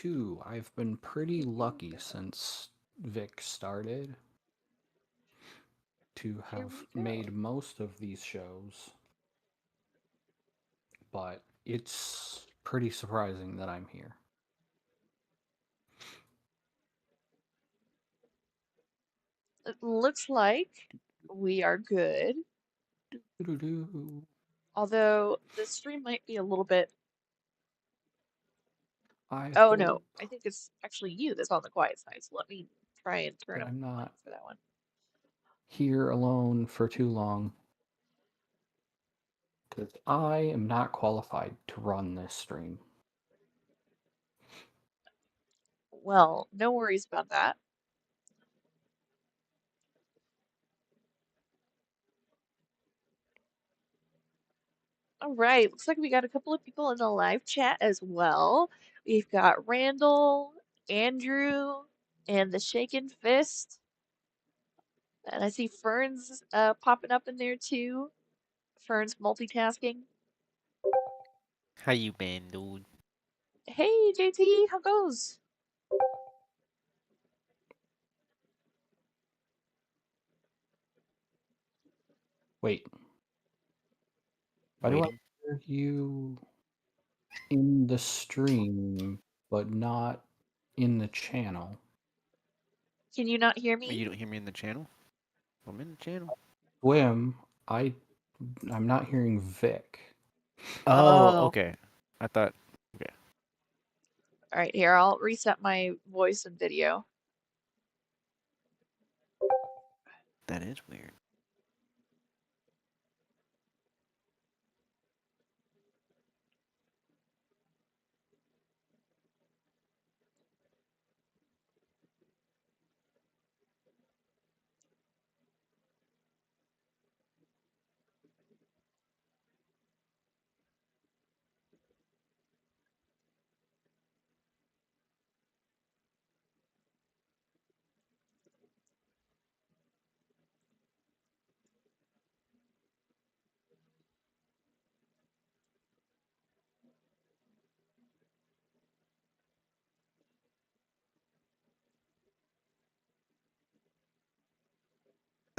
too. I've been pretty lucky since Vic started to Here have we go. made most of these shows, but it's pretty surprising that I'm here. It looks like we are good. Doo-doo-doo. Although the stream might be a little bit. I Oh no, hope I think it's actually you that's on the quiet side. So let me try and turn that up I'm the volume not for that one. here alone for too long, because I am not qualified to run this stream. Well, no worries about that. All right, looks like we got a couple of people in the live chat as well. We've got Randall, Andrew, and the Shaken Fist. And I see Fern's popping up in there too. Fern's multitasking. How you been, dude? Hey, JT, how goes? Wait, why do I Waiting. hear you in the stream but not in the channel? Can you not hear Oh, me? you don't hear me in the channel? I'm in the channel. Swim, I'm not hearing Vic. Oh, Oh, okay. I thought. Okay. all right, here, I'll reset my voice and video. That is weird.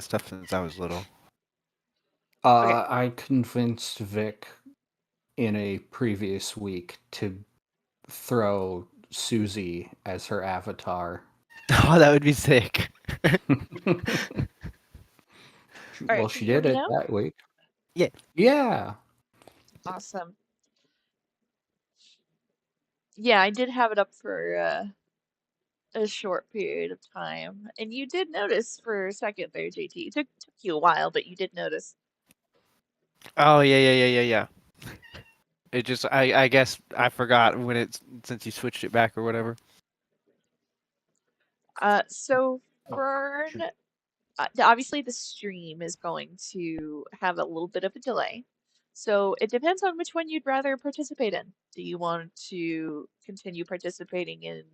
Stuff since I was little. Okay. I convinced Vic in a previous week to throw Susie as her avatar. Oh, that would be sick. All Well, right, can she you hear did me it now? that week. Yeah. Yeah. Awesome. Yeah, I did have it up for a short period of time. And you did notice for a second there, JT. It took you a while, but you did notice. Oh, yeah. It just, I guess I forgot when it's since you switched it back or whatever. So Oh, Fern, shoot. obviously the stream is going to have a little bit of a delay. So it depends on which one you'd rather participate in. Do you want to continue participating in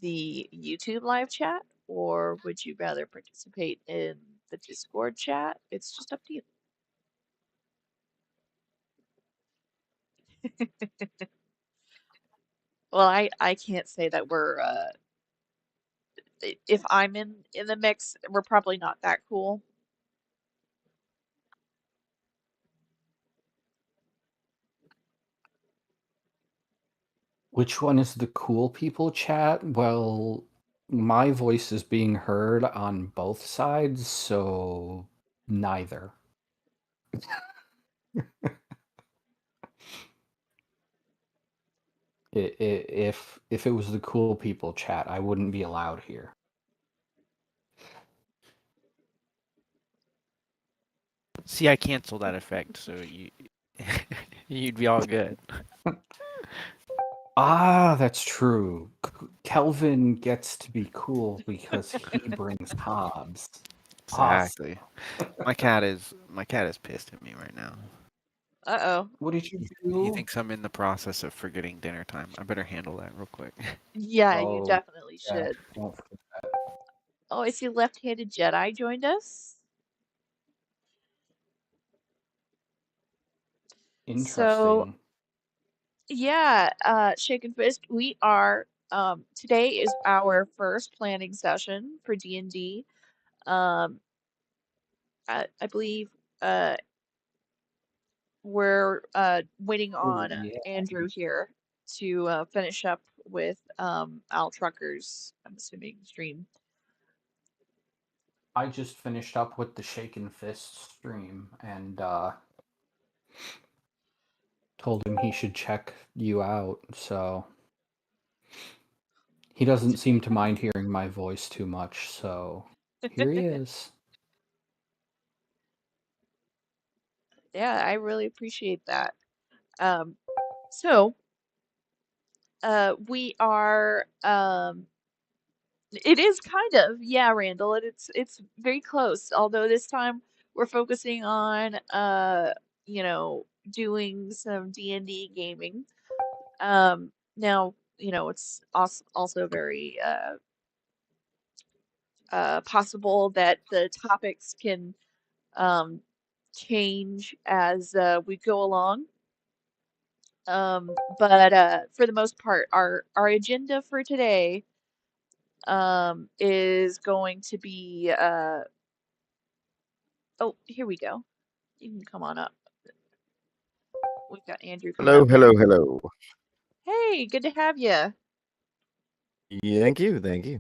the YouTube live chat, or would you rather participate in the Discord chat? It's just up to you. Well, I can't say that we're if I'm in the mix, we're probably not that cool. Which one is the cool people chat? Well, my voice is being heard on both sides, so neither. If it was the cool people chat, I wouldn't be allowed here. See, I canceled that effect, so you'd be all good. Ah, that's true. Kelvin gets to be cool because he brings Hobbs. Awesome. Exactly. My cat is pissed at me right now. Uh-oh. What did you He do? thinks I'm in the process of forgetting dinner time. I better handle that real quick. Yeah, you Oh, definitely yeah. should. Don't forget that. Oh, I see Left-Handed Jedi joined us. So, Interesting. yeah, Shaken Fist, we are today is our first planning session for D&D. I believe we're waiting on yeah. Andrew here to finish up with Al Trucker's, I'm assuming, stream. I just finished up with the Shaken Fist stream and told him he should check you out, so he doesn't seem to mind hearing my voice too much, so here he is. Yeah, I really appreciate that. So we are it is kind of, yeah, Randall, it's very close, although this time we're focusing on you know, doing some D&D gaming. Now, you know, it's also very possible that the topics can um change as we go along. But for the most part, our agenda for today is going to be oh, here we go. You can come on up. We've got Andrew coming Hello, up here. hello, hello. Hey, good to have you. Yeah, thank you, thank you.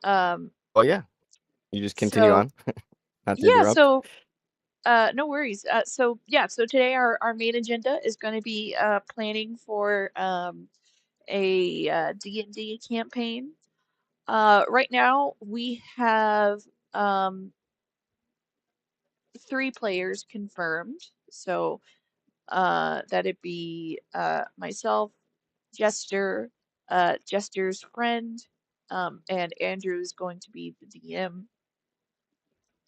Um, Oh yeah, you just continue so on, not to yeah, interrupt. so no worries. So yeah, so today our main agenda is going to be planning for a D&D campaign. Right now we have um 3 players confirmed. So that'd be myself, Jester, Jester's friend, and Andrew is going to be the DM.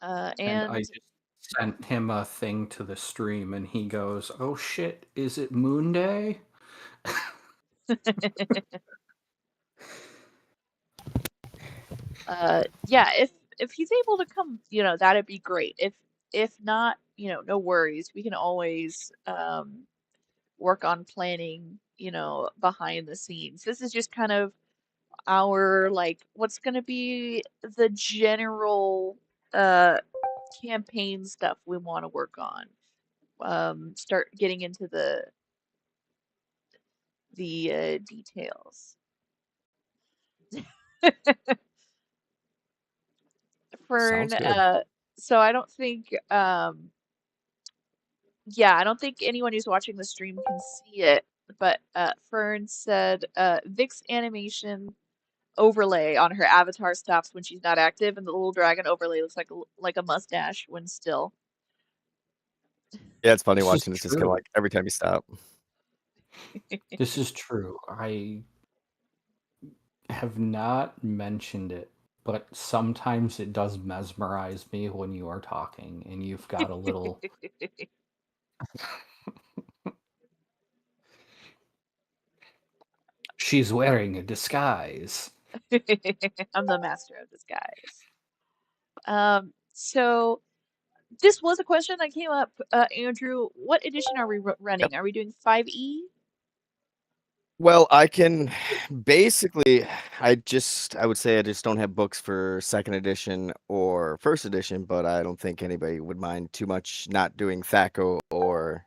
And I And just sent him a thing to the stream and he goes, "Oh shit, is it Moon Day?" yeah, if he's able to come, you know, that'd be great. If not, you know, no worries. We can always work on planning, you know, behind the scenes. This is just kind of our like what's going to be the general uh campaign stuff we want to work on. Start getting into the details. Fern, Sounds good. so I don't think yeah, I don't think anyone who's watching the stream can see it, but Fern said Vic's animation overlay on her avatar stops when she's not active, and the little dragon overlay looks like a mustache when still. Yeah, it's funny This is watching. It's just kind of true. like every time you stop. This is true. I have not mentioned it, but sometimes it does mesmerize me when you are talking and you've got a little. She's wearing a disguise. I'm the master of disguise. So this was a question that came up, Andrew. What edition are we Yep. running? Are we doing 5e? Well, I can basically. I would say I just don't have books for second edition or first edition, but I don't think anybody would mind too much not doing THACO or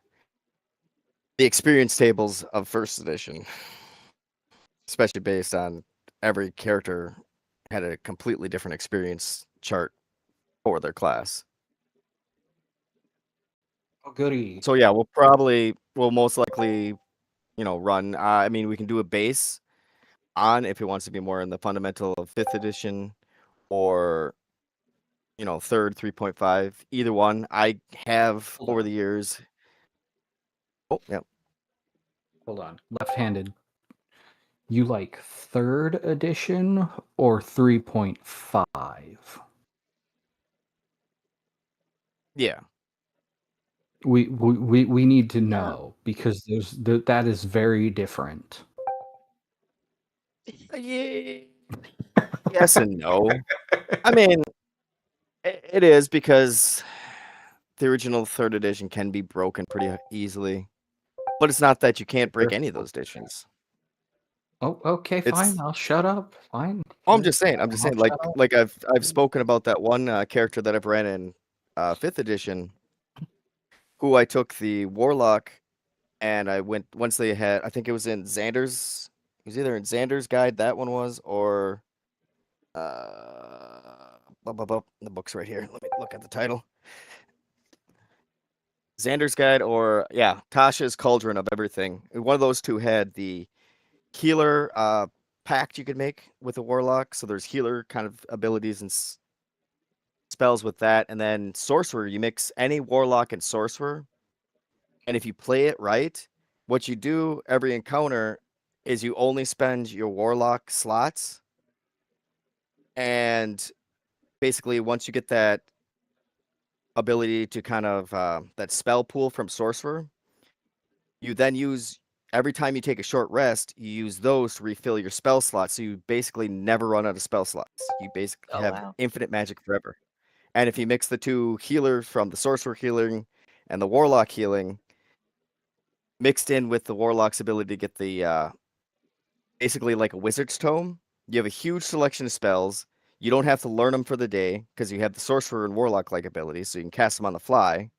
the experience tables of first edition, especially based on every character had a completely different experience chart for their class. Oh, goody. So yeah, we'll most likely, run. I mean, we can do a base on if it wants to be more in the fundamental of fifth edition or third 3.5. Either one. I have Hold over on. the years. Oh yeah, Hold on. Left-handed. You like third edition or 3.5? yeah. We need to Uh, know because that is very different. Yeah. Yes and no. I mean, it is because the original third edition can be broken pretty easily, but it's not that you can't break any of those editions. Oh, okay, fine. It's I'll shut up. Fine. Oh, I'm just saying, I'll shut up. like I've spoken about that one character that I've ran in 5th edition, who I took the warlock, and I went once they had. I think it was in Xander's. It was either in Xander's guide that one was, or the book's right here. Let me look at the title. Xander's guide, or yeah, Tasha's Cauldron of Everything. One of those two had the healer pact you could make with a warlock. So there's healer kind of abilities and spells with that, and then sorcerer. You mix any warlock and sorcerer, and if you play it right, what you do every encounter is you only spend your warlock slots, and basically once you get that ability to kind of that spell pool from sorcerer, you then use every time you take a short rest, you use those to refill your spell slots. So you basically never run out of spell slots. You basically Oh, have wow. infinite magic forever. And if you mix the two healers from the sorcerer healing and the warlock healing, mixed in with the warlock's ability to get the basically like a wizard's tome, you have a huge selection of spells. You don't have to learn them for the day because you have the sorcerer and warlock like abilities, so you can cast them on the fly.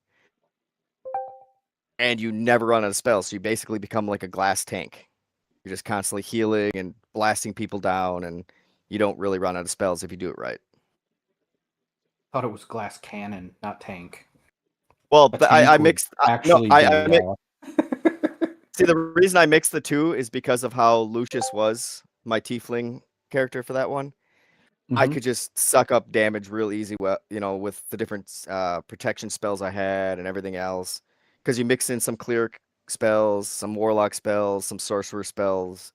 And you never run out of spells, so you basically become like a glass tank. You're just constantly healing and blasting people down, and you don't really run out of spells if you do it right. Thought it was glass cannon, not tank. Well, A tank I would mixed. actually be. See, the reason I mixed the two is because of how Lucius was my tiefling character for that one. I Mhm. could just suck up damage real easy, with the different protection spells I had and everything else. Because you mix in some cleric spells, some warlock spells, some sorcerer spells.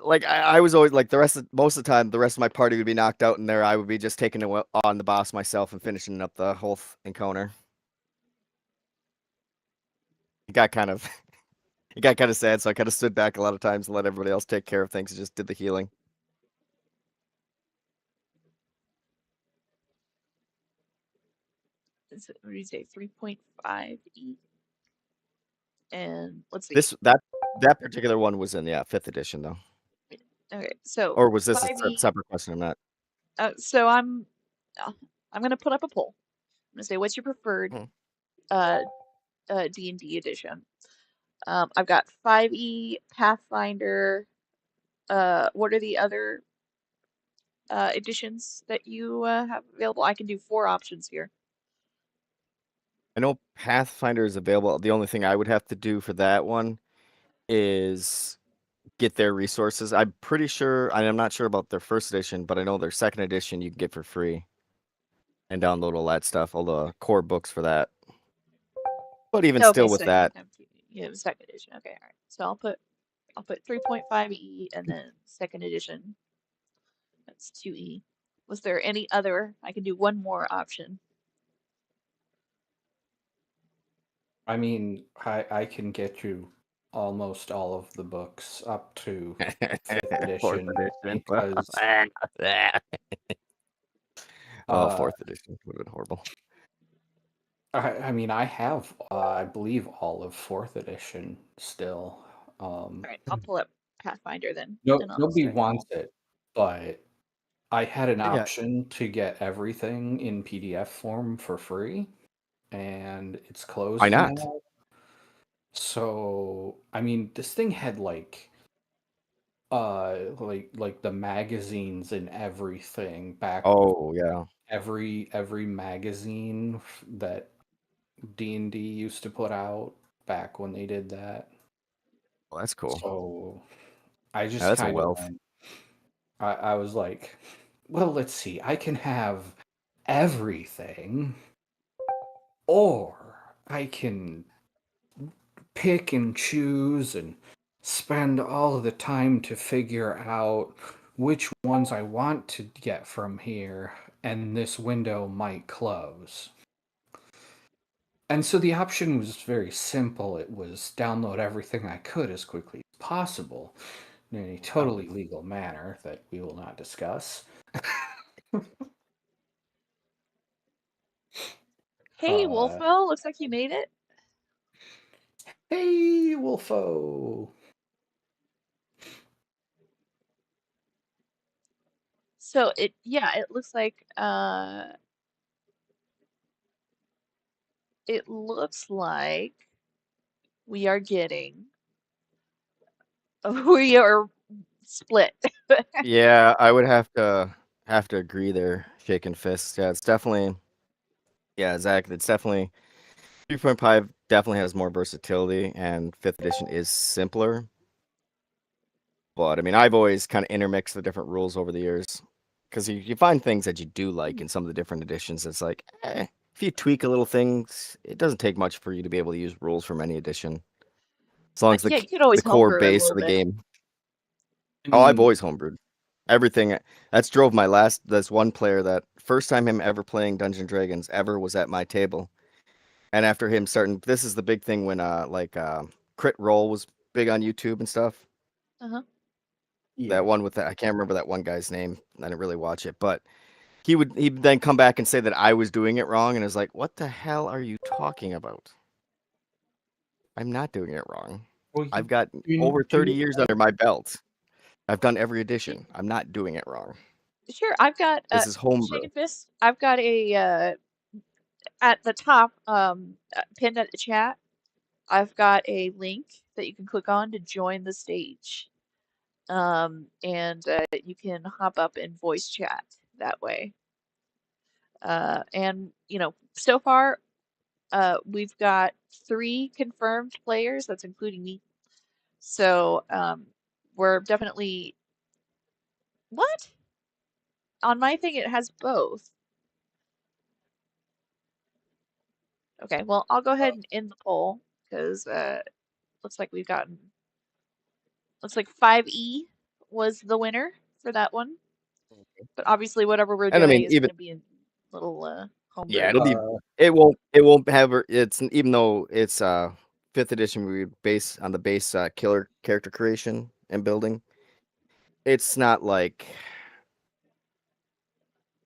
Like I was always like most of the time, the rest of my party would be knocked out, and there I would be just taking on the boss myself and finishing up the whole encounter. It got kind of it got kind of sad, so I kind of stood back a lot of times and let everybody else take care of things and just did the healing. What do you say? 3.5 E. And let's see. That particular one was in 5th edition though. Okay, so Or was this a 5E. separate question? I'm not. So I'm gonna put up a poll. I'm gonna say, what's your preferred D&D edition? I've got 5E, Pathfinder. What are the other editions that you have available? I can do 4 options here. I know Pathfinder is available. The only thing I would have to do for that one is get their resources. I'm pretty sure. I'm not sure about their 1st edition, but I know their 2nd edition you can get for free and download all that stuff, all the core books for that. But even Okay, still, with so that, you have 2nd edition. Okay, all right. So I'll put 3.5E and then 2nd edition. That's 2E. Was there any other? I can do one more option. I mean, I can get you almost all of the books up to 5th edition because 4th edition would have been horrible. I mean, I have, I believe, all of 4th edition still. All right, I'll pull up Pathfinder then, and I'll Nobody start. wants it, but I had an Yeah. option to get everything in PDF form for free, and it's closed Why not? now. So, I mean, this thing had like the magazines and everything back. Oh yeah. Every magazine that D&D used to put out back when they did that. Well, that's cool. So I just That's a kind of wealth. went. I was like, well, let's see. I can have everything, or I can pick and choose and spend all of the time to figure out which ones I want to get from here, and this window might close. And so the option was very simple. It was download everything I could as quickly as possible in a totally legal manner that we will not discuss. Hey, Wolfo, looks like you made it. Hey, Wolfo. So it looks like we are getting we are split. Yeah, I would have to agree there, shaking fists. Yeah, it's definitely Zach, it's definitely 3.5 definitely has more versatility, and 5th edition is simpler. But I mean, I've always kind of intermixed the different rules over the years because you find things that you do like in some of the different editions. It's like, if you tweak a little things, it doesn't take much for you to be able to use rules from any edition, as long as Yeah, you could always the core homebrew it a base little of the bit. game. I Oh, I've mean, always homebrewed everything. That's drove my last. This one player that first time him ever playing Dungeons and Dragons ever was at my table, and after him starting, this is the big thing when Crit Roll was big on YouTube and stuff. Uh-huh. yeah. That one with I can't remember that one guy's name. I didn't really watch it, but he'd then come back and say that I was doing it wrong, and I was like, "What the hell are you talking about? I'm not doing it wrong. Well, I've got you over 30 do years under my belt. I've done every edition. I'm not doing it wrong. Sure, I've got This is homebrew." Shaken Fist. I've got a at the top pinned at the chat. I've got a link that you can click on to join the stage. And you can hop up in voice chat that way. And so far, we've got 3 confirmed players. That's including me. So we're definitely what? On my thing, it has both. Okay, well, I'll go ahead and end the poll because looks like 5E was the winner for that one. But obviously, whatever we're And I doing mean, is going even to be a little yeah, homebrew. it'll be. It won't have. It's even though it's 5th edition, we base on the base killer character creation and building. It's not like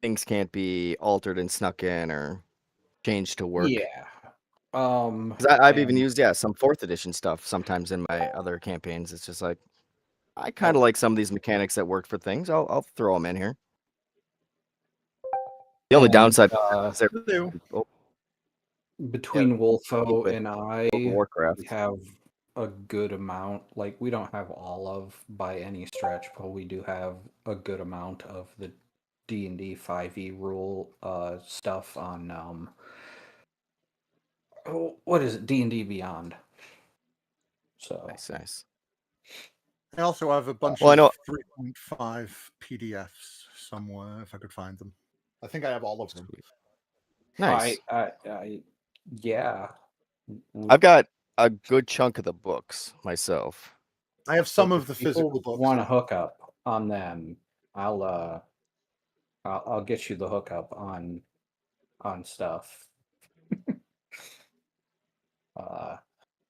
things can't be altered and snuck in or changed to work. Yeah. 'Cause I've even And used some 4th edition stuff sometimes in my other campaigns. It's just like I kind oh, of like some of these mechanics that work for things. I'll throw them in here. The only and downside is Hello. between Wolfo with and I, World of Warcraft. we have a good amount. Like, we don't have all of by any stretch, but we do have a good amount of the D&D 5e rule stuff on what is it? D&D Beyond. So Nice. I also have a bunch Well, I know. of 3.5 PDFs somewhere if I could find them. I think I have all of them. Sweet. Nice. Yeah. I've got a good chunk of the books myself. I have some Like, of the if people physical books. want to hook up on them, I'll get you the hookup on stuff.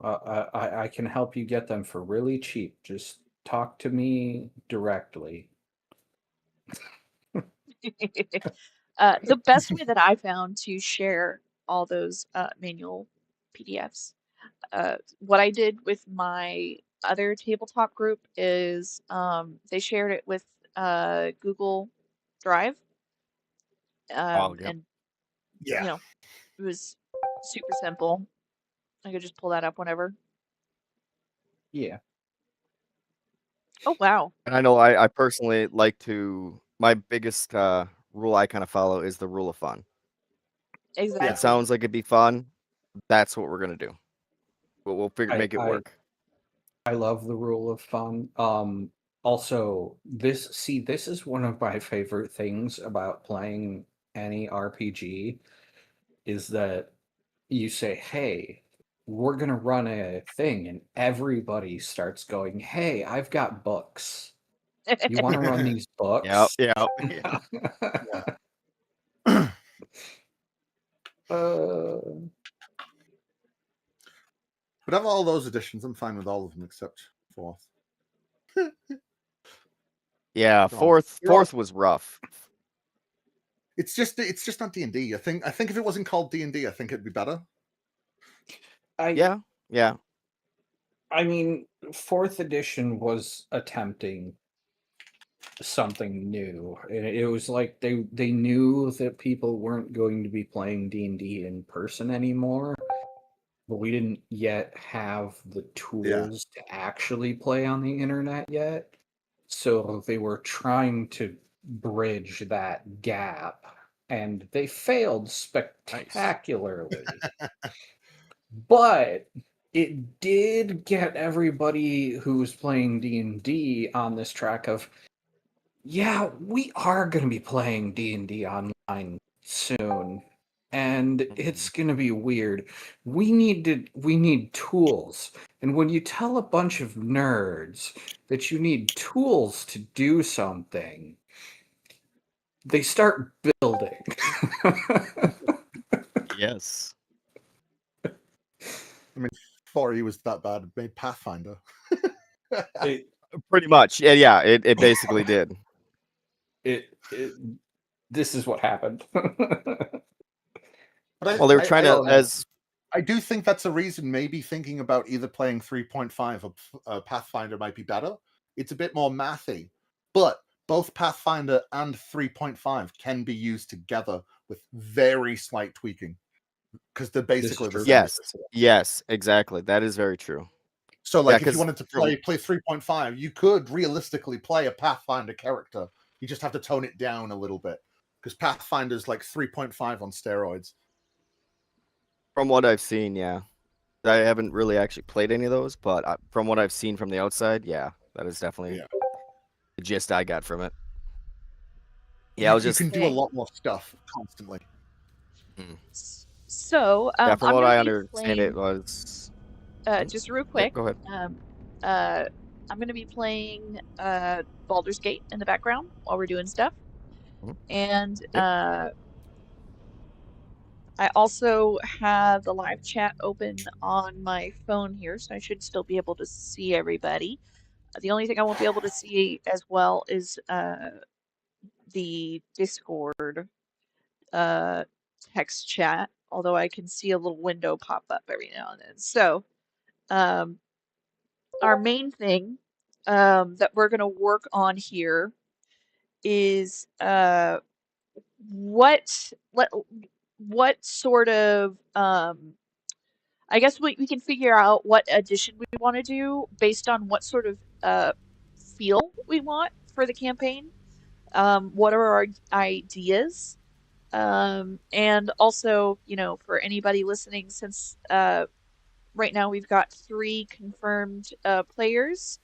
I can help you get them for really cheap. Just talk to me directly. The best way that I found to share all those manual PDFs, what I did with my other tabletop group is they shared it with Google Drive, Oh, yep. and Yeah. it was super simple. I could just pull that up whenever. Yeah. Oh wow, And I know I personally like to. My biggest rule I kind of follow is the rule of fun. If it exactly. sounds like it'd be fun, that's what we're gonna do. We'll make it work. I love the rule of fun. Also, this is one of my favorite things about playing any RPG is that you say, "Hey, we're gonna run a thing," and everybody starts going, "Hey, I've got books. You want to run these Yep, books?" yep. But of all those editions, I'm fine with all of them except 4th. Yeah, fourth was rough. It's just not D&D. I think if it wasn't called D&D, I think it'd be better. Yeah. I mean, 4th edition was attempting something new. And it was like they knew that people weren't going to be playing D&D in person anymore, but we didn't yet have the tools to actually play on the internet yet. So they were trying to bridge that gap, and they failed spectacularly. But it did get everybody who's playing D&D on this track of, yeah, we are going to be playing D&D online soon, and it's going to be weird. We need tools. And when you tell a bunch of nerds that you need tools to do something, they start building. Yes. I mean, 4E was that bad. It made Pathfinder. it, Pretty much. Yeah, it basically did. This is what happened. But Well, they were trying to, don't know. as I do think that's a reason maybe thinking about either playing 3.5 or Pathfinder might be better. It's a bit more mathy, but both Pathfinder and 3.5 can be used together with very slight tweaking because they're basically the same. yes, exactly. That is very true. So, like, if 'cause you wanted to play 3.5, you could realistically play a Pathfinder character. You just have to tone it down a little bit because Pathfinder's like 3.5 on steroids. From what I've seen, yeah. I haven't really actually played any of those, but from what I've seen from the outside, yeah, that is definitely the gist I got from it. Yeah, I was You just can do a lot more stuff constantly. So, yeah. From I'm what gonna I be understand, it playing, was just real quick. Go ahead. I'm gonna be playing Baldur's Gate in the background while we're doing stuff, and I also have the live chat open on my phone here, so I should still be able to see everybody. The only thing I won't be able to see as well is the Discord text chat, although I can see a little window pop up every now and then. So, our main thing that we're going to work on here is what sort of I guess we can figure out what edition we want to do based on what sort of feel we want for the campaign. What are our ideas? And also, for anybody listening, since right now we've got 3 confirmed players,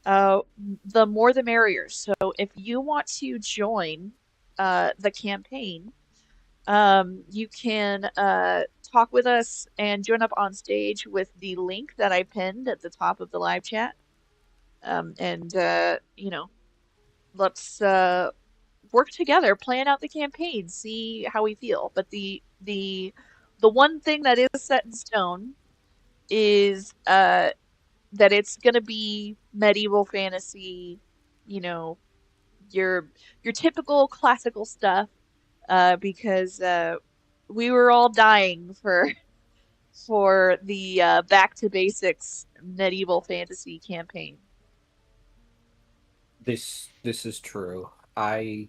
the more the merrier. So if you want to join the campaign, you can talk with us and join up on stage with the link that I pinned at the top of the live chat. And let's work together, plan out the campaign, see how we feel. But the one thing that is set in stone is that it's gonna be medieval fantasy, your typical classical stuff, because we were all dying for the back to basics medieval fantasy campaign. This is true. I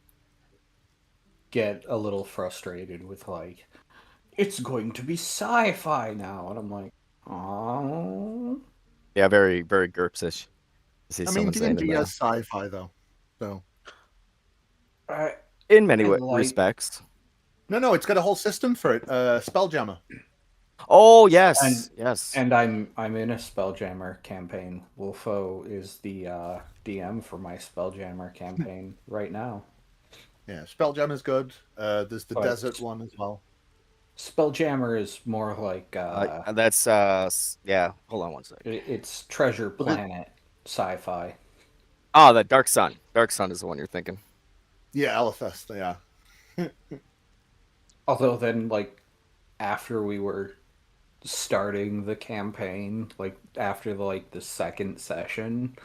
get a little frustrated with, like, it's going to be sci-fi now, and I'm like, oh. Yeah, very very GURPS-ish. See I mean, someone saying D&D has sci-fi though, so in many respects. No, it's got a whole system for it. Spelljammer. Oh yes, yes. And I'm in a Spelljammer campaign. Wolfo is the DM for my Spelljammer campaign right now. Yeah, Spelljammer is good. There's the desert one as well. Spelljammer is more like that's yeah. Hold on one second. It's Treasure Planet sci-fi. Oh, the Dark Sun. Dark Sun is the one you're thinking. Yeah, Alethest, yeah. Although then, like, after we were starting the campaign, like after the second session,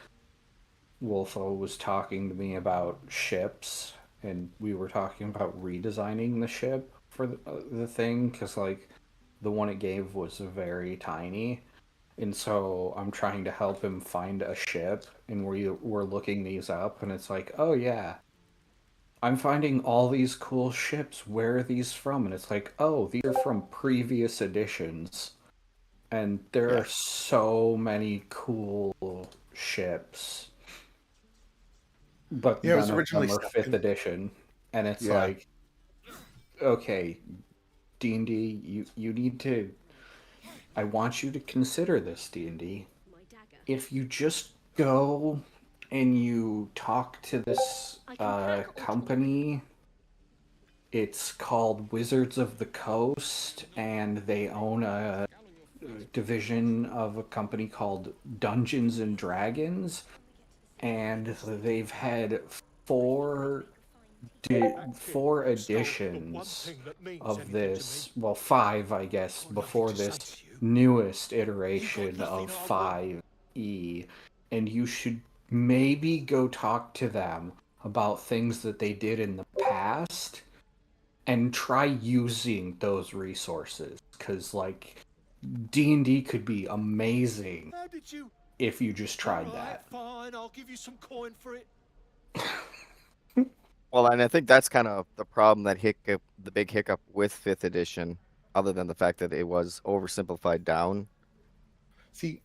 Wolfo was talking to me about ships, and we were talking about redesigning the ship for the thing, because like the one it gave was very tiny, And so I'm trying to help him find a ship, and we're looking these up, and it's like, oh yeah, I'm finding all these cool ships. Where are these from? And it's like, oh, these are from previous editions. And there Yeah. are so many cool ships, but Yeah, it was none of originally them are stuck 5th in. edition. And it's Yeah. like, okay, D&D, you need to... I want you to consider this, D&D. If you just go and you talk to this company, it's called Wizards of the Coast, and they own a division of a company called Dungeons and Dragons, and they've had four four editions of this. Well, five, I guess, before this newest iteration of 5e, and you should maybe go talk to them about things that they did in the past and try using those resources, because like D&D could be amazing if you just tried that. Fine, I'll give you some coin for it. Well, and I think that's kind of the problem, the big hiccup with 5th edition, other than the fact that it was oversimplified down, See,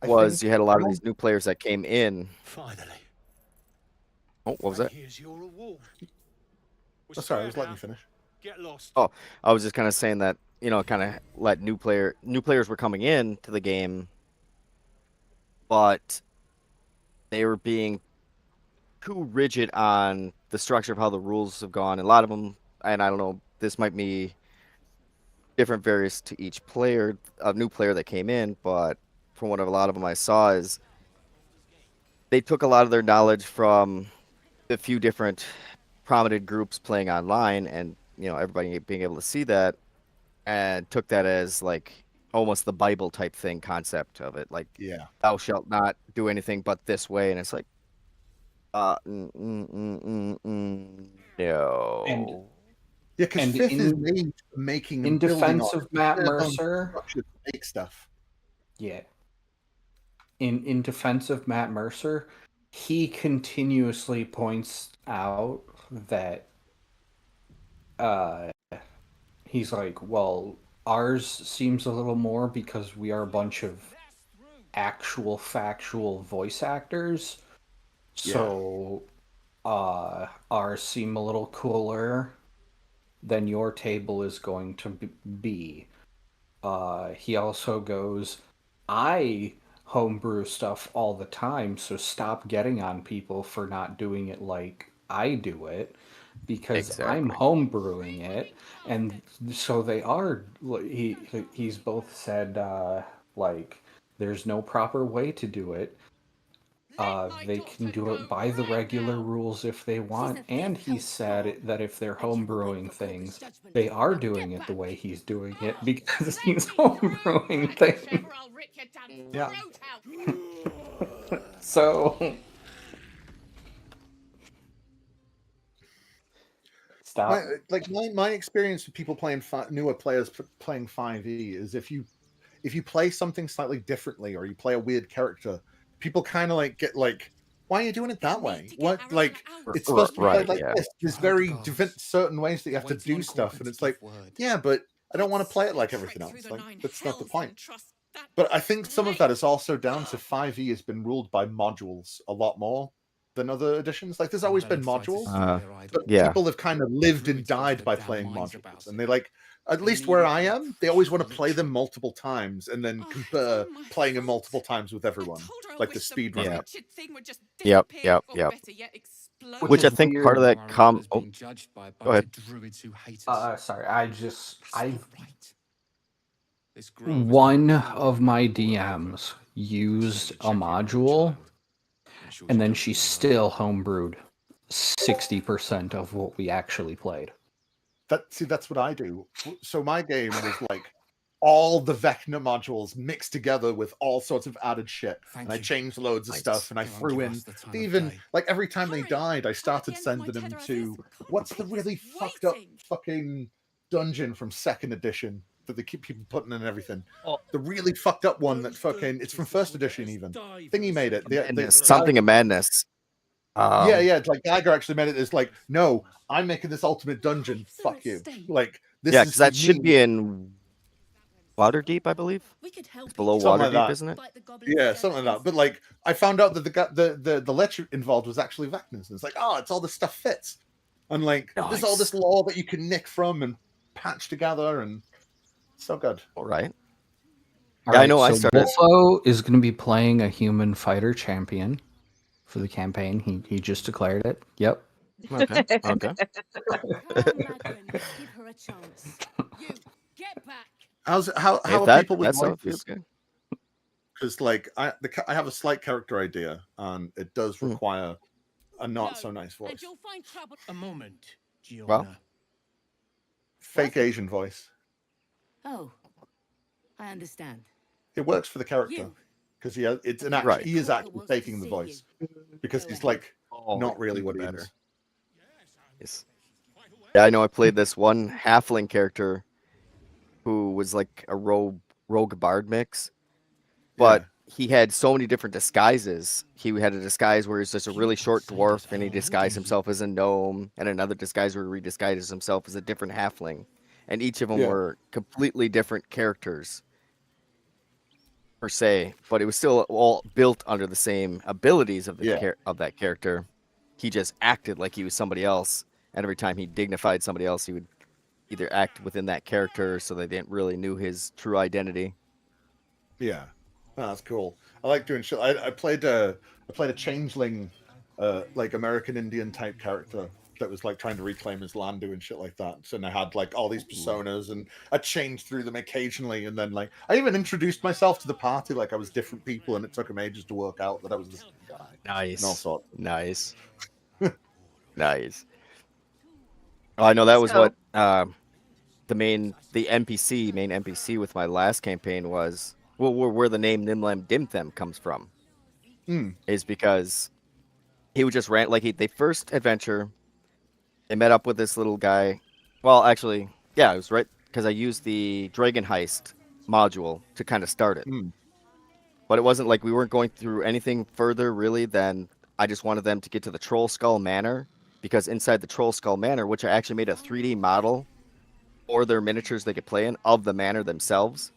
was you had a lot of these new players that came in. Finally. Oh, what was that? Here's your reward. Oh, sorry, I was letting you finish. Get lost. Oh, I was just kind of saying that, kind of let new players were coming in to the game, but they were being too rigid on the structure of how the rules have gone. And a lot of them, and I don't know, this might be different various to each player, a new player that came in, but from what a lot of them I saw is they took a lot of their knowledge from a few different prominent groups playing online, and everybody being able to see that, and took that as like almost the Bible type thing concept of it, like, Yeah. thou shalt not do anything but this way, and it's like, no. And Yeah, because And 5th is in- made for making in and building defense on of Matt their own Mercer, structure to make stuff. yeah. In defense of Matt Mercer, he continuously points out that he's like, well, ours seems a little more because we are a bunch of actual factual voice actors. So ours seem a little cooler than your table is going to be. He also goes, I homebrew stuff all the time, so stop getting on people for not doing it like I do it, because I'm Exactly. homebrewing it. And so they are, he's both said, like, there's no proper way to do it. They can do it by the regular rules if they want, and he said that if they're homebrewing things, they are doing it the way he's doing it because he's homebrewing things. Yeah. So stop. My experience with people playing newer players playing 5e is if you play something slightly differently or you play a weird character, people kind of like get like, why are you doing it that way? What, like, it's supposed to be played like this. There's very different certain ways that you have to do stuff, and it's like, yeah, but I don't want to play it like everything else. Like, that's not the point. But I think some of that is also down to 5e has been ruled by modules a lot more than other editions. Like, there's always been modules, but yeah. people have kind of lived and died by playing modules, and they like, at least where I am, they always want to play them multiple times and then compare playing them multiple times with everyone, like the speed running. Yep. Which I think part of that Oh, go ahead. Sorry, one of my DMs used a module, and then she still homebrewed 60% of what we actually played. That's what I do. So my game was like all the Vecna modules mixed together with all sorts of added shit. And I changed loads of stuff, and I threw in even like every time they died, I started sending them to what's the really fucked up fucking dungeon from 2nd edition. that they keep people putting in and everything. Oh. The really fucked up one that fucking it's from first edition even. Thingy made it. Something of madness. Yeah, it's like Geiger actually made it. It's like, no, I'm making this ultimate dungeon. Fuck you. Like this Yeah, is because that for should me. be in Waterdeep, I believe. It's below Something like Waterdeep, that. isn't it? Yeah, something like that. But like, I found out that the lecture involved was actually Vectins. It's like, oh, it's all this stuff fits, and like, there's all this lore that you can nick from and patch together, and so good. All right. All Yeah, I right, know. I so started. Wolfo is going to be playing a human fighter champion for the campaign. He just declared it. Yep. Okay. Okay. How If are that people with that's how it like feels this? good. Because like I have a slight character idea, and it does Hmm. require a not so nice voice. A moment, Gianna. Well. Fake Asian voice. Oh, I understand. It works for the character because it's an act. Right. He is actually faking the voice because he's like not really what he better. is. Yes. Yeah, I know. I played this one halfling character who was like a rogue bard mix, but he had so many different disguises. He had a disguise where he's just a really short dwarf, and he disguised himself as a gnome, and another disguise where he disguises himself as a different halfling, and each of them were completely different characters per se, but it was still all built under the same abilities of the of that character. He just acted like he was somebody else, and every time he dignified somebody else, he would either act within that character so they didn't really knew his true identity. Yeah, oh, that's cool. I like doing shit. I played a changeling, like American Indian type character that was like trying to reclaim his land, doing shit like that. So I had like all these personas, and I changed through them occasionally, and then like I even introduced myself to the party like I was different people, and it took them ages to work out that I was the same guy. Nice. And all sorts. Nice. Nice. Oh, I know that was what the main NPC with my last campaign was. Well, where the name Nimlam Dimthem comes from is because he would just ran like they first adventure. They met up with this little guy. Well, actually, yeah, it was right because I used the Dragon Heist module to kind of start it. But it wasn't like we weren't going through anything further really than I just wanted them to get to the Troll Skull Manor, because inside the Troll Skull Manor, which I actually made a 3D model or their miniatures they could play in of the manor themselves.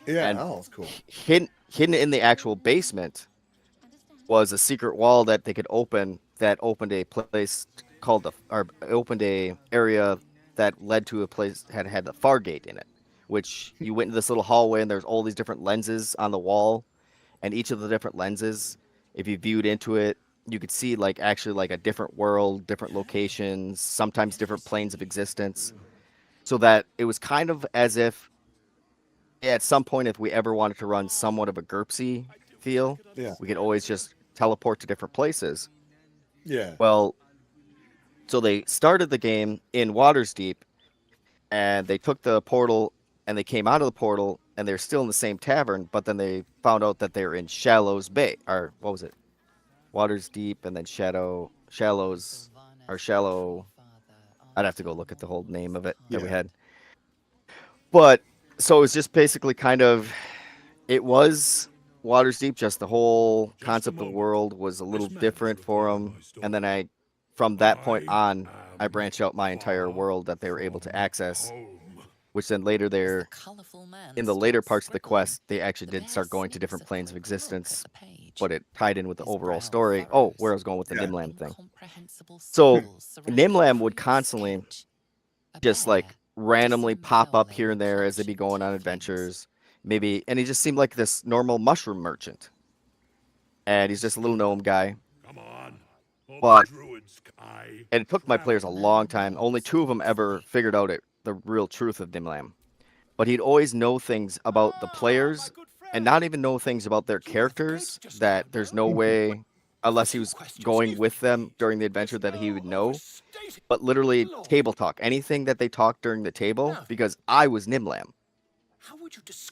Yeah, and that's cool. Hidden in the actual basement was a secret wall that they could open that opened a place called opened a area that led to a place that had the Fargate in it, which you went into this little hallway and there's all these different lenses on the wall, and each of the different lenses, if you viewed into it, you could see like actually like a different world, different locations, sometimes different planes of existence, so that it was kind of as if at some point, if we ever wanted to run somewhat of a GURPSy feel, we could always just teleport to different places. Yeah. Well, so they started the game in Waters Deep, and they took the portal, and they came out of the portal, and they're still in the same tavern, but then they found out that they're in Shallows Bay, or what was it? Waters Deep, and then Shallows, or Shallow. I'd have to go look at the whole name of it that we had. But so it was just basically kind of, it was Waters Deep, just the whole concept of the world was a little different for them. And then from that point on, I branched out my entire world that they were able to access, which then later in the later parts of the quest, they actually did start going to different planes of existence, but it tied in with the overall story. Oh, where I was going with the Nimlam thing. So Nimlam would constantly just like randomly pop up here and there as they'd be going on adventures, maybe, and he just seemed like this normal mushroom merchant, and he's just a little gnome guy. But and it took my players a long time. Only 2 of them ever figured out the real truth of Nimlam. But he'd always know things about the players, and not even know things about their characters that there's no way, unless he was going with them during the adventure, that he would know. But literally table talk, anything that they talked during the table, because I was Nimlam.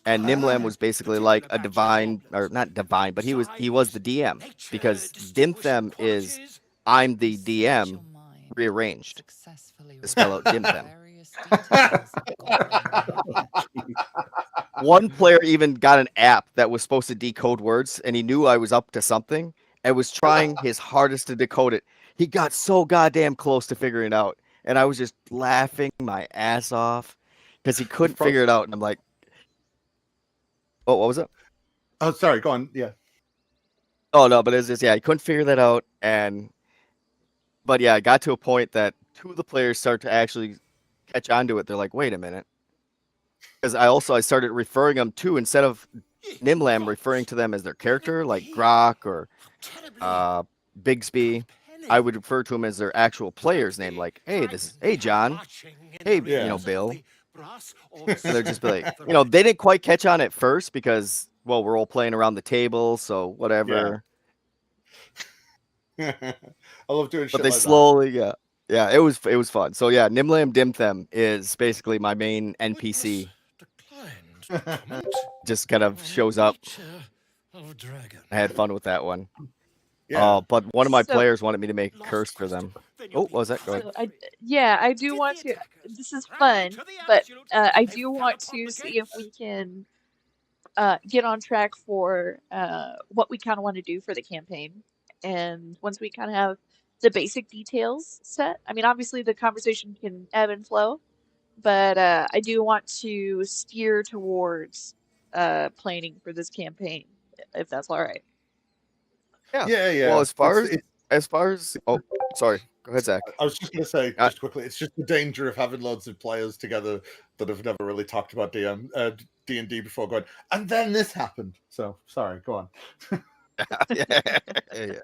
And Nimlam was basically like a divine, or not divine, but he was the DM, because Dimthem is I'm the DM rearranged to spell out Dimthem. mysterious details of goblin One player even got an app that was supposed to decode words, and he knew I was up to something and was trying his hardest to decode it. He got so goddamn close to figuring it out, and I was just laughing my ass off because he couldn't figure it out. And I'm like, "Oh, what was it?" Oh, sorry. Go on. Yeah. Oh no, but it's just he couldn't figure that out, but yeah, I got to a point that two of the players start to actually catch on to it. They're like, "Wait a minute," because I started referring them to, instead of Nimlam referring to them as their character, like Grok or Bigsby, I would refer to them as their actual player's name, like, "Hey, hey John, hey Bill," and they'd just be like, they didn't quite catch on at first because, well, we're all playing around the table, so whatever. I love doing shit But they like slowly, yeah, it was fun. So yeah, Nimlam Dimthem is basically my main NPC. Just kind of shows up. I had fun with that one. Yeah. But one of my So- players wanted me to make curse for them. Oh, what was that? Go ahead. So I do want to. This is fun, but I do want to see if we can get on track for what we kind of want to do for the campaign. And once we kind of have the basic details set, I mean, obviously the conversation can ebb and flow, but I do want to steer towards planning for this campaign, if that's all right. Yeah. Well, as far It's- as oh, sorry. Go ahead, Zach. I was just going to say, just quickly, it's just the danger of having loads of players together that have never really talked about D&D before going, and then this happened. So, sorry, go on. Yeah.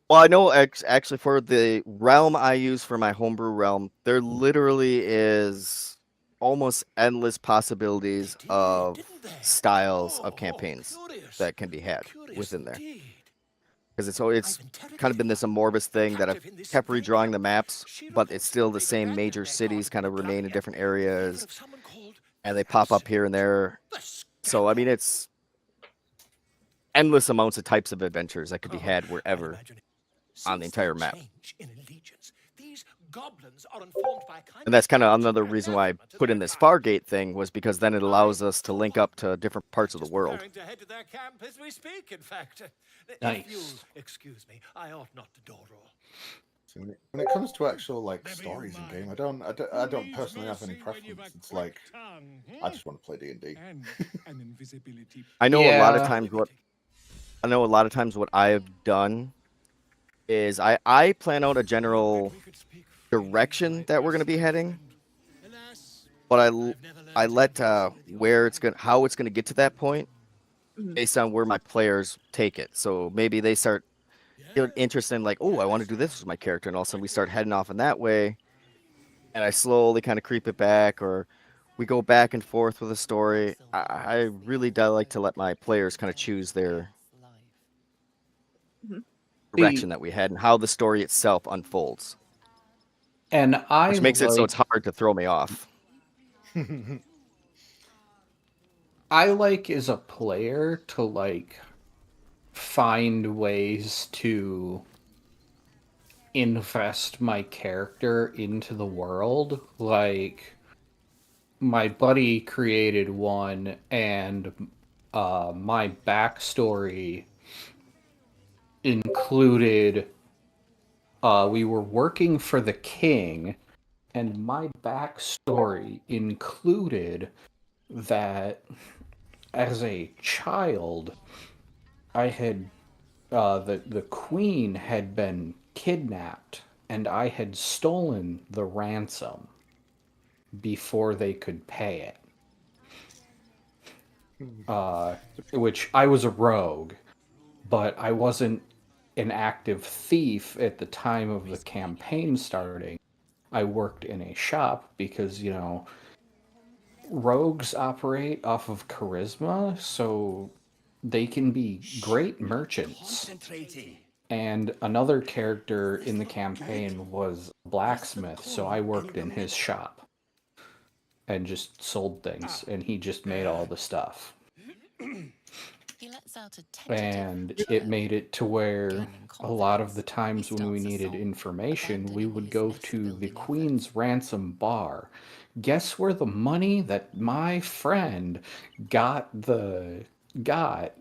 Well, I know actually for the realm I use for my homebrew realm, there literally is almost endless possibilities of styles of campaigns that can be had within there. Because it's kind of been this amorphous thing that I've kept redrawing the maps, but it's still the same major cities kind of remain in different areas, and they pop up here and there. So I mean, it's endless amounts of types of adventures that could be had wherever on the entire map. And that's kind of another reason why I put in this Fargate thing, was because then it allows us to link up to different parts of the world. Nice. Excuse me, I ought not to dawdle. So when it comes to actual like stories in game, I don't personally have any preference. It's like I just want to play D&D. I know a lot of Yeah. times what I've done is I plan out a general direction that we're going to be heading, but I let how it's going to get to that point based on where my players take it. So maybe they start getting interested in, like, oh, I want to do this with my character, and all of a sudden we start heading off in that way, and I slowly kind of creep it back, or we go back and forth with a story. I really do like to let my players kind of choose their direction that we head and how the story itself unfolds, And which makes it so it's hard to throw me off. I like as a player to like find ways to invest my character into the world. Like my buddy created one, and my backstory included we were working for the king, and my backstory included that as a child, I had the queen had been kidnapped, and I had stolen the ransom before they could pay it. Which I was a rogue, but I wasn't an active thief at the time of the campaign starting. I worked in a shop because, rogues operate off of charisma, so they can be great merchants. And another character in the campaign was a blacksmith, so I worked in his shop and just sold things, and he just made all the stuff. He lets out a tentative And it chirp, made it to where gaining a lot of confidence. the times He when we starts a needed song, information, we abandoning would his go nest to the building Queen's efforts. Ransom Bar. Guess where the money that my friend got got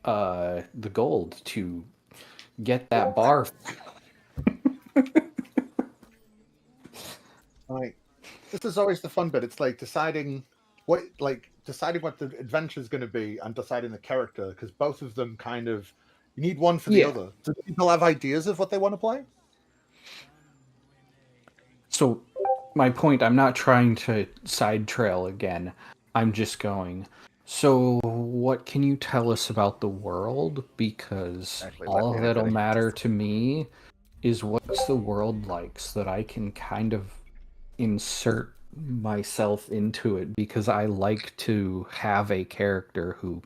the gold to get that bar. Like, this is always the fun bit. It's like deciding what the adventure is going to be and deciding the character, because both of them kind of, you need one for the Yeah. other. Do people have ideas of what they want to play? So my point, I'm not trying to side trail again. I'm just going. So what can you tell us about the world? Because Exactly. Let all Danny that'll finish. matter to me is what's the world like, so that I can kind of insert myself into it, because I like to have a character who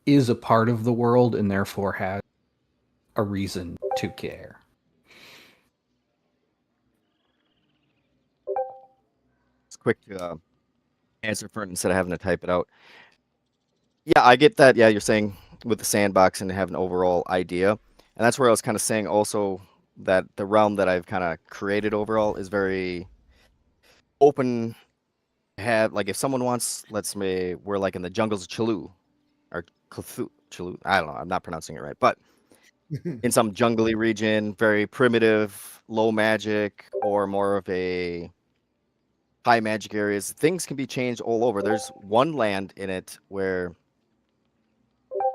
is a part of the world and therefore has a reason to care. It's quick to answer for it instead of having to type it out. Yeah, I get that. Yeah, you're saying with the sandbox and have an overall idea. And that's where I was kind of saying also that the realm that I've kind of created overall is very open. Have like if someone wants, let's say we're like in the jungles of Cthulhu or Cthulhu. I don't know. I'm not pronouncing it right, but in some jungly region, very primitive, low magic, or more of a high magic areas, things can be changed all over. There's one land in it where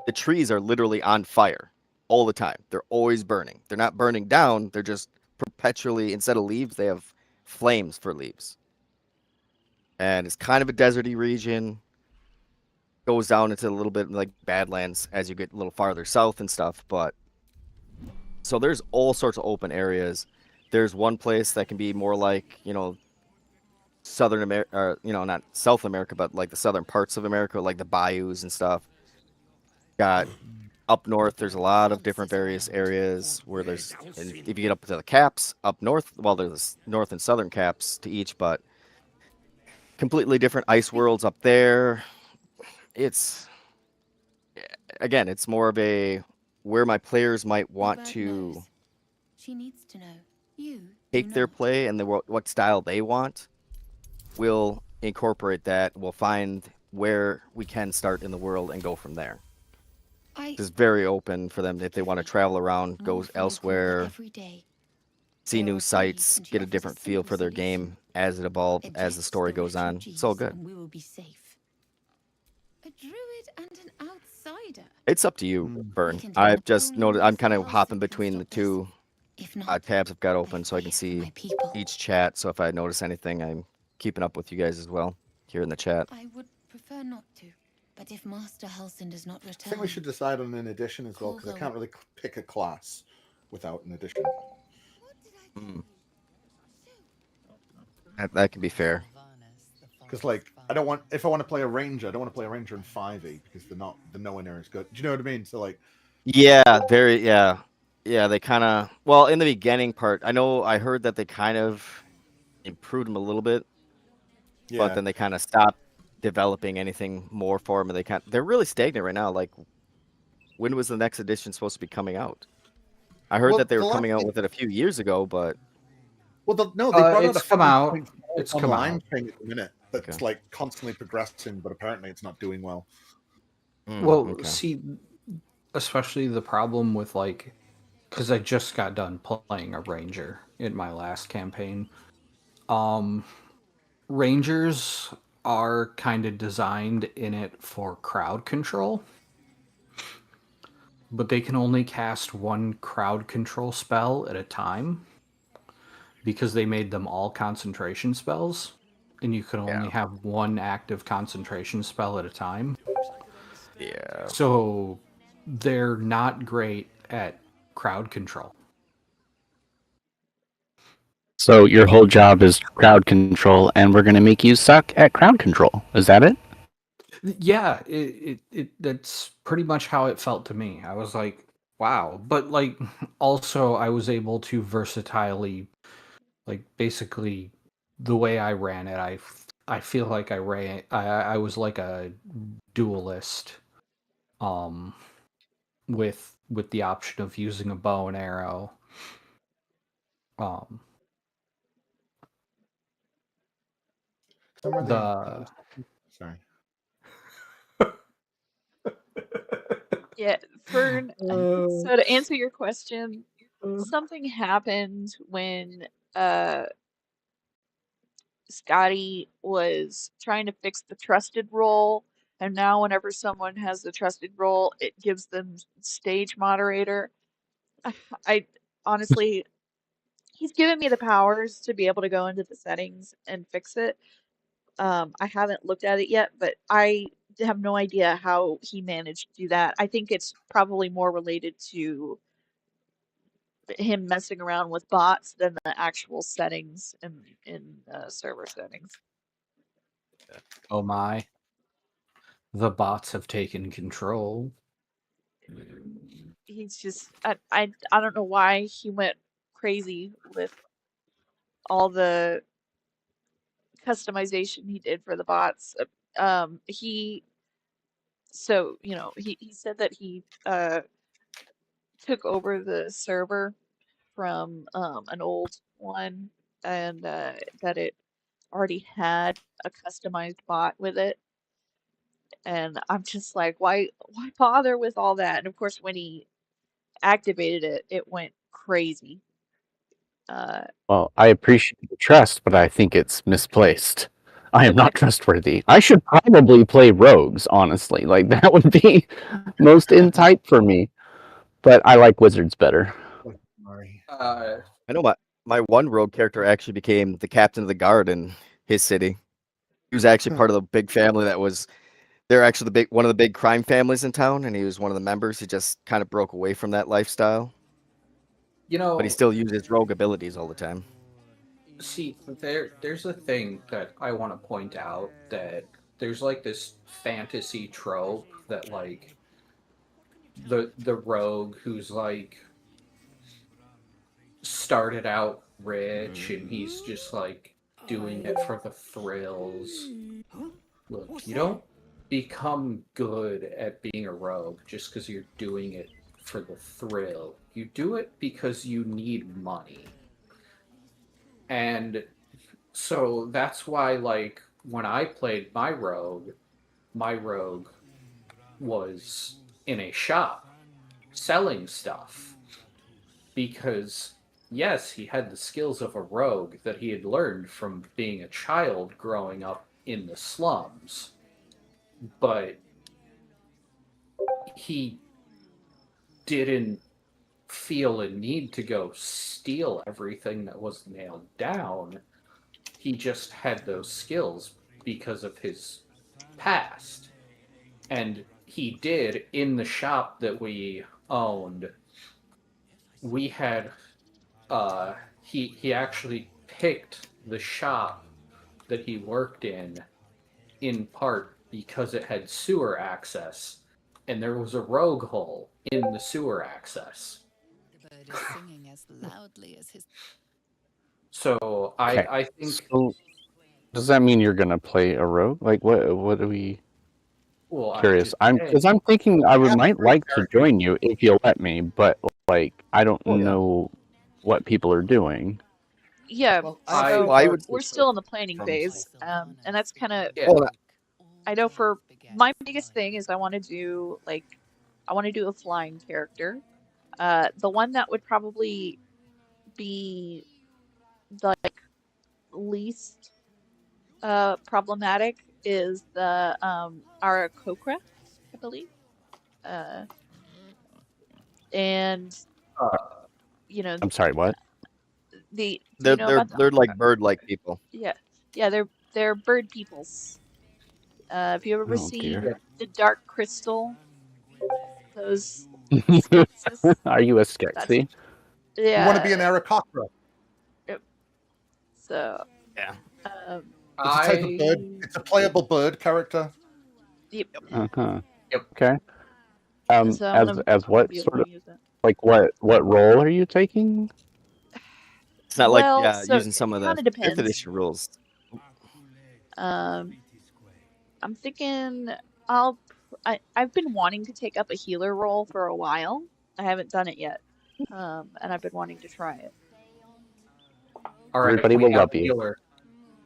the trees are literally on fire all the time. They're always burning. They're not burning down, they're just perpetually, instead of leaves, they have flames for leaves. And it's kind of a deserty region. Goes down into a little bit like Badlands as you get a little farther south and stuff, but so there's all sorts of open areas. There's one place that can be more like, Southern America, or, not South America, but like the southern parts of America, like the bayous and stuff. Got up north, there's a lot of different various areas where there's, and if you get up to the caps up north, well, there's north and southern caps to each, but completely different ice worlds up there. It's, again, it's more of a where my players might want to She needs to know. You take their play and what style they want. We'll incorporate that. We'll find where we can start in the world and go from there. It's very open for them if they want to travel around, go elsewhere, see new sites, get a different feel for their game as it evolves, as the story goes on. It's all good. We will be safe. A druid and an outsider. It's up to you, Bern. I've just noticed I'm kind of hopping between the two tabs I've got open so I can see each chat. So if I notice anything, I'm keeping up with you guys as well here in the chat. I would prefer not to, but if Master Halsin does not return, I think we should decide on an edition as well, because I can't really pick a class without an edition. That can be fair. Because, like, if I want to play a ranger, I don't want to play a ranger in 5e because they're nowhere near as good. Do you know what I mean? So, like, yeah, they kind of, well, in the beginning part, I heard that they kind of improved them a little bit, but then they kind of stopped developing anything more for them, and they're really stagnant right now. Like, when was the next edition supposed to be coming out? I heard that they were coming out with it a few years ago, but they brought it's out a come out. It's online thing at the minute that's like constantly progressing, but apparently it's not doing well. See, especially the problem with, like, because I just got done playing a ranger in my last campaign. Rangers are kind of designed in it for crowd control, but they can only cast one crowd control spell at a time because they made them all concentration spells, and you can only have one active concentration spell at a time. Yeah. So they're not great at crowd control. So your whole job is crowd control, and we're going to make you suck at crowd control. Is that it? Yeah, that's pretty much how it felt to me. I was like, wow. But, like, also I was able to versatilely, like, basically the way I ran it, I feel like I was like a duelist with the option of using a bow and arrow. Some of The sorry. Yeah, Fern. So to answer your question, something happened when Scotty was trying to fix the trusted role, and now whenever someone has the trusted role, it gives them stage moderator. I honestly, he's given me the powers to be able to go into the settings and fix it. I haven't looked at it yet, but I have no idea how he managed to do that. I think it's probably more related to him messing around with bots than the actual settings in server settings. oh my, the bots have taken control. He's just I don't know why he went crazy with all the customization he did for the bots. He he said that he took over the server from an old one and that it already had a customized bot with it. And I'm just like, why bother with all that? And of course, when he activated it, it went crazy. Well, I appreciate the trust, but I think it's misplaced. I am not trustworthy. I should probably play rogues, honestly. Like, that would be most in type for me. But I like wizards better. Sorry. I know my one rogue character actually became the captain of the guard in his city. He was actually part of the big family that was. They're actually one of the big crime families in town, and he was one of the members. He just kind of broke away from that lifestyle. But he still used his rogue abilities all the time. See, there's a thing that I want to point out, that there's like this fantasy trope that like the rogue who's like started out rich and he's just like doing it for the thrills. Look, you don't become good at being a rogue just because you're doing it for the thrill. You do it because you need money. And so that's why, like, when I played my rogue was in a shop selling stuff. Because, yes, he had the skills of a rogue that he had learned from being a child growing up in the slums. But he didn't feel a need to go steal everything that was nailed down. He just had those skills because of his past. And he did, in the shop that we owned, we had he actually picked the shop that he worked in part because it had sewer access, and there was a rogue hole in the sewer access. The bird is singing as loudly as his. So Okay. I think. So, does that mean you're gonna play a rogue? Like, what are we? Well, Curious. I'm thinking I might like to join you if you'll let me, but like I don't know what people are doing. Yeah, Well, so we're still in the planning phase, and that's kind of. I know for my biggest thing is I want to do a flying character. The one that would probably be the least problematic is the Arakokra, I believe. And I'm sorry, what? They're like bird-like people. Yeah, they're bird peoples. Have you ever seen the Dark Crystal? Those Skeksis? Are you a Skeksis? Yeah. You want to be an Aarakocra. Yep. So. Yeah. It's a type of bird. It's a playable bird character. Yep. Yep. Okay. So as what sort of like what role are you taking? It's not like so using some of the 5th edition rules. I'm thinking I'll I've been wanting to take up a healer role for a while. I haven't done it yet, and I've been wanting to try it. All right, Everybody we will have love a you. healer.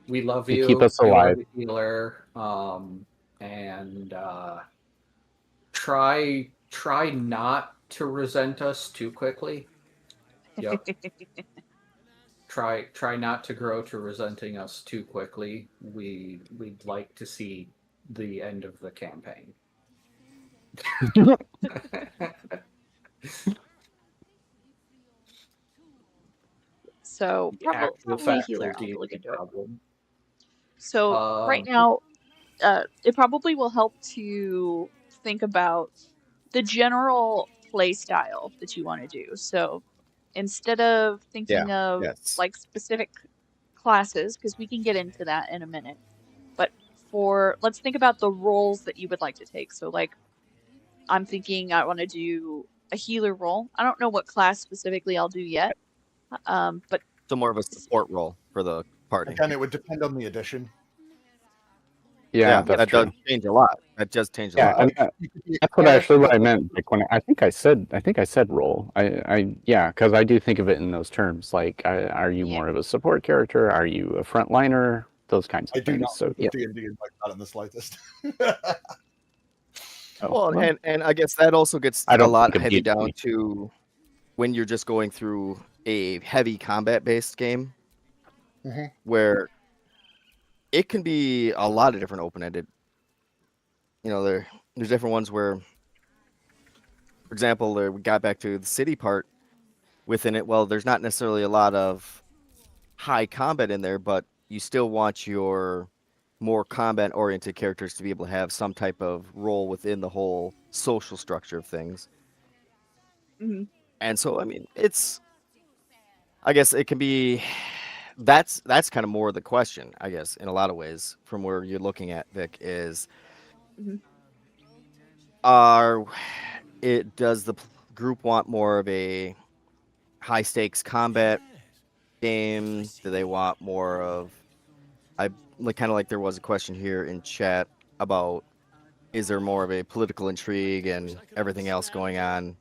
We love You you. keep us You are alive. the healer. And try not to resent us too quickly. Yep. Try not to grow to resenting us too quickly. We'd like to see the end of the campaign. So probably healer. I'll have to look into it. Problem. So right now, it probably will help to think about the general play style that you want to do. So instead of thinking of yes. like specific classes, because we can get into that in a minute, but let's think about the roles that you would like to take. So like, I'm thinking I want to do a healer role. I don't know what class specifically I'll do yet, but So more of a support role for the party. Again, it would depend on the edition. Yeah, that's that true. does change a lot. That does change a Yeah, lot. and that's what I meant. Like when I think I said role. Yeah, because I do think of it in those terms. Like, are you more of a support character? Are you a frontliner? Those kinds of I do things. not So put yeah. D&D in like that in the slightest. Well, and I guess that also gets I a don't lot think of heavy D&D. down to when you're just going through a heavy combat-based game, where it can be a lot of different open-ended. You know, there's different ones where, for example, we got back to the city part within it. Well, there's not necessarily a lot of high combat in there, but you still want your more combat-oriented characters to be able to have some type of role within the whole social structure of things. And so, I mean, I guess it can be, that's kind of more the question, I guess, in a lot of ways, from where you're looking at, Vic, is does the group want more of a high stakes combat game? Do they want more of, kind of like there was a question here in chat about, is there more of a political intrigue and everything else going on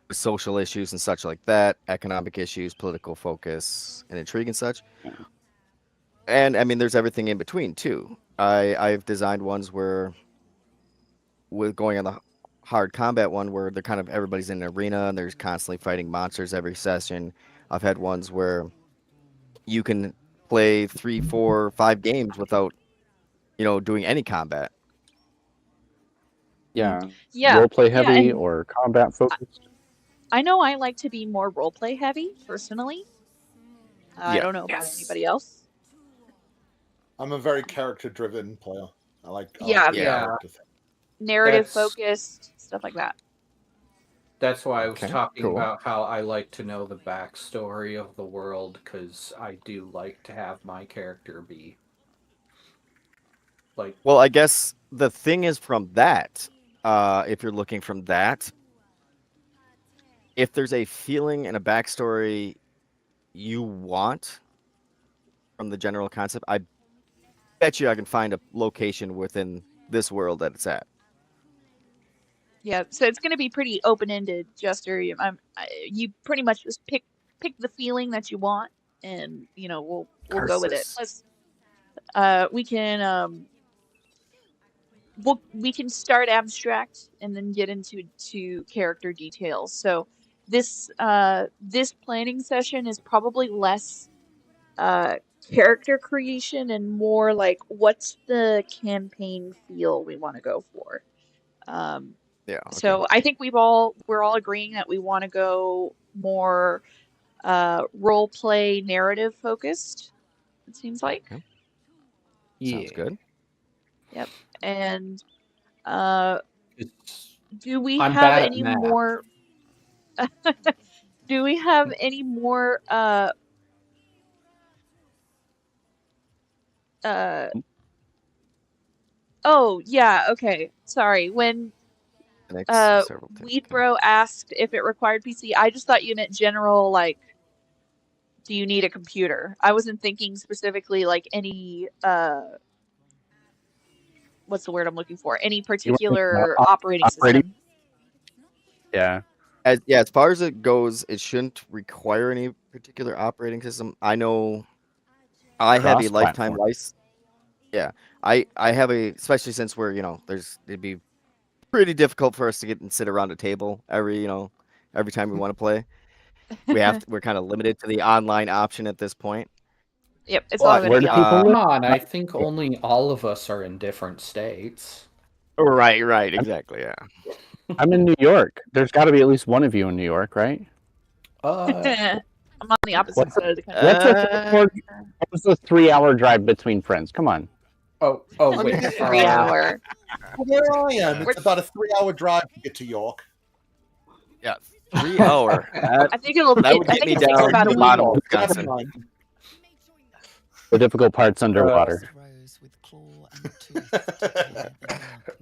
with social issues and such like that, economic issues, political focus and intrigue and such? And I mean, there's everything in between too. I've designed ones where, with going on the hard combat one, where they're kind of everybody's in an arena and there's constantly fighting monsters every session. I've had ones where you can play 3, 4, 5 games without, doing any combat. Yeah. Yeah. Roleplay heavy and or combat focused. I know I like to be more roleplay heavy personally. I don't know about anybody else. I'm a very character-driven player. I like Yeah. character thing. Narrative focused, stuff like that. That's why I was Okay, talking cool. about how I like to know the backstory of the world, because I do like to have my character be like. Well, I guess the thing is from that, if you're looking from that, if there's a feeling and a backstory you want from the general concept, I bet you I can find a location within this world that it's at. Yeah, so it's going to be pretty open-ended, Jester. You pretty much just pick the feeling that you want, and we'll go with it. Plus, we can we can start abstract and then get into character details. So this planning session is probably less character creation and more like, what's the campaign feel we want to go for. Okay. So I think we're all agreeing that we want to go more role play narrative focused. It seems like. Okay. Sounds good. Yep. And do we I'm have bad at any math. more? Do we have any more? Oh yeah. Okay. Sorry. When Weedbro asked if it required PC, I just thought you meant general, like, do you need a computer? I wasn't thinking specifically like any what's the word I'm looking for? Any You want particular to- operating operating- system. Yeah. As far as it goes, it shouldn't require any particular operating system. I know I have a lifetime Cross-platform. license. Yeah, I have a, especially since we're, it'd be pretty difficult for us to get and sit around a table every time we want to play. We're kind of limited to the online option at this point. Yep, it's all But going where to be do people online. Come live? on, I think only all of us are in different states. Right, exactly, yeah. I'm in New York. There's got to be at least one of you in New York, right? I'm on the opposite What's side of the country. What's the 3-hour drive between friends? Come on. Oh, I wait. mean, 3 hour. Where I am, it's about a 3-hour drive to get to York. Yeah, 3 hour. I think it'll. That would I get think me it takes down about to a the week. bottom of Never Wisconsin. mind. The difficult part's underwater.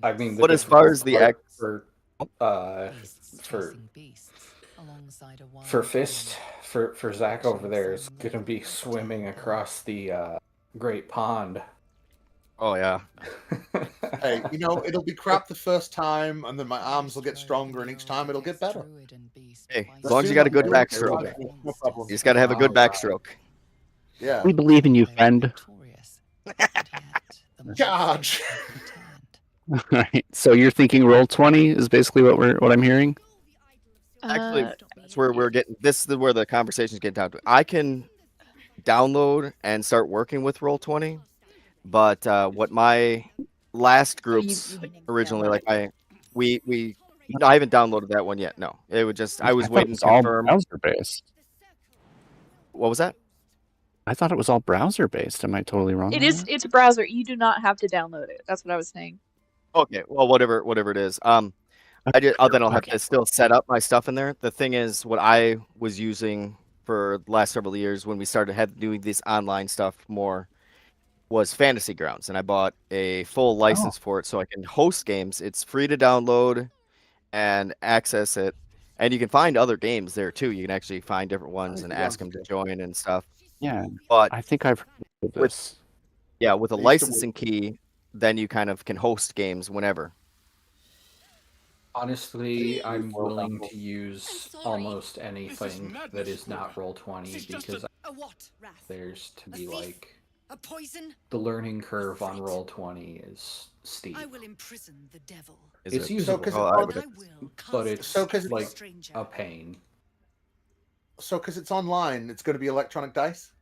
I mean, But as far as the for Fist, for Zach over there is gonna be swimming across the Great Pond. Oh yeah. Hey, it'll be crap the first time, and then my arms will get stronger, and each time it'll get better. Hey, as long as you got a good backstroke. No problem. You just got to have a good backstroke. Yeah. We believe in you, friend. Charge. Right. So you're thinking roll 20 is basically what I'm hearing? Actually, that's where we're getting. This is where the conversation's getting down to. I can download and start working with Roll20, but what my last groups originally, like I haven't downloaded that one yet. No, it would just I was waiting to all confirm. browser based. What was that? I thought it was all browser based. Am I totally wrong? It on is. that? It's a browser. You do not have to download it. That's what I was saying. Okay, well, whatever it is. Then I'll have to still set up my stuff in there. The thing is, what I was using for the last several years when we started doing this online stuff more was Fantasy Grounds, and I bought a full license for it so I can host games. It's free to download and access it, and you can find other games there too. You can actually find different ones and ask them to join and stuff. Yeah, But I think I've heard of this. with a licensing key, then you kind of can host games whenever. Honestly, I'm willing to use almost anything that is not Roll20 because there's to be like a poison. the learning curve on Roll20 is steep. I will imprison the devil. It's usable, but it's like a pain. So, because it's online, it's going to be electronic dice.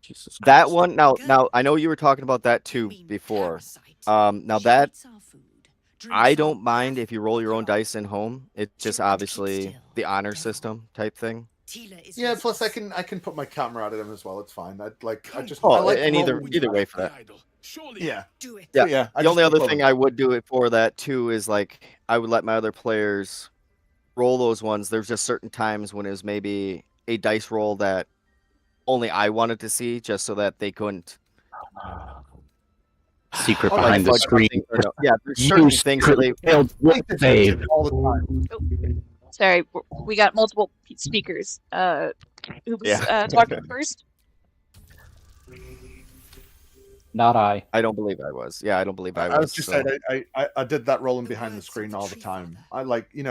Jesus That Christ. one now I know you were talking about that too before. Now that I don't mind if you roll your own dice in home. It's just obviously the honor system type thing. Yeah. Plus, I can put my camera out of them as well. It's fine. I like And either way for that. Yeah. Yeah. I The only just other put thing them. I would do it for that too is like I would let my other players roll those ones. There's just certain times when it was maybe a dice roll that only I wanted to see, just so that they couldn't Secret Oh, like behind the fudge screen. something or no. Yeah, there's certain things that they failed Like this save. all the time. Sorry, we got multiple speakers. Who was talking first? Not I. I don't believe I was. Yeah, I don't believe I was. I was just so. saying, I did that rolling behind the screen all the time. I like, you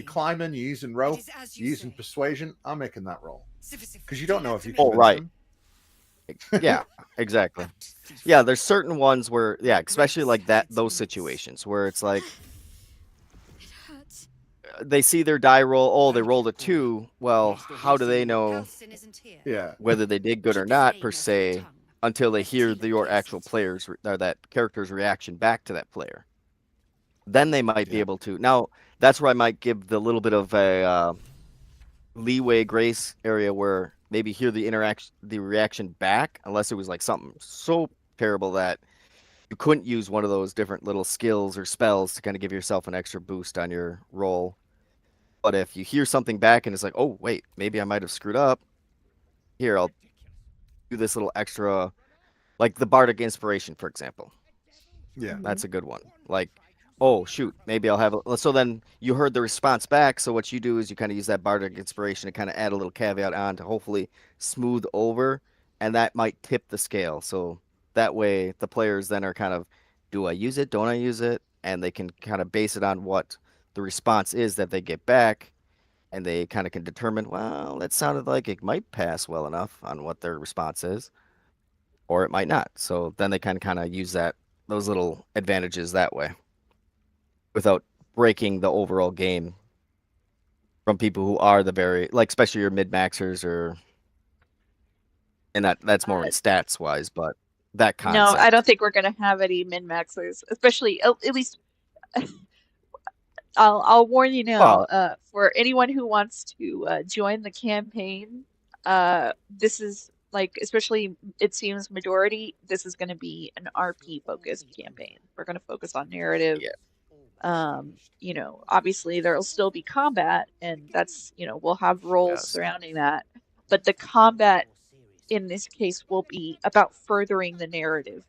climbing, you're using rope, you're using persuasion. I'm making that roll because you don't know if you. Oh, convince right. them. Yeah, exactly. Yeah, there's certain ones where, yeah, especially like that, those situations where it's like they see their die roll. Oh, they rolled a 2. Well, how do they know Yeah. whether they did good or not per se until they hear your actual players or that character's reaction back to that player? Then they might be able to. Now, that's where I might give the little bit of a leeway grace area where maybe hear the reaction back, unless it was like something so terrible that you couldn't use one of those different little skills or spells to kind of give yourself an extra boost on your roll. But if you hear something back and it's like, oh wait, maybe I might have screwed up. Here, I'll do this little extra, like the Bardic Inspiration, for example. Yeah. That's a good one. Like, oh shoot, maybe I'll have so then you heard the response back, so what you do is you kind of use that Bardic Inspiration to kind of add a little caveat on to hopefully smooth over, and that might tip the scale. So that way the players then are kind of do I use it? Don't I use it? And they can kind of base it on what the response is that they get back, and they kind of can determine, well, that sounded like it might pass well enough on what their response is, or it might not. So then they kind of use those little advantages that way, without breaking the overall game from people who are the very, like, especially your mid-maxers, and that's more in stats wise, but that No, concept. I don't think we're going to have any min-maxers, especially, at least, I'll warn you now, for anyone who wants to join the campaign, this is, like, especially, it seems majority, this is going to be an RP-focused campaign. We're going to focus on narrative. Yeah. You know, obviously there'll still be combat, and that's, you know, we'll have roles surrounding that. But the combat in this case will be about furthering the narrative.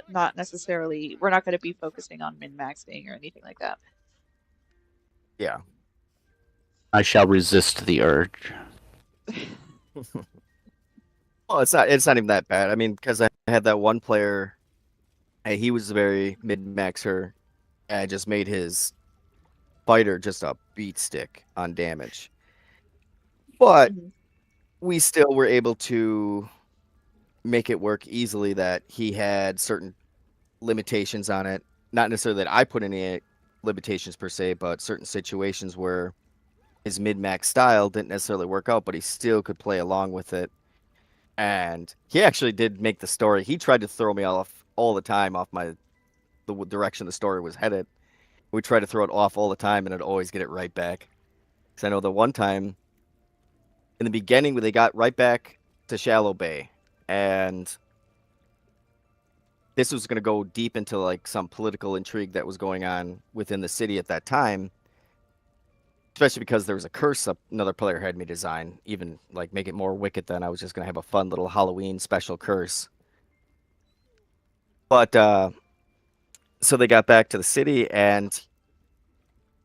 Not necessarily, we're not going to be focusing on min-maxing or anything like that. Yeah. I shall resist the urge. Well, it's not even that bad. I mean, because I had that one player, and he was a very mid-maxer, and I just made his fighter just a beat stick on damage. But we still were able to make it work easily that he had certain limitations on it. Not necessarily that I put any limitations per se, but certain situations where his mid-max style didn't necessarily work out, but he still could play along with it. And he actually did make the story. He tried to throw me off all the time off the direction the story was headed. We tried to throw it off all the time, and I'd always get it right back. Because I know the one time in the beginning, they got right back to Shallow Bay, and this was going to go deep into like some political intrigue that was going on within the city at that time. Especially because there was a curse another player had me design, even like make it more wicked than I was just going to have a fun little Halloween special curse. But so they got back to the city, and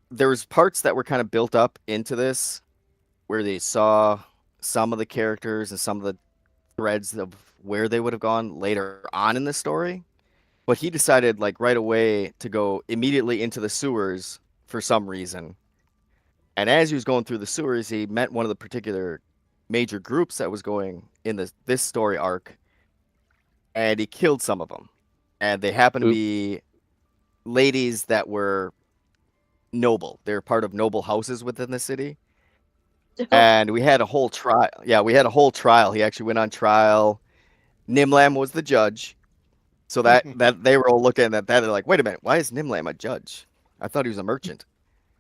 there was parts that were kind of built up into this where they saw some of the characters and some of the threads of where they would have gone later on in the story. But he decided like right away to go immediately into the sewers for some reason. And as he was going through the sewers, he met one of the particular major groups that was going in this story arc, and he killed some of them. And they happened to be ladies that were noble. They're part of noble houses within the city. And we had a whole trial. Yeah, we had a whole trial. He actually went on trial. Nimlam was the judge. So that they were all looking at that. They're like, wait a minute, why is Nimlam a judge? I thought he was a merchant.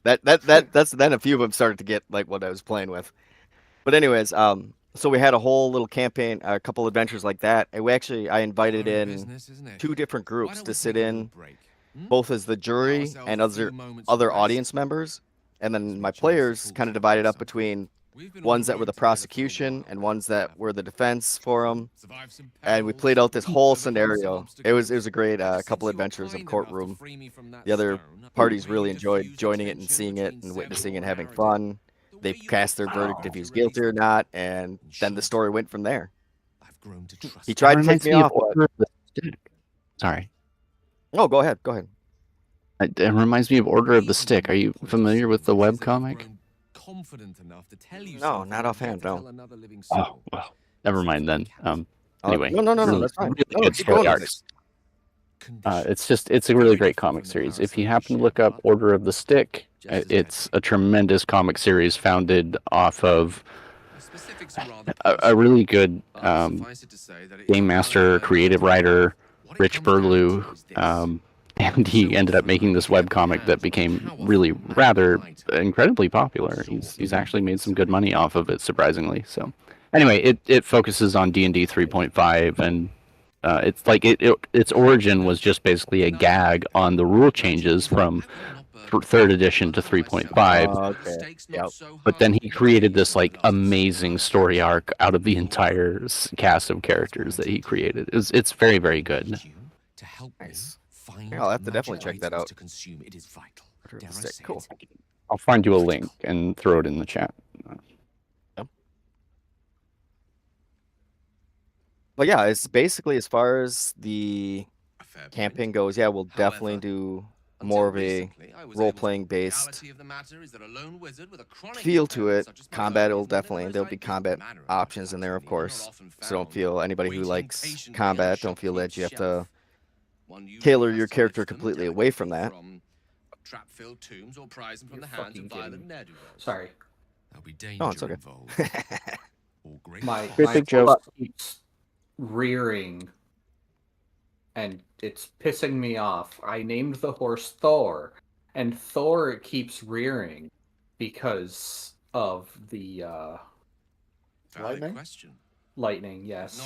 That's then a few of them started to get like what I was playing with. But anyways, so we had a whole little campaign, a couple adventures like that. And I invited in 2 different groups to sit in, both as the jury and other audience members. And then my players kind of divided up between ones that were the prosecution and ones that were the defense for them. And we played out this whole scenario. It was a great couple adventures of courtroom. The other parties really enjoyed joining it and seeing it and witnessing and having fun. They cast their verdict if he was guilty or not, and then the story went from there. He tried to take me off. Sorry. Oh, go ahead. Go ahead. It reminds me of Order of the Stick. Are you familiar with the webcomic? No, not offhand, no. Oh, well, never mind then. Anyway. No, really, that's fine. Really good story arcs. It's a really great comic series. If you happen to look up Order of the Stick, it's a tremendous comic series founded off of a really good game master, creative writer, Rich Burlew, and he ended up making this webcomic that became really rather incredibly popular. He's actually made some good money off of it, surprisingly. So anyway, it focuses on D&D 3.5, and it's like its origin was just basically a gag on the rule changes from 3rd edition to 3.5. Okay. Yep. But then he created this like amazing story arc out of the entire cast of characters that he created. It's very, very good. Nice. Yeah, I'll have to definitely check that out. Cool. I'll find you a link and throw it in the chat. Yep. But yeah, it's basically as far as the campaign goes, yeah, we'll definitely do more of a role-playing based feel to it. Combat will definitely, there'll be combat options in there, of course. So don't feel, anybody who likes combat, don't feel that you have to tailor your character completely away from that. You're fucking kidding me. Sorry. Oh, it's okay. My Big joke. horse keeps rearing, and it's pissing me off. I named the horse Thor, and Thor keeps rearing because of the Lightning? Lightning, yes.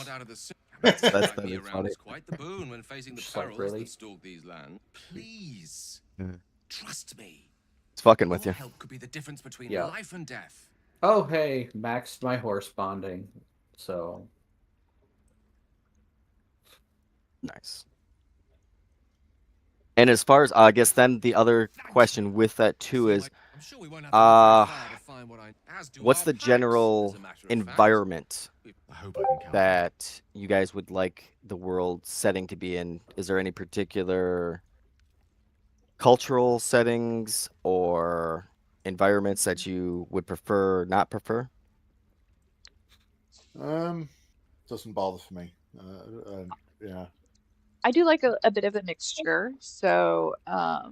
That's funny. Quite the boon when facing the Just like, perils really? that stalk these lands. Please, trust me. It's fucking with Your you. help could be the difference between Yeah. life and death. Oh, hey, maxed my horse bonding, so... Nice. And as far as, I guess then the other question with that too is, I'm sure we won't have to look very far to find what as do what's our the packs, general as a matter of fact. environment I hope I can count that you guys would like the world setting to be in? Is there any particular cultural settings or environments that you would prefer, not prefer? Doesn't bother for me. Yeah. I do like a bit of a mixture. So, I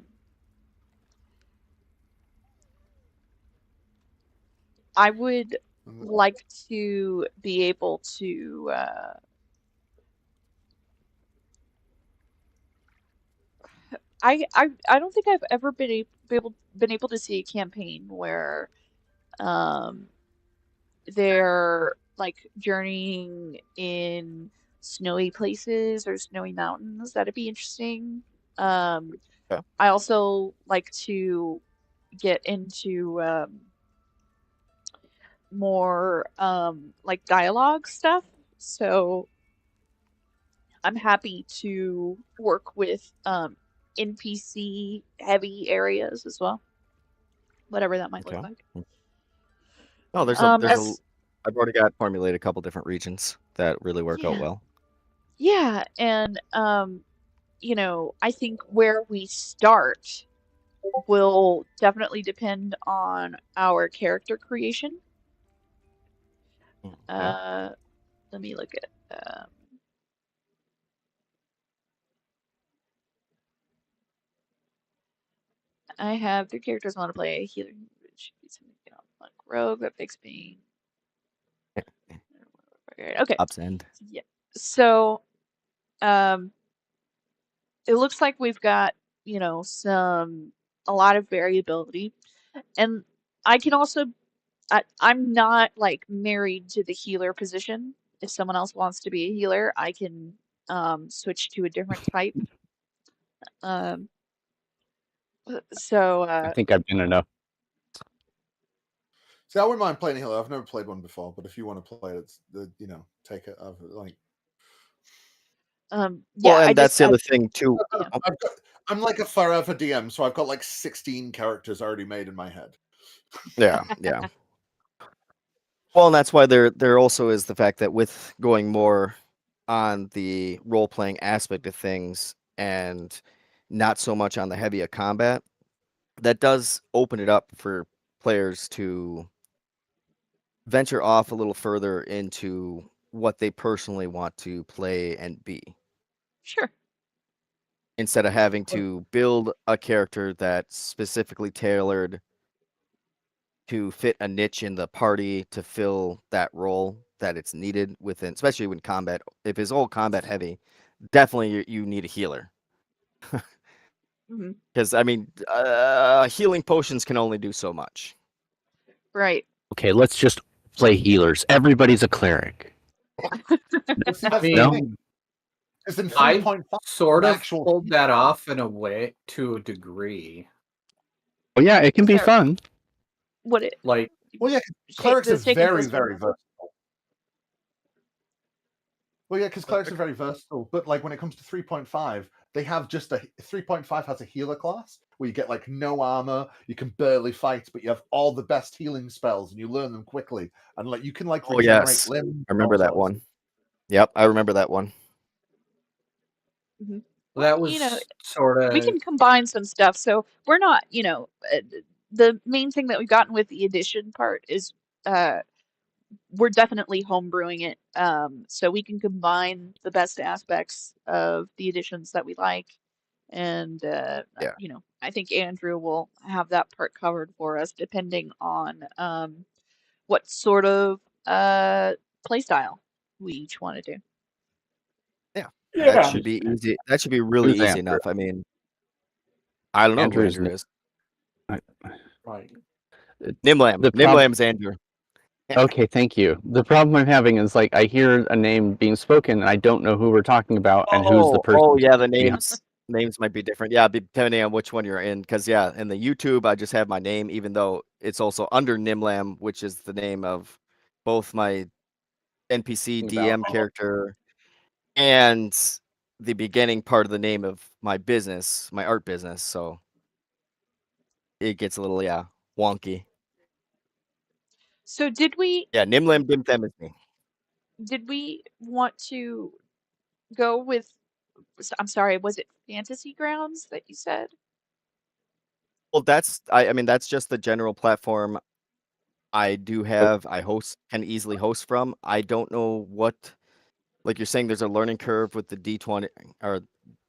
would like to be able to I don't think I've ever been able to see a campaign where they're like journeying in snowy places or snowy mountains. That'd be interesting. Yeah. I also like to get into more like dialogue stuff. So I'm happy to work with NPC heavy areas as well. Whatever that might look Okay. like. Oh, I've already got formulated a couple different regions that really work out well. Yeah, and you know, I think where we start will definitely depend on our character creation. Okay. Let me look at I have 3 characters want to play a healer. It should be something like rogue that picks me. Okay. Ups end. Yeah. So, it looks like we've got, you know, a lot of variability, and I can also, I'm not like married to the healer position. If someone else wants to be a healer, I can switch to a different type. So I think I've been enough. See, I wouldn't mind playing a healer. I've never played one before, but if you want to play it, take it. yeah, Well, and that's the other thing too. Yeah. I'm like a forever DM, so I've got like 16 characters already made in my head. Yeah. Well, and that's why there also is the fact that with going more on the role playing aspect of things and not so much on the heavier combat, that does open it up for players to venture off a little further into what they personally want to play and be. Sure. Instead of having to build a character that's specifically tailored to fit a niche in the party to fill that role that it's needed within, especially when combat, if it's all combat heavy, definitely you need a healer. Because, I mean, healing potions can only do so much. Right. Okay, let's just play healers. Everybody's a cleric. I mean, I sort of pulled that off in a way to a degree. Oh yeah, it can be fun. What it like? Well, yeah, clerics are very, very versatile. Well, yeah, because clerics are very versatile. But like when it comes to 3.5, they have just 3.5 has a healer class where you get like no armor, you can barely fight, but you have all the best healing spells and you learn them quickly. And like you can like regenerate limbs. I remember that one. Yep, I remember that one. That you know, was sort we of can combine some stuff. So we're not, the main thing that we've gotten with the edition part is uh, we're definitely homebrewing it. So we can combine the best aspects of the editions that we like. And, Yeah. I think Andrew will have that part covered for us depending on what sort of play style we each want to do. Yeah. That yeah. should be easy. That should be really Who's easy Andrew? enough. I mean, I don't know who Andrew's Andrew is. Right. Nimlam. the problem. Nimlam's Andrew. Okay, thank you. The problem I'm having is like I hear a name being spoken and I don't know who we're talking about and who's the person. Oh yeah, the behind- names might be different. Yeah, depending on which one you're in. Because yeah, in the YouTube, I just have my name, even though it's also under Nimlam, which is the name of both my NPC DM character and the beginning part of the name of my business, my art business. So it gets a little wonky. So did we Yeah, Nimlam Dimthem is me. want to go with, I'm sorry, was it Fantasy Grounds that you said? Well, I mean that's just the general platform I do have. I can easily host from. I don't know what, like you're saying, there's a learning curve with the D20 or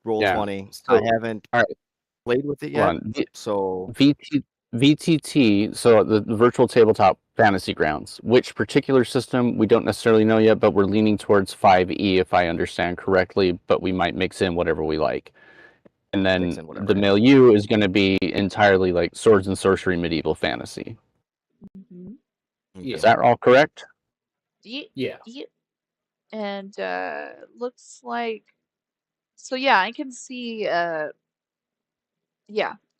Roll20. So, I haven't all right, played with it hold yet. on. So VTT, so the virtual tabletop fantasy grounds, which particular system we don't necessarily know yet, but we're leaning towards 5e if I understand correctly, but we might mix in whatever we like. And then mix in whatever, the yeah. milieu is going to be entirely like swords and sorcery medieval fantasy. Mm-hmm. Yeah. Is that all correct? Yeah. And looks like, so yeah, I can see I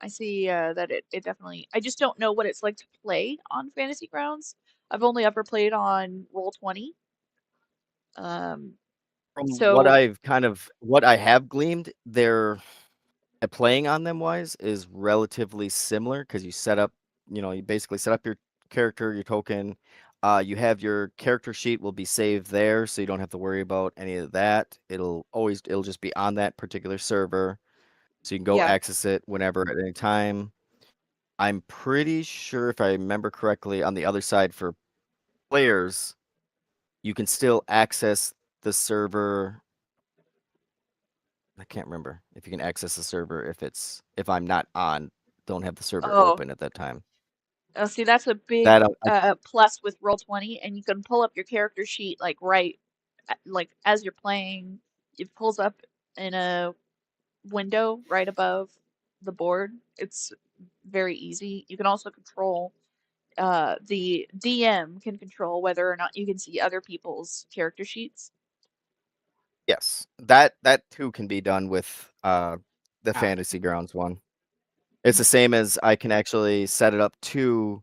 see that it definitely, I just don't know what it's like to play on Fantasy Grounds. I've only ever played on Roll20. From So what I have gleaned, they're playing on them wise is relatively similar because you basically set up your character, your token. You have your character sheet will be saved there, so you don't have to worry about any of that. It'll just be on that particular server, so you can go yeah, access it whenever at any time. I'm pretty sure, if I remember correctly, on the other side for players, you can still access the server. I can't remember if you can access the server if I'm not don't have the server oh, open at that time. see, that's a big plus with Roll20, and you can pull up your character sheet like like as you're playing. It pulls up in a window right above the board. It's very easy. You can also control the DM can control whether or not you can see other people's character sheets. Yes, that too can be done with the Fantasy Grounds one. It's the same as I can actually set it up to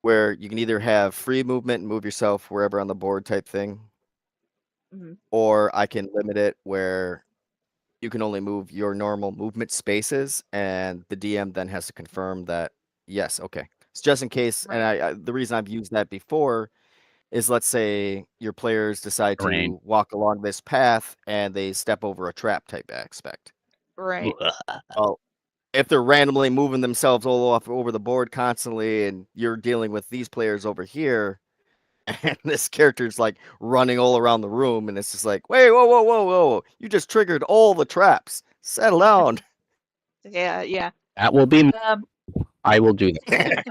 where you can either have free movement and move yourself wherever on the board type thing, or I can limit it where you can only move your normal movement spaces, and the DM then has to confirm that yes, okay. It's just in case, Right. and the reason I've used that before is, let's say your players decide Terrain. to walk along this path and they step over a trap type aspect. Right. Well, if they're randomly moving themselves all off over the board constantly, and you're dealing with these players over here, and this character's like running all around the room, and it's just like, wait, whoa, you just triggered all the traps. Settle down. Yeah. That will be. I will do that.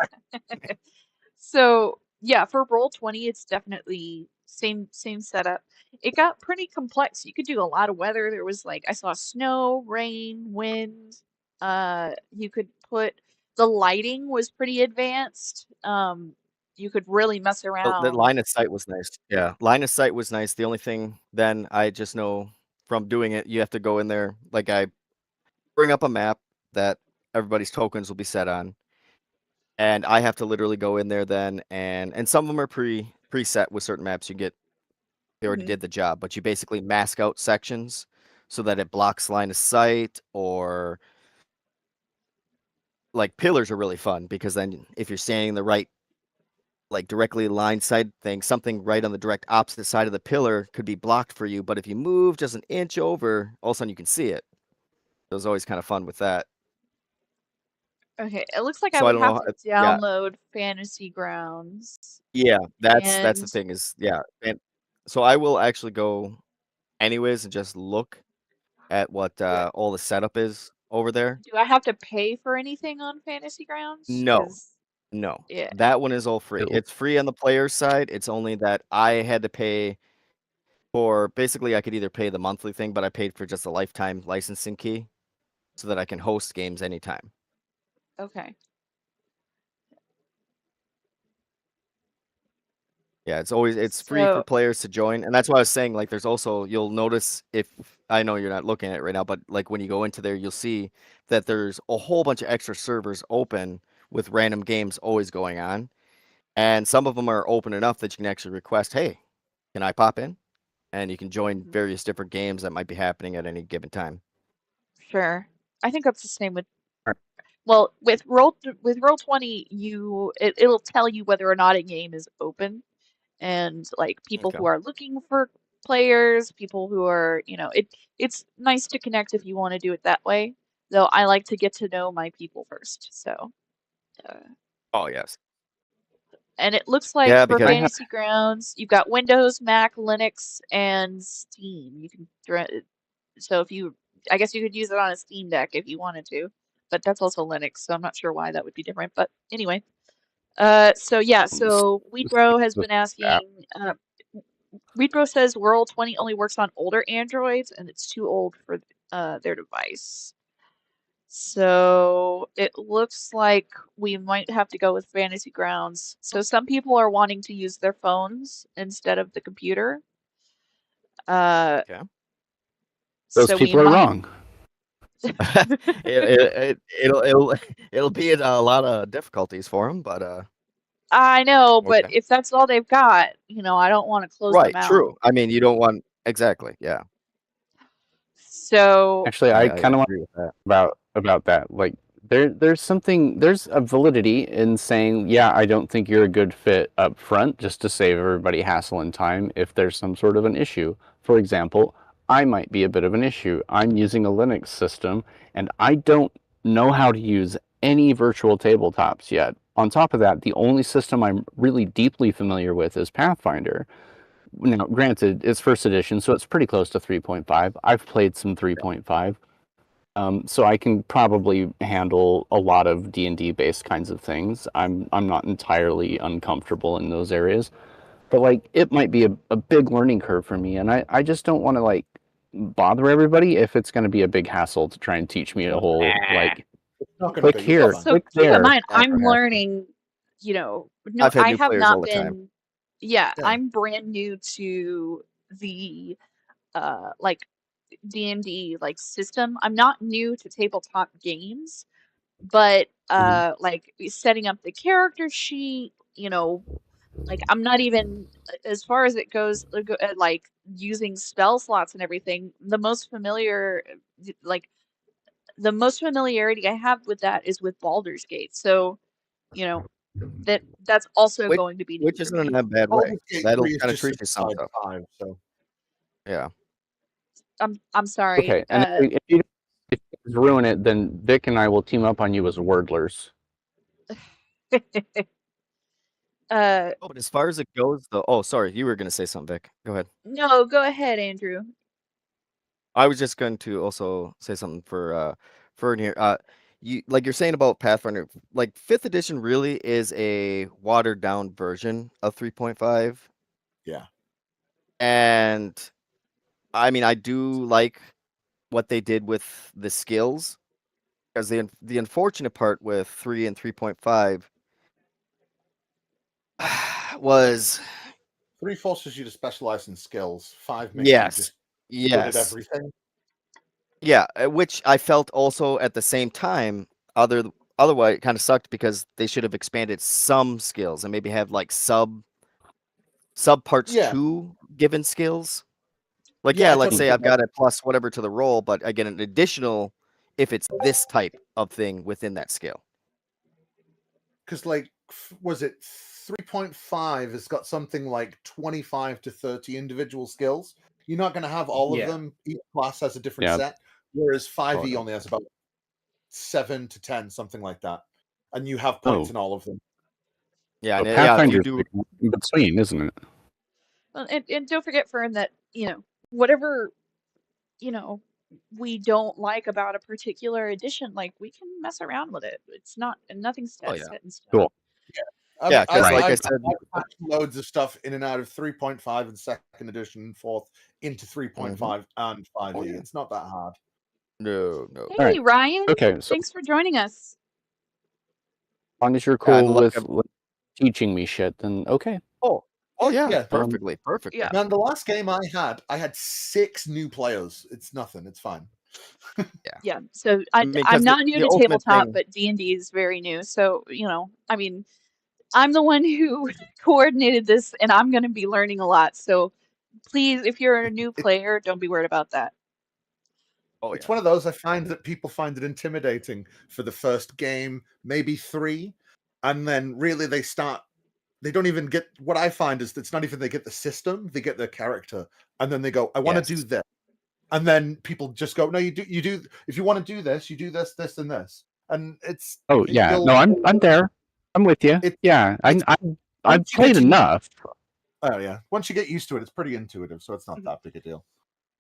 So yeah, for Roll20, it's definitely same setup. It got pretty complex. You could do a lot of weather. There was I saw snow, rain, wind. You could put the lighting was pretty advanced. You could really mess The around. line of sight was nice. Yeah, line of sight was nice. The only thing then I just know from doing it, you have to go in there. Like, I bring up a map that everybody's tokens will be set on, and I have to literally go in there then, and some of them are preset with certain maps. They already did the job, but you basically mask out sections so that it blocks line of sight, or like pillars are really fun because then if you're standing in the right, like directly line side thing, something right on the direct opposite side of the pillar could be blocked for you. But if you move just an inch over, all of a sudden you can see it. it was always kind of fun with that. Okay, it looks like I So I would don't know. have to Yeah, download Fantasy Grounds. yeah, that's the And thing is, yeah, and so I will actually go anyways and just look at what all the setup is over there. do I have to pay for anything on Fantasy Grounds? No, Because no, yeah, that one is all free. Ew. It's free on the player's side. It's only that I had to pay for basically I could either pay the monthly thing, but I paid for just a lifetime licensing key so that I can host games anytime. okay. Yeah, it's free for So players to join, and that's why I was saying like there's also you'll notice if I know you're not looking at it right now, but like when you go into there, you'll see that there's a whole bunch of extra servers open with random games always going on, and some of them are open enough that you can actually request, "Hey, can I pop in?" And you can join mhm, various different games that might be happening at any given time. sure. I think that's the same with well with Roll20 it'll tell you whether or not a game is open and like people Okay. who are looking for players, people who are, it's nice to connect if you want to do it that way. Though I like to get to know my people first. So, uh, Oh yes. and it looks like Yeah, for because Fantasy Grounds, you've got Windows, Mac, Linux, and Steam. You can so if you, I guess you could use it on a Steam Deck if you wanted to, but that's also Linux, so I'm not sure why that would be different. But anyway, so yeah, so Weedbro has been asking. Weedbro says Roll20 only works on older Androids and it's too old for their device. So it looks like we might have to go with Fantasy Grounds. So some people are wanting to use their phones instead of the computer. okay. Those So we people are might. wrong. It'll be a lot of difficulties for them, but I know, but okay. if that's all they've got, I don't want to close them Right, out. true. I mean, you don't want exactly, yeah. So Actually, I I kind of want agree with that. about that. Like, there's a validity in saying, yeah, I don't think you're a good fit up front, just to save everybody hassle and time if there's some sort of an issue. For example, I might be a bit of an issue. I'm using a Linux system, and I don't know how to use any virtual tabletops yet. On top of that, the only system I'm really deeply familiar with is Pathfinder. Now, granted, it's first edition, so it's pretty close to 3.5. I've played some 3.5, so I can probably handle a lot of D&D based kinds of things. I'm not entirely uncomfortable in those areas, but like it might be a big learning curve for me, and I just don't want to like bother everybody if it's going to be a big hassle to try and teach me a whole like It's not going to click be. It's here, fine. So click keep in there. mind, Never I'm has. learning, no, I've had I new have players all not the time. been, yeah, Yeah. I'm brand new to the like D&D like system. I'm not new to tabletop games, but like setting up the character sheet, like I'm not even as far as it goes like using spell slots and everything. Like the most familiarity I have with that is with Baldur's Gate. So, you know, that's also Which going to be new which for isn't in me. a bad way. Baldur's Gate That'll 3 is kind of just teach you some Simplified stuff. 5, so Yeah. I'm sorry. Okay, and if you ruin it, then Vic and I will team up on you as wordlers. uh Oh, but as far as it goes, though. Oh, sorry, you were going to say something, Vic. Go ahead. no, go ahead, Andrew. I was just going to also say something for in here. You like you're saying about Pathfinder, like 5th edition really is a watered down version of 3.5. yeah. And I mean, I do like what they did with the skills because the unfortunate part with 3 and 3.5 was 3 forces you to specialize in skills. 5 makes you yes, just good at yes. everything. Yeah, which I felt also at the same time, otherwise it kind of sucked because they should have expanded some skills and maybe have like sub parts Yeah. to given skills. Like, Yeah, yeah, I let's totally say get I've got a plus whatever to the roll, but I get an additional if it's this type of thing within that skill. because like was it 3.5 has got something like 25 to 30 individual skills. You're not going to have all of Yeah. them. Each class has a different Yeah. set. whereas 5e no. only has about 7 to 10, something like that, and you have points Oh. in all of them. Yeah, But and yeah, if you Pathfinder's do, in between, isn't it? Well, and don't forget, Fern, that whatever we don't like about a particular edition, like we can mess around with it. It's not, and nothing's Oh, yeah. set in stone. Cool. Yeah, 'cause like I I've said- patched loads of stuff in and out of 3.5 and second edition and fourth into 3.5 and 5e. Oh, yeah. It's not that hard. no. Hey, right. Ryan. Okay, so Thanks for joining us. as long as you're Yeah, and cool like with teaching me shit, then okay. Oh yeah, Yeah. perfectly. Yeah. Man, the last game I had 6 new players. It's nothing. It's fine. Yeah. So I mean, 'cause I'm not new the to ultimate tabletop, thing- but D&D is very new. So, I mean, I'm the one who coordinated this, and I'm going to be learning a lot. So please, if you're a new player, don't be worried about that. Oh, It's yeah. one of those I find that people find it intimidating for the first game, maybe 3, and then really they don't even get what I find is it's not even they get the system, they get their character, and then they go, I want to do Yes. this. And then people just go, no, you do if you want to do this, you do this, this, and this. And it's Yeah, no, I'm there. I'm with you. Yeah, I've once you played get enough. Oh yeah. Once you get used to it, it's pretty intuitive, so it's not that big a deal.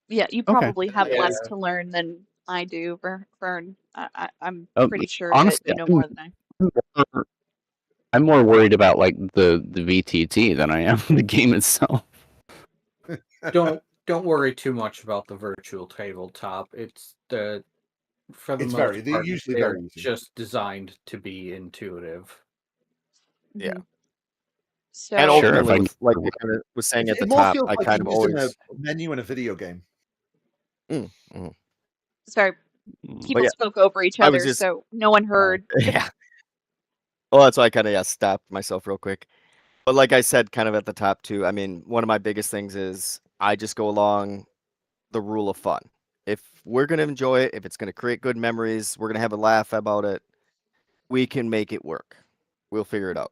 Yeah, you Okay. probably have Yeah. less to learn than I do, Fern. I'm Um, pretty sure honestly, that you know more than I. I'm more worried about like the VTT than I am the game itself. Don't worry too much about the virtual tabletop. It's for the It's most they're part, usually they're very easy. just designed to be intuitive. Yeah. So And Sure, ultimately, if I with, like I kind of was saying at the It more top, feels I like kind of you're using always. a menu in a video game. sorry, Mm. people yeah, spoke over each I was other, just- so no one heard. Yeah. Well, that's why I kind of stopped myself real quick. But like I said, kind of at the top too. I mean, one of my biggest things is I just go along the rule of fun. If we're gonna enjoy it, if it's gonna create good memories, we're gonna have a laugh about it. We can make it work. We'll figure it out.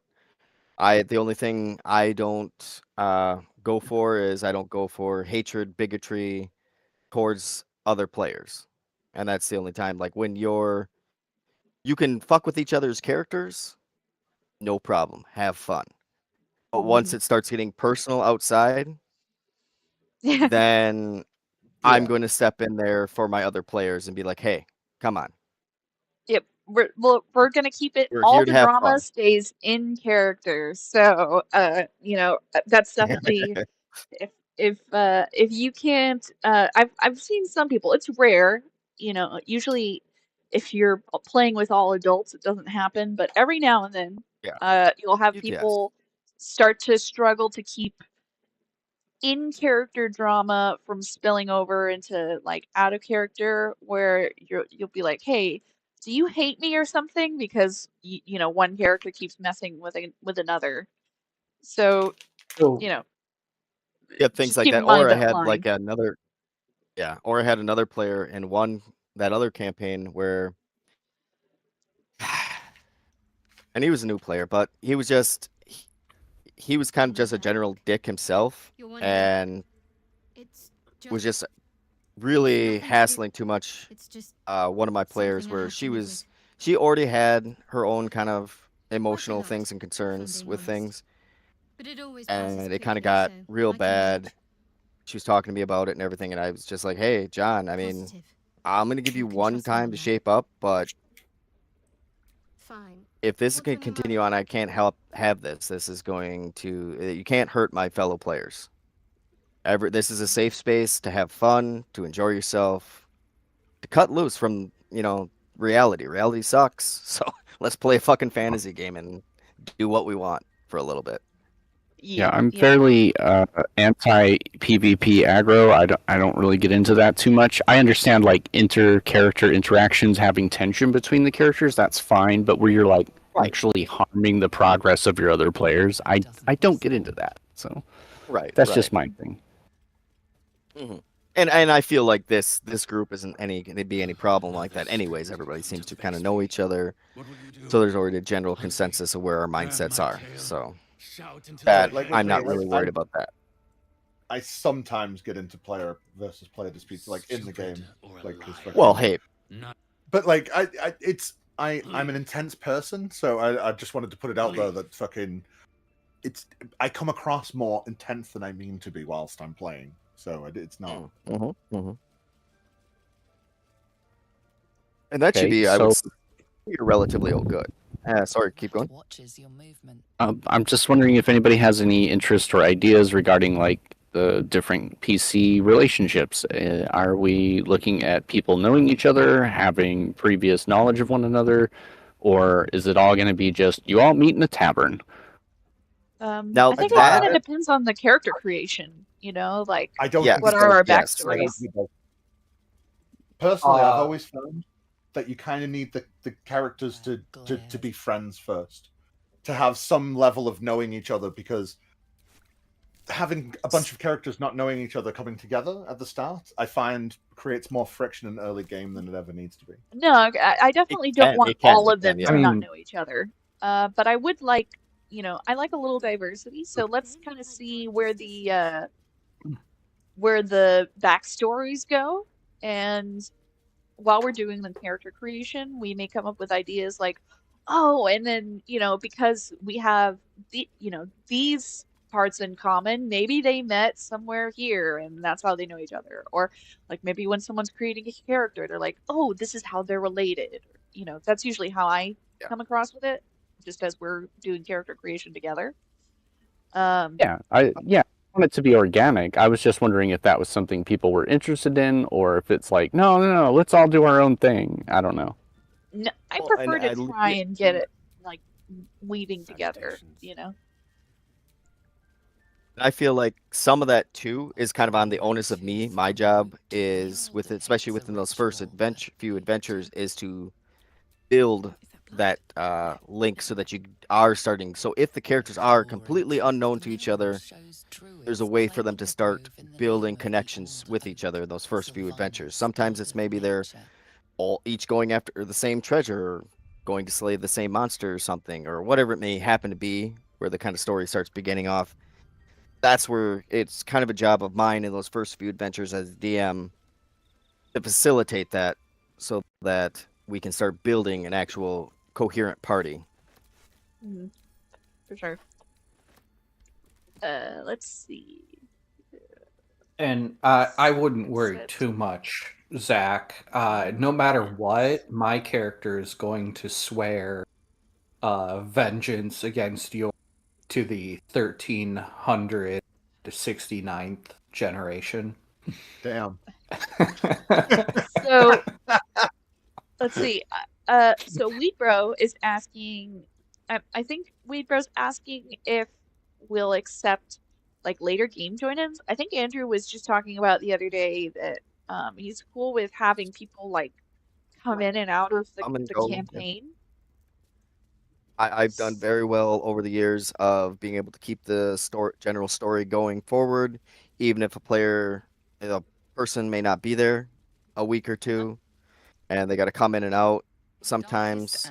The only thing I don't go for is I don't go for hatred, bigotry towards other players, and that's the only time. Like when you can fuck with each other's characters, no problem, have fun. But once it starts getting personal outside, then I'm going to step in there for my other players and be like, "Hey, come on, Yep, we're gonna keep it. we're All here to the have drama fun." stays in character. So, that's definitely if you can't. I've seen some people. It's rare, Usually, if you're playing with all adults, it doesn't happen. But every now and then, you'll have Yes. people start to struggle to keep in character drama from spilling over into like out of character, where you'll be like, hey, do you hate me or something because one character keeps messing with another. So So Yeah, things just like keep that. in Or mind I that had line. like another, or I had another player in that other campaign where, and he was a new player, but he was he was kind of just a general dick himself, and was just really hassling too much. One of my players, where she already had her own kind of emotional things and concerns with things, and it kind of got real bad. She was talking to me about it and everything, and I was just like, "Hey, John, I mean, I'm gonna give you one time to shape up, but if this is gonna continue on, I can't have this. This is going to you can't hurt my fellow players. This is a safe space to have fun, to enjoy yourself, to cut loose from reality. Reality sucks, so let's play a fucking fantasy game and do what we want for a little bit." Yeah, I'm fairly anti PvP aggro. I don't really get into that too much. I understand like inter-character interactions, having tension between the characters, that's fine, but where you're like actually harming the progress of your other players, I don't get into that. So that's just my thing. Mm-hmm. And I feel like this group isn't gonna be any problem like that anyways. Everybody seems to kind of know each other, so there's already a general consensus of where our mindsets are. So that Like, I'm not okay, really worried about that. I sometimes get into player versus player disputes, like in the game, like Well, hey, but like I'm an intense person, so I just wanted to put it out there that fucking I come across more intense than I mean to be whilst I'm playing, so it's not. And that should Okay, be, I so would say, you're relatively good. Sorry, keep going. Watches your movement. I'm just wondering if anybody has any interest or ideas regarding like the different PC relationships. Are we looking at people knowing each other, having previous knowledge of one another, or is it all going to be just you all meet in a tavern? Now I think it that kind of depends on the character creation, like I don't Yes. think what it's are our yes. I don't backstories. think both. Personally, I've always found that you kind of need the characters to be friends first, to have some level of knowing each other, because having a bunch of characters not knowing each other coming together at the start, I find creates more friction in early game than it ever needs to be. No, I definitely don't want all of them yeah. to not know each other. But I would like, I like a little diversity. So let's kind of see where the backstories go. And while we're doing the character creation, we may come up with ideas like, oh, and then, because we have these parts in common, maybe they met somewhere here and that's how they know each other. Or like maybe when someone's creating a character, they're like, oh, this is how they're related. That's usually how I come across with it, just as we're doing character creation together. Yeah, I want it to be organic. I was just wondering if that was something people were interested in, or if it's like, no, let's all do our own thing. I don't know. No, I prefer to try and get it like weaving together, I feel like some of that too is kind of on the onus of me. My job is especially within those first few adventures, is to build that link so that you are starting. So if the characters are completely unknown to each other, there's a way for them to start building connections with each other in those first few adventures. Sometimes it's maybe they're all each going after the same treasure, or going to slay the same monster or something, or whatever it may happen to be, where the kind of story starts beginning off. That's where it's kind of a job of mine in those first few adventures as DM to facilitate that, so that we can start building an actual coherent party. For sure. Let's see. And I wouldn't worry too much, Zach. No matter what, my character is going to swear vengeance against you to the 1369th generation. Damn. So let's see. So Weedbro is asking. I think Weedbro's asking if we'll accept like later game join-ins. I think Andrew was just talking about the other day that he's cool with having people like come in and out of the campaign. I've done very well over the years of being able to keep the general story going forward, even if a person may not be there a week or two, and they got to come in and out. Sometimes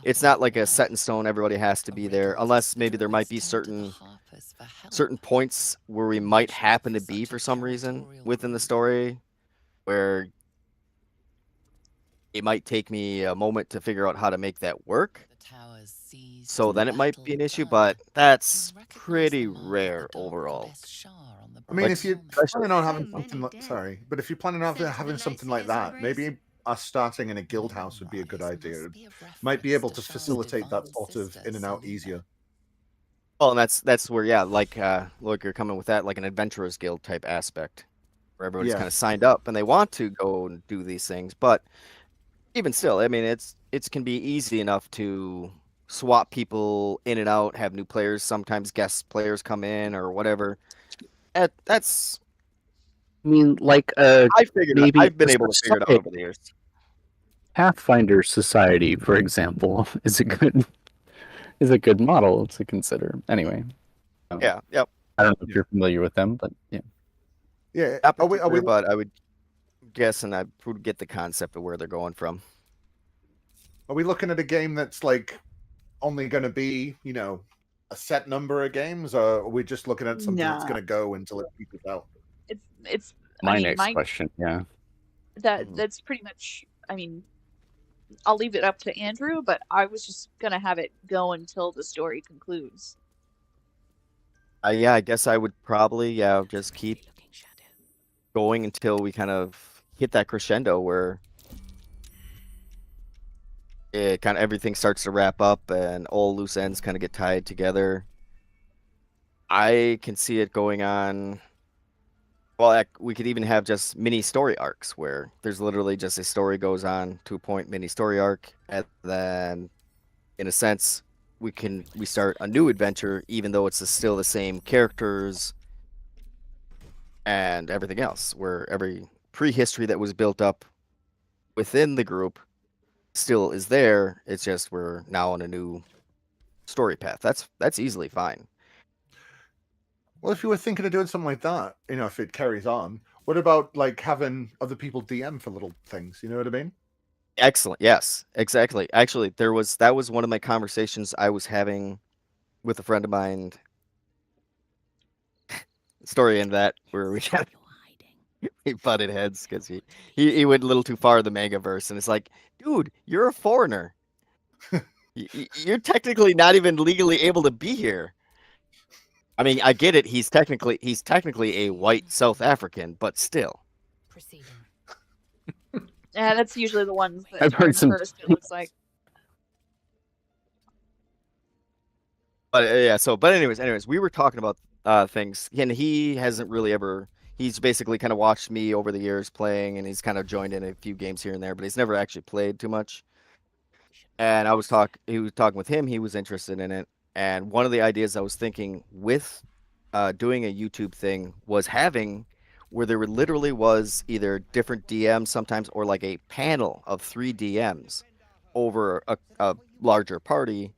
it's not like a set in stone. Everybody has to be there, unless maybe there might be certain points where we might happen to be for some reason within the story, where it might take me a moment to figure out how to make that work. So then it might be an issue, but that's pretty rare overall. I mean, if you're planning on having something if you're planning on having something like that, maybe us starting in a guild house would be a good idea. It might be able to facilitate that sort of in and out easier. Well, and that's where, look, you're coming with that, like an adventurers guild type aspect, where everybody's kind of signed up and they want to go and do these things, but even still, I mean, it can be easy enough to swap people in and out, have new players, sometimes guest players come in or whatever. That's. I mean, like I've been able to figure it out over the years. Pathfinder Society, for example, is a good model to consider. Anyway. Yeah. Yep. I don't know if you're familiar with them, but yeah. Yeah. But I would guess, and I would get the concept of where they're going from. Are we looking at a game that's like only going to be, a set number of games, or are we just looking at something that's Nah. going to go until it peters out? It's. My I mean, next question, yeah. That's pretty much. I mean, I'll leave it up to Andrew, but I was just gonna have it go until the story concludes. Yeah, I guess I would probably just keep going until we kind of hit that crescendo where it kind of everything starts to wrap up and all loose ends kind of get tied together. I can see it going on. Well, we could even have just mini story arcs where there's literally just a story goes on to a point, mini story arc, and then, in a sense, we start a new adventure, even though it's still the same characters and everything else, where every prehistory that was built up within the group still is there. It's just we're now on a new story path. That's easily fine. Well, if you were thinking of doing something like that, if it carries on, what about like having other people DM for little things? You know what I mean? Excellent. Yes, exactly. Actually, that was one of my conversations I was having with a friend of mine. Story in that where we butted heads because he went a little too far in the Mangaverse, and it's like, dude, you're a foreigner. You're technically not even legally able to be here. I mean, I get it. He's technically a white South African, but still. Yeah, that's usually the ones that I've are heard some. cursed, it looks like. But yeah. But anyways, we were talking about things, and he hasn't really ever. He's basically kind of watched me over the years playing, and he's kind of joined in a few games here and there, but he's never actually played too much. And he was talking with him. He was interested in it, and one of the ideas I was thinking with doing a YouTube thing was having where there literally was either different DMs sometimes or like a panel of 3 DMs over a larger party,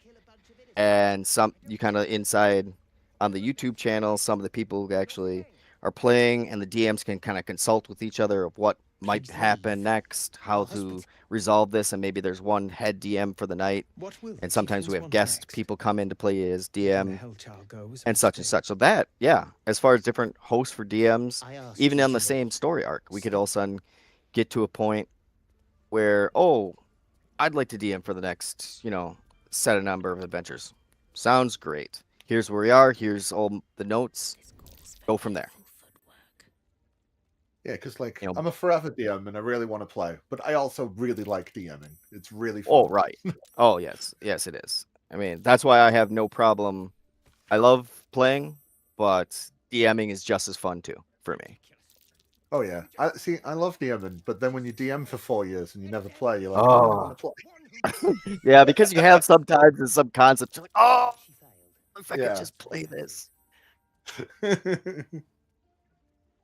and you kind of inside on the YouTube channel, some of the people who actually are playing, and the DMs can kind of consult with each other of what might happen next, how to resolve this, and maybe there's one head DM for the night, and sometimes we have guest people come in to play as DM and such and such. So that, yeah, as far as different hosts for DMs, even on the same story arc, we could all of a sudden get to a point where, oh, I'd like to DM for the next, set a number of adventures. Sounds great. Here's where we are. Here's all the notes. Go from there. Yeah, because I'm a forever DM and I really want to play, but I also really like DMing. It's really fun. Oh, right. Oh, yes. Yes, it is. I mean, that's why I have no problem. I love playing, but DMing is just as fun too for me. Oh yeah, I love DMing, but then when you DM for 4 years and you never play, you're like, oh, I want to play. Yeah, because you have sometimes in some concepts, you're like, oh, if I could just play this.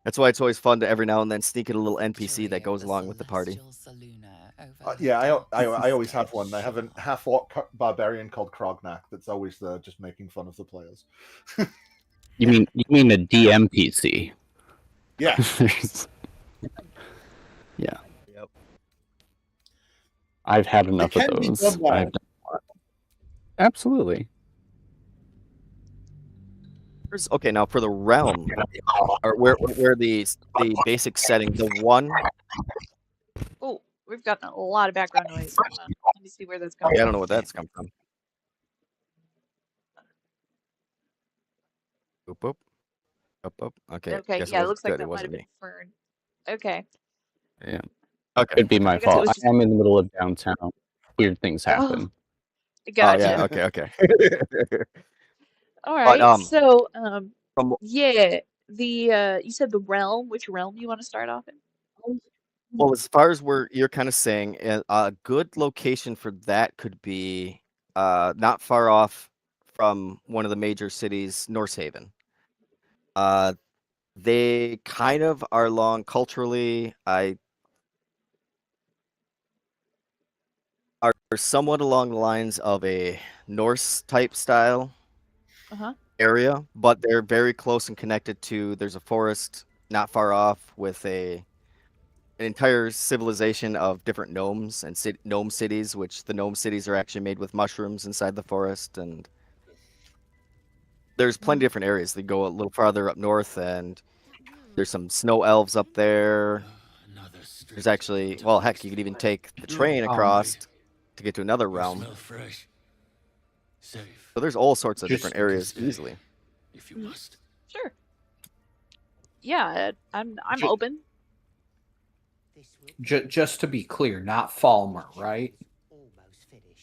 That's why it's always fun to every now and then sneak in a little NPC that goes along with the party. Yeah, I always have one. I have a half-orc barbarian called Krognak that's always there, just making fun of the players. You mean a DMPC? Yeah. Yeah. Yep. I've had enough of those. Absolutely. Okay, now for the realm, or where the basic setting, the one. Oh, we've got a lot of background noise. Hold on. Let me see where that's coming I from. don't know what that's come from. Oop. Okay. Okay, yeah, it looks like that might have been Fern. Okay. Yeah. Okay. Could be my fault. I am in the middle of downtown. Weird things happen. Gotcha. Oh, yeah. Okay. All right. So, yeah, you said the realm. Which realm you want to start off in? Well, as far as where you're kind of saying, a good location for that could be not far off from one of the major cities, Norsehaven. They kind of are along culturally. Are somewhat along the lines of a Norse type style area, but they're very close and connected to. There's a forest not far off with an entire civilization of different gnomes and gnome cities, which the gnome cities are actually made with mushrooms inside the forest, and there's plenty of different areas. They go a little farther up north, and there's some snow elves up there. There's actually, well, heck, you could even take the train across to get to another realm. So there's all sorts of different areas easily. If you must. Sure. Yeah, I'm open. Just to be clear, not Falmer, right?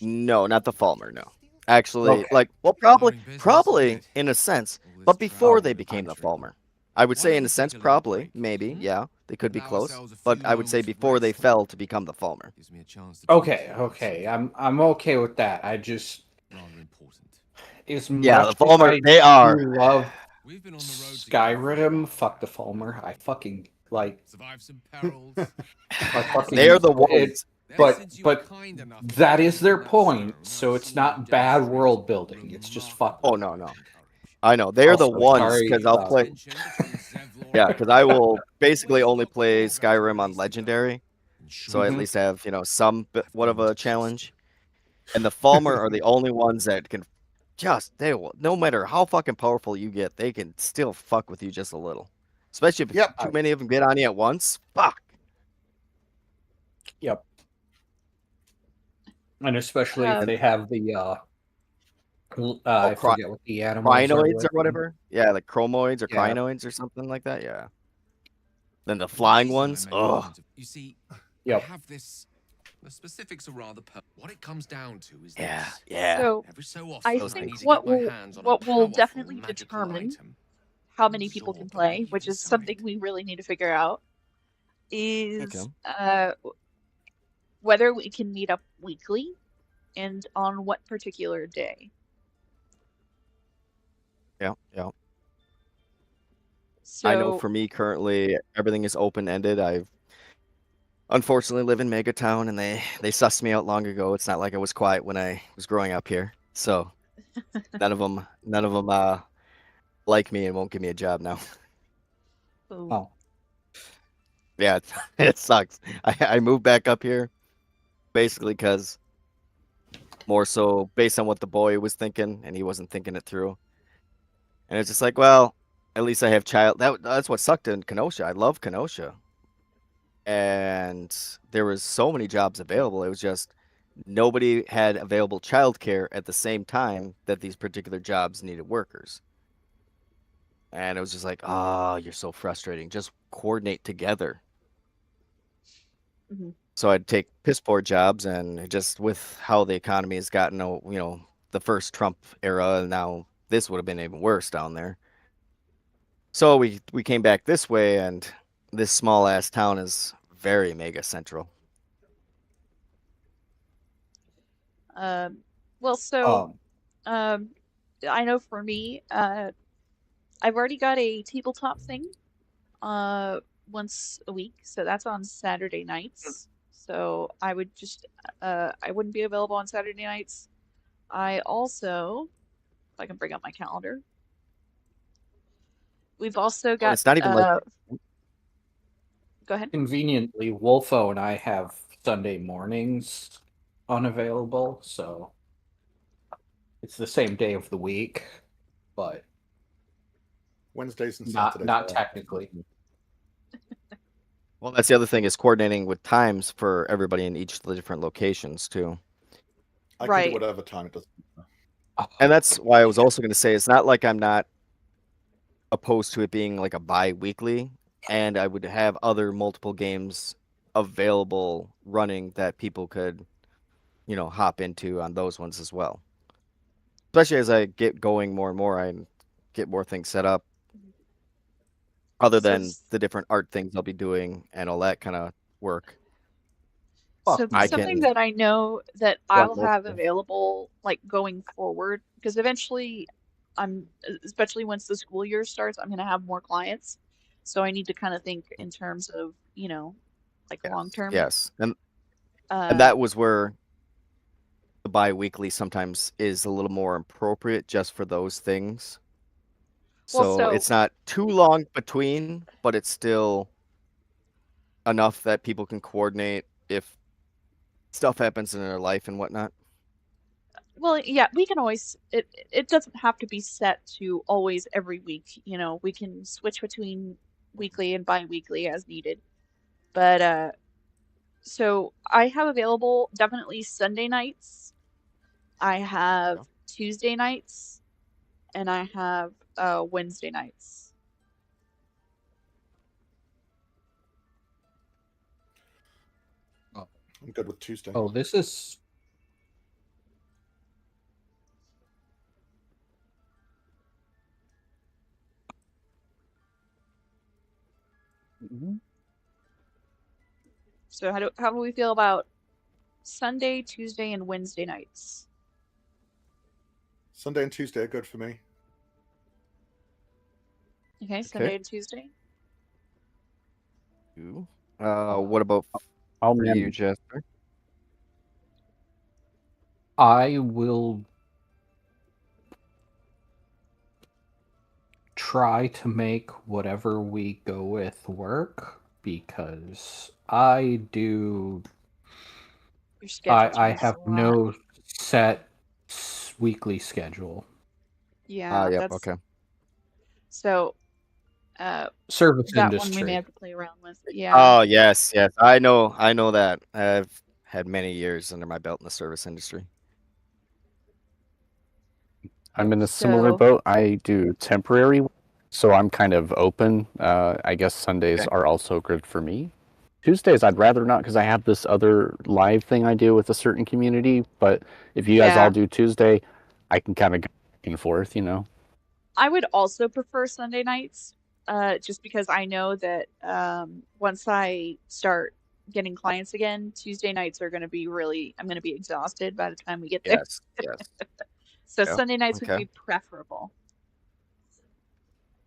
No, not the Falmer, no. Actually, Okay. like, well, probably in a sense, but before they became the Falmer. I would say in a sense, probably, maybe, yeah, they could be close, but I would say before they fell to become the Falmer. Okay, I'm okay with that. I just as Yeah, much the Falmer, as I they are. do love Skyrim. Fuck the Falmer. I fucking like. Survive some perils. They are the ones. But that is their point. So it's not bad world building. It's just fuck. Oh no. I know they are the ones because I'll play. Yeah, because I will basically only play Skyrim on Legendary, so I at least have somewhat of a challenge. And the Falmer are the only ones that can they will, no matter how fucking powerful you get, they can still fuck with you just a little. Especially if too many of them get on you at once. Fuck. Yep. And especially if they have the I forget what the animals crinoids or whatever. Yeah, like chromoids or crinoids or something like that. Yeah. Then the flying ones. Oh. You see, I have this. The specifics are rather. What it comes down to is yeah. So every so often, I think what will definitely determine how many people can play, which is something we really need to figure out, is whether we can meet up weekly and on what particular day. Yeah. So, I know for me currently everything is open-ended. I've unfortunately live in Megatown, and they sussed me out long ago. It's not like I was quiet when I was growing up here. So none of them like me and won't give me a job now. Oh. Yeah, it sucks. I moved back up here basically because more so based on what the boy was thinking, and he wasn't thinking it through. And it's just like, well, at least I have that's what sucked in Kenosha. I love Kenosha. And there was so many jobs available. It was just nobody had available childcare at the same time that these particular jobs needed workers. And it was just like, oh, you're so frustrating. Just coordinate together. Mhm. So I'd take piss poor jobs, and just with how the economy has gotten, the first Trump era, and now this would have been even worse down there. So we came back this way, and this small ass town is very mega central. I know for me, I've already got a tabletop thing once a week, so that's on Saturday nights. So I would just I wouldn't be available on Saturday nights. I also, if I can bring up my calendar, we've also got. It's not even like. Go ahead. Conveniently, Wolfo and I have Sunday mornings unavailable, so it's the same day of the week, but Wednesdays and Saturdays. Not technically. Well, that's the other thing, is coordinating with times for everybody in each of the different locations too. I can do whatever time it does. And that's why I was also going to say, it's not like I'm not opposed to it being like a bi-weekly, and I would have other multiple games available running that people could, hop into on those ones as well. Especially as I get going more and more, I get more things set up. Other than the different art things I'll be doing and all that kind of work. So something that I know that I'll have available, like going forward, because eventually especially once the school year starts, I'm going to have more clients. So I need to kind of think in terms of, like long term. Yes. And that was where the bi-weekly sometimes is a little more appropriate just for those things. So it's not too long between, but it's still enough that people can coordinate if stuff happens in their life and whatnot. Well, yeah, we can always. It doesn't have to be set to always every week. You know, we can switch between weekly and bi-weekly as needed. But so I have available definitely Sunday nights. I have Tuesday nights, and I have Wednesday nights. I'm good with Tuesday. Oh, this is. So how do we feel about Sunday, Tuesday, and Wednesday nights? Sunday and Tuesday are good for me. Okay, Sunday and Tuesday. What about I'll for you, manage. Jasper? I will try to make whatever we go with work because I do. Your schedule I changes have a lot. no set weekly schedule. Yeah, Yep. that's Okay. so. Service That industry. one we may have to play around with. Yeah. Oh yes, yes. I know that. I've had many years under my belt in the service industry. I'm in a similar So boat. I do temporary, so I'm kind of open. I guess Sundays are also good for me. Tuesdays, I'd rather not because I have this other live thing I do with a certain community. But if you guys all do Tuesday, I can kind of go back and forth, you know. I would also prefer Sunday nights, just because I know that once I start getting clients again, Tuesday nights are going to be I'm going to be exhausted by the time we get there. Yes, yes. So Yeah, Sunday nights would okay. be preferable.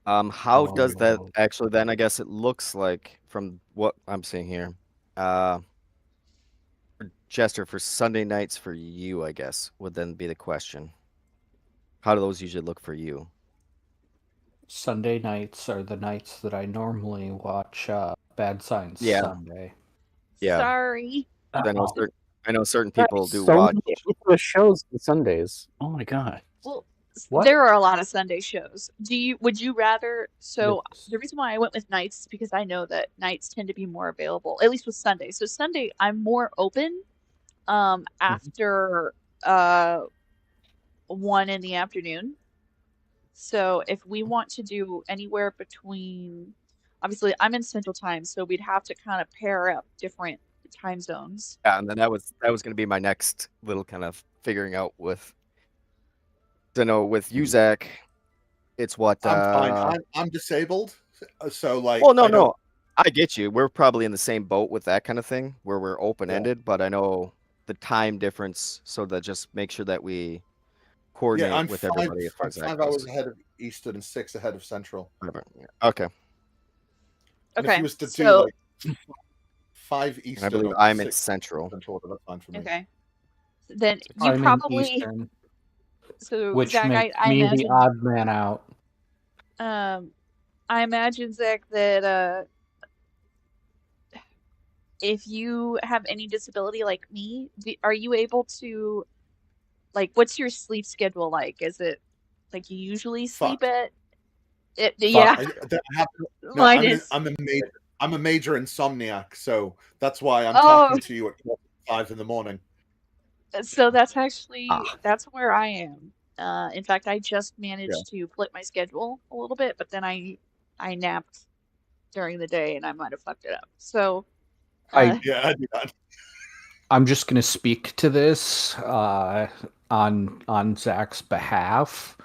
How does that actually then? I guess it looks like from what I'm seeing here, Chester, for Sunday nights for you, I guess would then be the question. How do those usually look for you? Sunday nights are the nights that I normally watch Bad Science Yeah. Sunday. Yeah. Sorry. I know certain people do so watch. many ridiculous shows on Sundays. Oh my god. Well, What? there are a lot of Sunday shows. Would you rather? So Yes. the reason why I went with nights is because I know that nights tend to be more available, at least with Sunday. So Sunday, I'm more open after 1 in the afternoon. So if we want to do anywhere between, obviously I'm in Central Time, so we'd have to kind of pair up different time zones. Yeah, and then that was going to be my next little kind of figuring out with. I know with you, Zach, it's what. I'm fine. I'm disabled, so like. Well, no, I get you. We're probably in the same boat with that kind of thing, where we're open-ended. But I know the time difference, so that just make sure that we coordinate with everybody. I'm 5 hours ahead of Eastern and 6 ahead of Central. Okay. And if Okay, you was to do so like 5 Eastern, I believe or I'm in 6 Central. that's fine for me. okay, then you I'm in probably. Eastern, So which Zach, makes I me imagine. the odd man out. I imagine, Zach, that if you have any disability like me, are you able to, like, what's your sleep schedule like? Is it like you usually sleep at it? Yeah, mine is. I'm a major insomniac, so that's why I'm Oh. talking to you at 5 in the morning. So that's actually that's where I am. In fact, I just managed to flip my schedule a little bit, but then I napped during the day and I might have fucked it up. So I do that. I'm just going to speak to this on Zach's behalf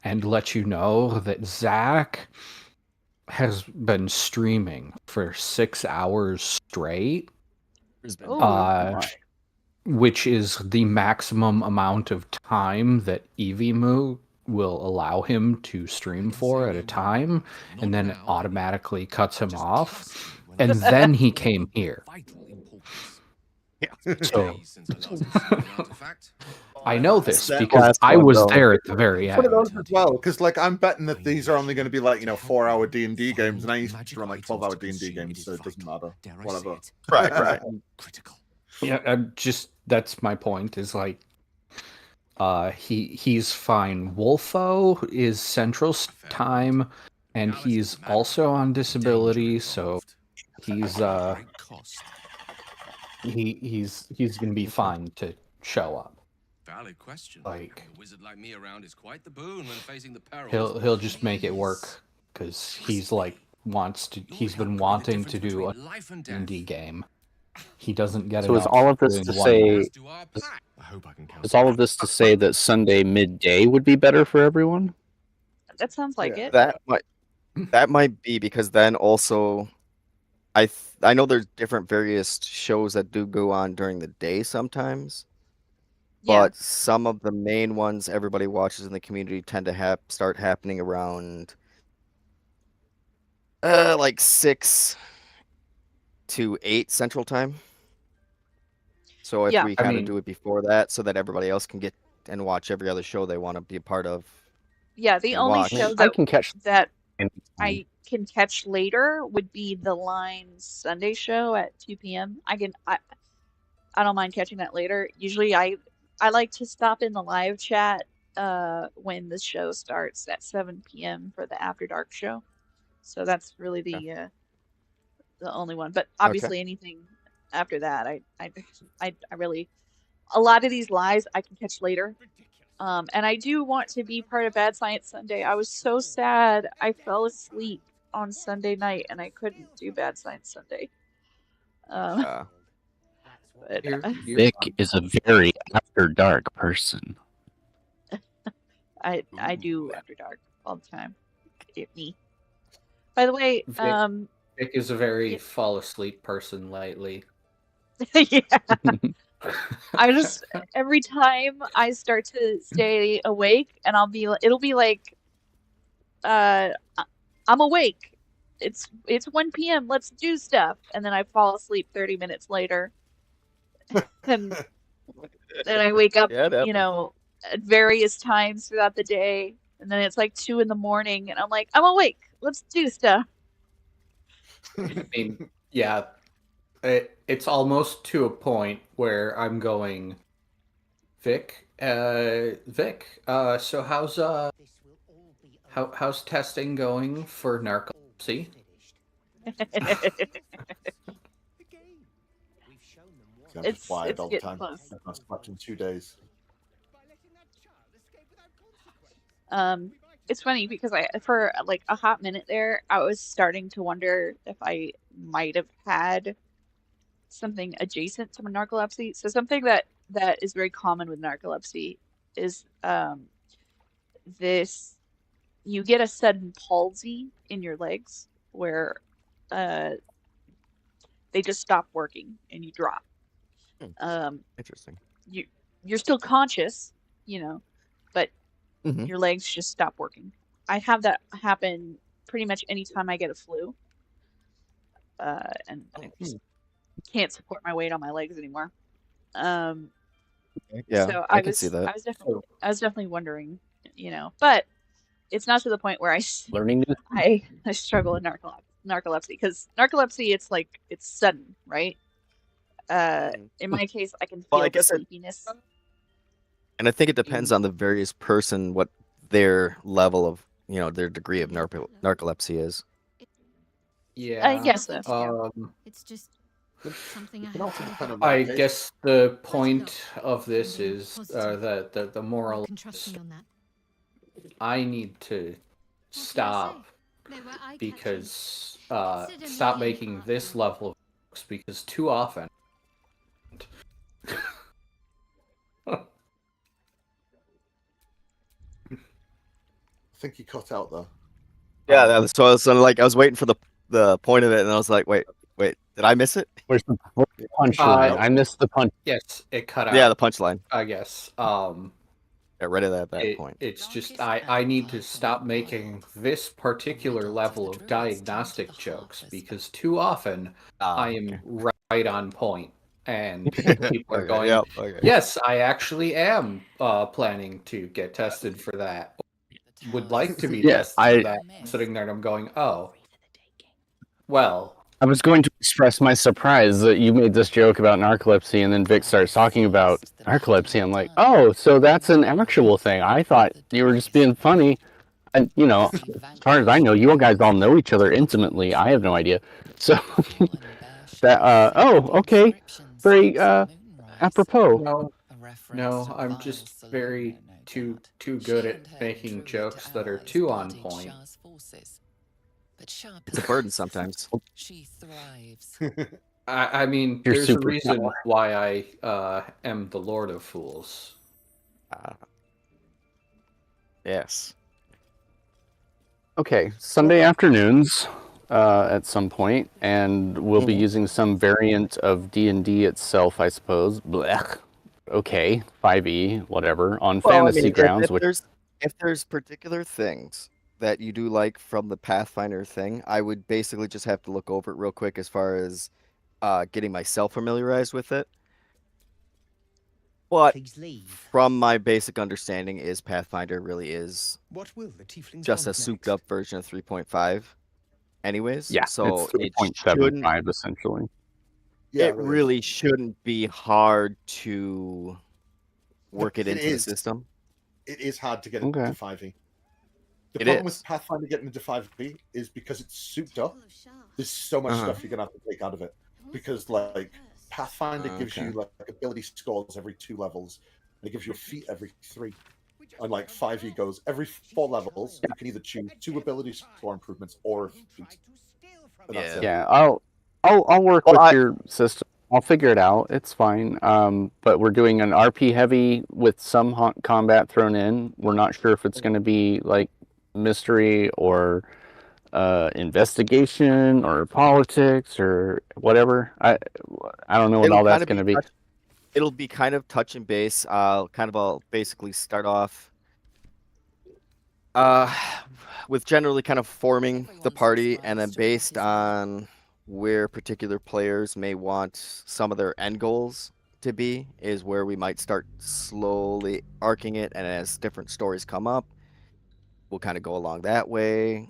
and let you know that Zach has been streaming for 6 hours straight, which is the maximum amount of time that Evimu will allow him to stream for at a time, and then it automatically cuts him off, and then he came here. So I know this because I was there at the very end. One of those as well, because like I'm betting that these are only going to be like 4-hour D&D games, and I used to run like 12-hour D&D games, so it doesn't matter. Whatever. Right. Critical. Yeah, that's my point. Is like He's fine. Wolfo is Central Time, and he's also on disability, so he's he's gonna be fine to show up. Valid question. Like A wizard like me around is quite the boon when facing the perils. he'll just make it work because he's like he's been wanting to do a D&D game. He doesn't get So is enough all of this doing to one say? mask. I hope I can count. Is all of this to say that Sunday midday would be better for everyone? That sounds like it. That might be because then also, I know there's different various shows that do go on during the day sometimes. Yeah. But some of the main ones everybody watches in the community tend to start happening around like 6 to 8 Central Time. So if Yeah. we kind of do it before that so that everybody else can get and watch every other show they want to be a part of. Yeah, the only watch. show I can catch that anytime. I can catch later would be the Line Sunday show at 2 p.m. I don't mind catching that later. Usually I like to stop in the live chat when the show starts at 7 p.m. for the After Dark show. So that's really the only one. But obviously anything after that, I really, a lot of these lives I can catch later. And I do want to be part of Bad Science Sunday. I was so sad. I fell asleep on Sunday night and I couldn't do Bad Science Sunday. But, Vic is a very After Dark person. I do After Dark all the time. Get me. By the way, Vic is a very fall asleep person lately. yeah. I just every time I start to stay awake and it'll be like I'm awake. It's 1 p.m. Let's do stuff. And then I fall asleep 30 minutes later. And then I wake up, at various times throughout the day. And then it's like 2 in the morning and I'm like, I'm awake. Let's do stuff. I mean, yeah. It's almost to a point where I'm going, Vic, so how's testing going for narcolepsy? It's wired all the getting time. close. I've not slept in 2 days. It's funny because for like a hot minute there, I was starting to wonder if I might have had something adjacent to narcolepsy. So something that is very common with narcolepsy is you get a sudden palsy in your legs where they just stop working and you drop. Interesting. You're still conscious, but Mhm. your legs just stop working. I have that happen pretty much anytime I get a flu. And I just can't support my weight on my legs anymore. Yeah, So I can see that. I was definitely wondering, but it's not to the point where I struggle with narcolepsy because narcolepsy it's sudden, right? In my case, I can feel the sleepiness. And I think it depends on the various person what their level of their degree of narcolepsy is. Yeah. I guess so. It's just something I have to I guess the point of this is that the moral is I need to stop because stop making this level of jokes because too often I think you cut out though. Yeah, so I was waiting for the point of it, and I was like, wait, did I miss it? Where's the punchline? I missed the punch. Yes, it cut out. Yeah, the punchline. I guess. Get rid of that at that point. It's just I need to stop making this particular level of diagnostic jokes because too often I am right on point, and people are going, "Yes, I actually am planning to get tested for that. Would like to be tested for that." I'm sitting there and I'm going, "Oh, well, I was going to express my surprise that you made this joke about narcolepsy, and then Vic starts talking about narcolepsy. I'm like, oh, so that's an actual thing. I thought you were just being funny. And, you know, as far as I know, you guys all know each other intimately. I have no idea. So, that, okay. Very, apropos. No, I'm just very too good at making jokes that are too on point. It's a burden sometimes. She thrives. I mean, You're there's a super reason clever. why I am the Lord of Fools. Yes. Okay, Sunday afternoons at some point, and we'll be using some variant of D&D itself, I suppose. Blech. Okay, 5e, whatever, on fantasy grounds. If there's particular things that you do like from the Pathfinder thing, I would basically just have to look over it real quick as far as getting myself familiarized with it. But from my basic understanding is Pathfinder really is just a souped up version of 3.5 anyways. Yeah, so it's 3.75 essentially. Yeah, it really shouldn't be hard to work it into the system. It is hard to get into 5e. The It problem is. with Pathfinder getting into 5e is because it's souped up. There's so much stuff you're gonna have to take out of it because like Pathfinder gives you like ability scores every 2 levels. And it gives you a feat every 3. And like 5e goes every 4 levels. You can either choose 2 ability score improvements or a feat. And that's it. Yeah, I'll work with your system. I'll figure it out. It's fine. But we're doing an RP heavy with some combat thrown in. We're not sure if it's going to be like mystery or investigation or politics or whatever. I don't know what all that's going to be. It'll be kind of touch and base. I'll basically start off with generally kind of forming the party, and then based on where particular players may want some of their end goals to be is where we might start slowly arcing it, and as different stories come up, we'll kind of go along that way.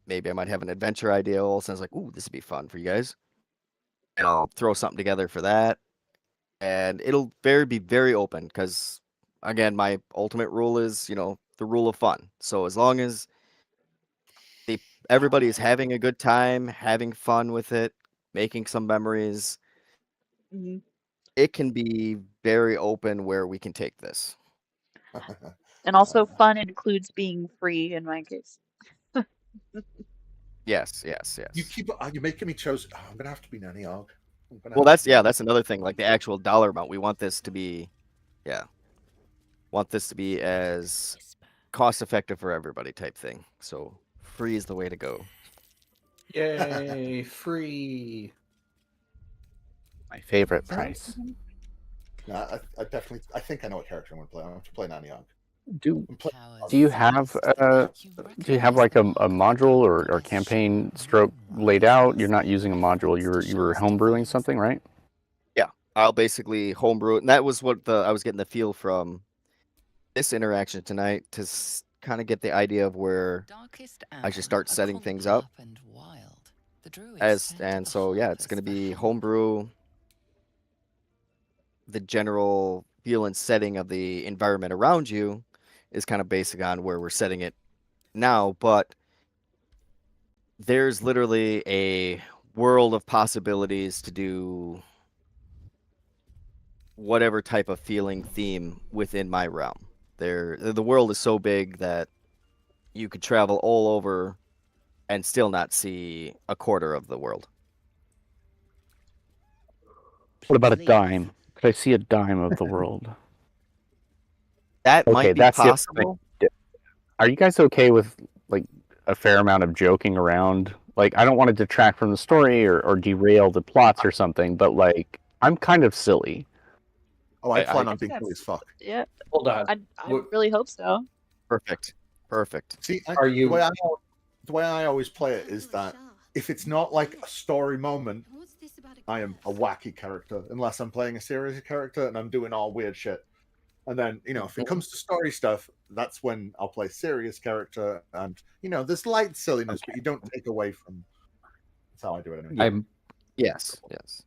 Maybe I might have an adventure idea all of a sudden. It's like, ooh, this would be fun for you guys. And I'll throw something together for that. And it'll be very open because, again, my ultimate rule is, the rule of fun. So as long as everybody is having a good time, having fun with it, making some memories, it can be very open where we can take this. And also, fun includes being free in my case. Yes. You're making me choose. Oh, I'm gonna have to be Nanny Og. Well, that's another thing. Like the actual dollar amount, we want this to be, as cost effective for everybody type thing. So free is the way to go. Yay, free! My favorite price. I definitely. I think I know what character I'm gonna play. I'm going to play Nanny Og. Do you have like a module or campaign stroke laid out? You're not using a module. You were homebrewing something, right? Yeah, I'll basically homebrew it, and that was what I was getting the feel from this interaction tonight to kind of get the idea of where I should start setting things up. It's going to be homebrew. The general feel and setting of the environment around you is kind of basic on where we're setting it now, but there's literally a world of possibilities to do whatever type of feeling theme within my realm. The world is so big that you could travel all over and still not see a quarter of the world. What about a dime? Could I see a dime of the world? That might be possible. Are you guys okay with like a fair amount of joking around? Like, I don't want to detract from the story or derail the plots or something, but like, I'm kind of silly. Oh, I plan on being silly as fuck. Yeah. Hold on. I really hope so. Perfect. See, Are you? The way I always play it is that if it's not like a story moment, I am a wacky character, unless I'm playing a serious character and I'm doing all weird shit. And then, if it comes to story stuff, that's when I'll play serious character, and there's light silliness, but you don't take away from. That's how I do it anyway. Yes, yes.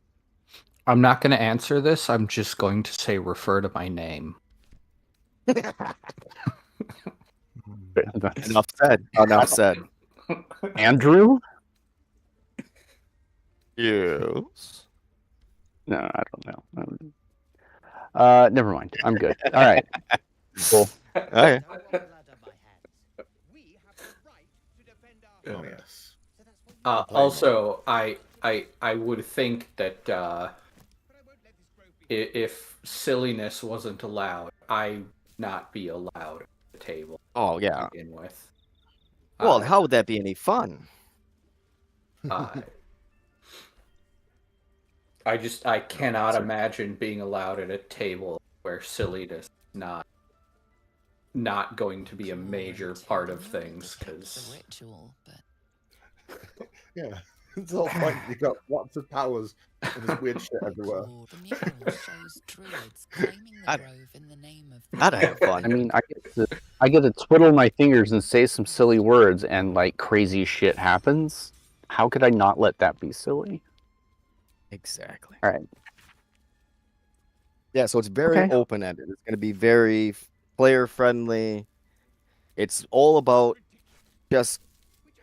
I'm not going to answer this. I'm just going to say refer to my name. Enough said. Enough said. Andrew? Yes. No, I don't know. Never mind. I'm good. All right. Cool. Okay. Oh yes. Also, I would think that if silliness wasn't allowed, I'd not be allowed at the table Oh to yeah. begin with. Well, how would that be any fun? I cannot imagine being allowed at a table where silliness is not going to be a major part of things, because Yeah. It's all fun. You got lots of powers and there's weird shit everywhere. Gotta have fun. I mean, I get to twiddle my fingers and say some silly words, and like crazy shit happens. How could I not let that be silly? Exactly. All right. Yeah, so it's very Okay. open-ended. It's going to be very player-friendly. It's all about just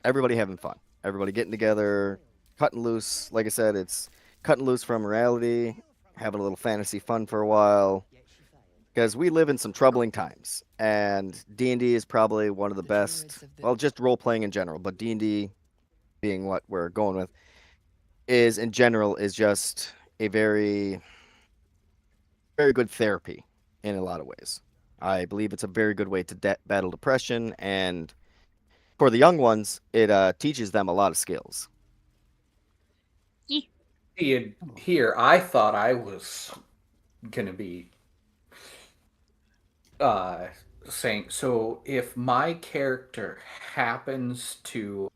everybody having fun. Everybody getting together, cutting loose. Like I said, it's cutting loose from reality, having a little fantasy fun for a while. Because we live in some troubling times, and D&D is probably one of the best. Well, just role-playing in general, but D&D being what we're going with is in general is just a very good therapy in a lot of ways. I believe it's a very good way to battle depression, and for the young ones, it teaches them a lot of skills. Here, I thought I was gonna be saying, so if my character happens to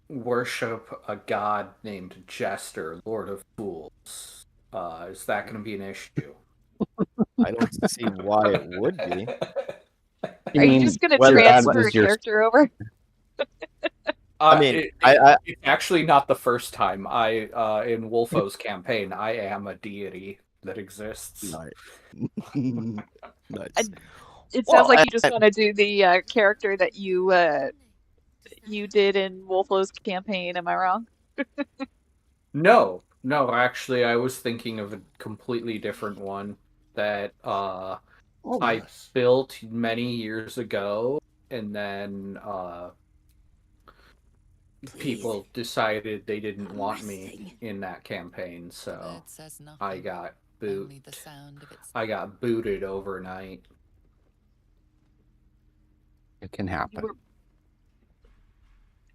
worship a god named Jester, Lord of Fools, is that going to be an issue? I don't see why it would be. Are you just going to whether that transfer a is your- character over? I mean, it's actually not the first time. In Wolfo's campaign, I am a deity that exists. Nice. It sounds like you just want to do the character that you did in Wolflow's campaign. Am I wrong? No, actually, I was thinking of a completely different one that I built many years ago, and then people decided they didn't want me in that campaign, so I got booted overnight. It can happen.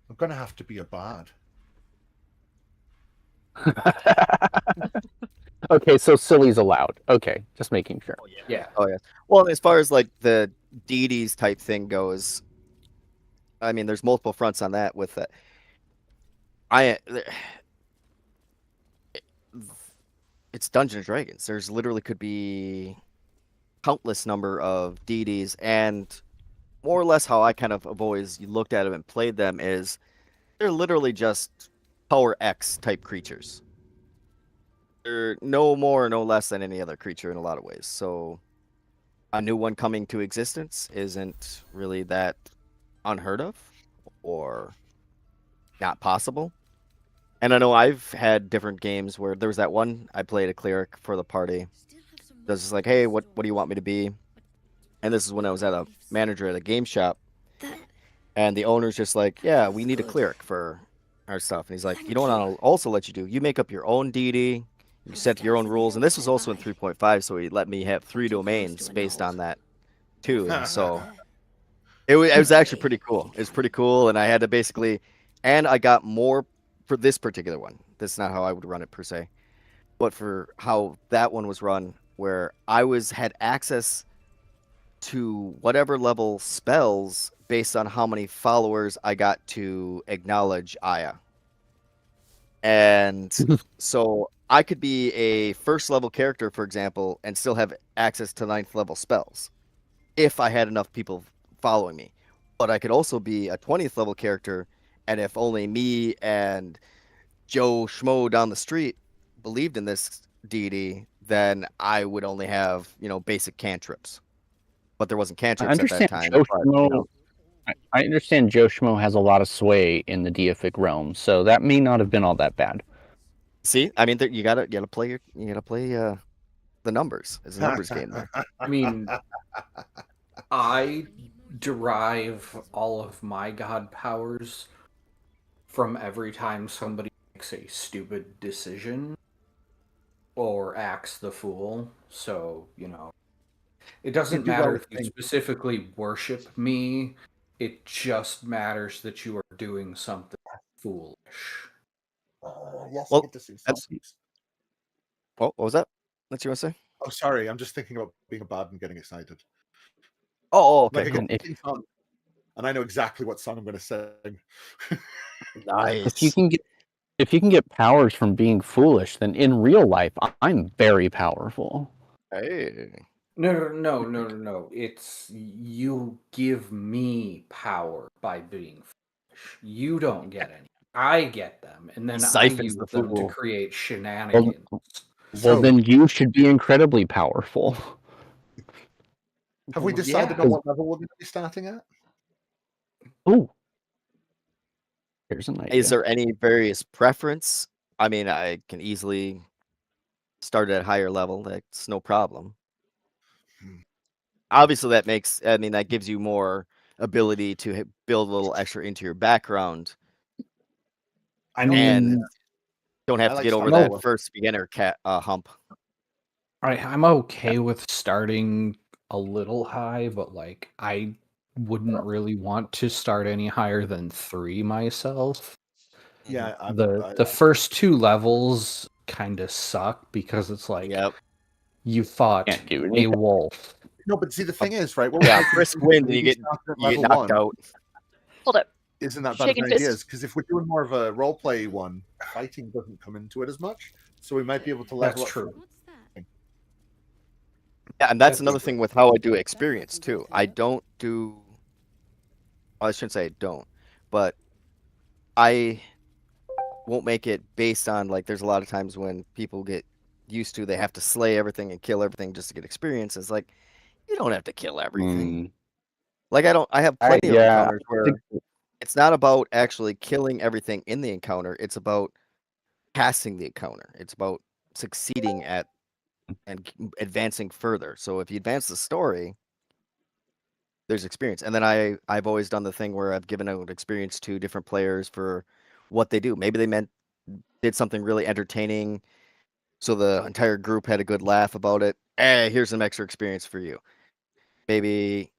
I'm gonna have to be a bard. Okay, so silly's allowed. Okay, just making sure. Yeah. Oh yeah. Well, as far as like the deities type thing goes, I mean, there's multiple fronts on that. With that, it's Dungeons and Dragons. There's literally could be countless number of deities, and more or less how I kind of have always looked at them and played them is they're literally just power X type creatures. They're no more, no less than any other creature in a lot of ways. So a new one coming to existence isn't really that unheard of or not possible. And I know I've had different games where there was that one I played a cleric for the party. It was just like, hey, what do you want me to be? And this is when I was at a manager at a game shop. And the owner's just like, yeah, we need a cleric for our stuff. And he's like, you know what I'll also let you do? You make up your own deity. You set your own rules. And this was also in 3.5, so he let me have 3 domains based on that, too. And so it was actually pretty cool. It was pretty cool. And I had to basically... And I got more for this particular one. That's not how I would run it, per se. But for how that one was run, where I had access to whatever level spells based on how many followers I got to acknowledge Aya. And so I could be a first level character, for example, and still have access to 9th level spells if I had enough people following me. But I could also be a 20th level character And if only me and Joe Schmo down the street believed in this deity, then I would only have, basic cantrips. But there wasn't I cantrips at that understand time. Joe But, Schmo. I understand Joe Schmo has a lot of sway in the deific realm, so that may not have been all that bad. see, I mean, you gotta play the numbers. It's a numbers game there. I mean, I derive all of my god powers from every time somebody makes a stupid decision or acts the fool. So, it doesn't do well matter with if you things. specifically worship me. It just matters that you are doing something foolish. Yes, Well, I get to see that's- songs. What was that? What you want to say? Oh, sorry. I'm just thinking about being a bard and getting excited. Oh, okay. Like I Man, get to sing song, and I know exactly what song I'm going to sing. Nice. If you can get powers from being foolish, then in real life I'm very powerful. Hey. No. It's you give me power by being foolish. You don't get any. I get them, and then I Siphons use the them to fool. create shenanigans. Well, So- then you should be incredibly powerful. Have we Well, decided yeah. on what level we're going to be starting at? Ooh, there's an idea. Is there any various preference? I mean, I can easily start at a higher level. That's no problem. Obviously, that gives you more ability to build a little extra into your background. I know And don't have I to like get over starting that low. first beginner hump. I'm okay with starting a little high, but like I wouldn't really want to start any higher than 3 myself. Yeah, The first 2 levels kind of suck because it's like Yep. you fought Can't do a anything. wolf. No, but see, the thing is, right? What Yeah, we're making brisk is wind, and maybe you get starting at level knocked 1 out. Hold up. isn't that bad of Shaking an idea? fist. Because if we're doing more of a role play one, fighting doesn't come into it as much, so we might be able to level That's up. true. What's that? Yeah, and that's That's another true. thing with how I do experience too. I don't do. Well, I shouldn't say I don't, but I won't make it based on like. There's a lot of times when people get used to they have to slay everything and kill everything just to get experience. It's like you don't have to kill everything. Like I have plenty of encounters where it's not about actually killing everything in the encounter. It's about passing the encounter. It's about succeeding at and advancing further. So if you advance the story, there's experience. And then I've always done the thing where I've given out experience to different players for what they do. Maybe they did something really entertaining, so the entire group had a good laugh about it. Hey, here's some extra experience for you. Maybe,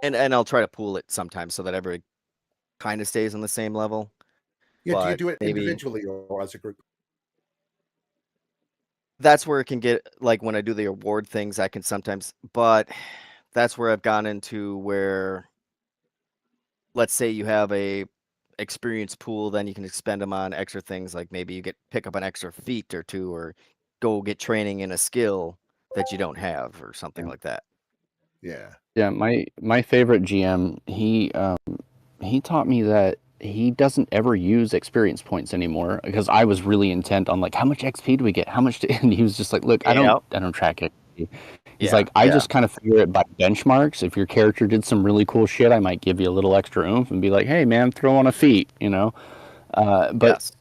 and I'll try to pool it sometimes so that everybody kind of stays on the same level. Yeah, do you But do it maybe individually or as a group? that's where it can get like when I do the award things, I can sometimes, but that's where I've gone into where, let's say you have a experience pool, then you can expend them on extra things like maybe you pick up an extra feat or 2, or go get training in a skill that you don't have or something like that. Yeah. Yeah, my favorite GM, he taught me that he doesn't ever use experience points anymore because I was really intent on like how much XP do we get? How much and he was just like, look, I don't track XP. He's like, I just kind of figure it by benchmarks. If your character did some really cool shit, I might give you a little extra oomph and be like, hey man, throw on a feat, But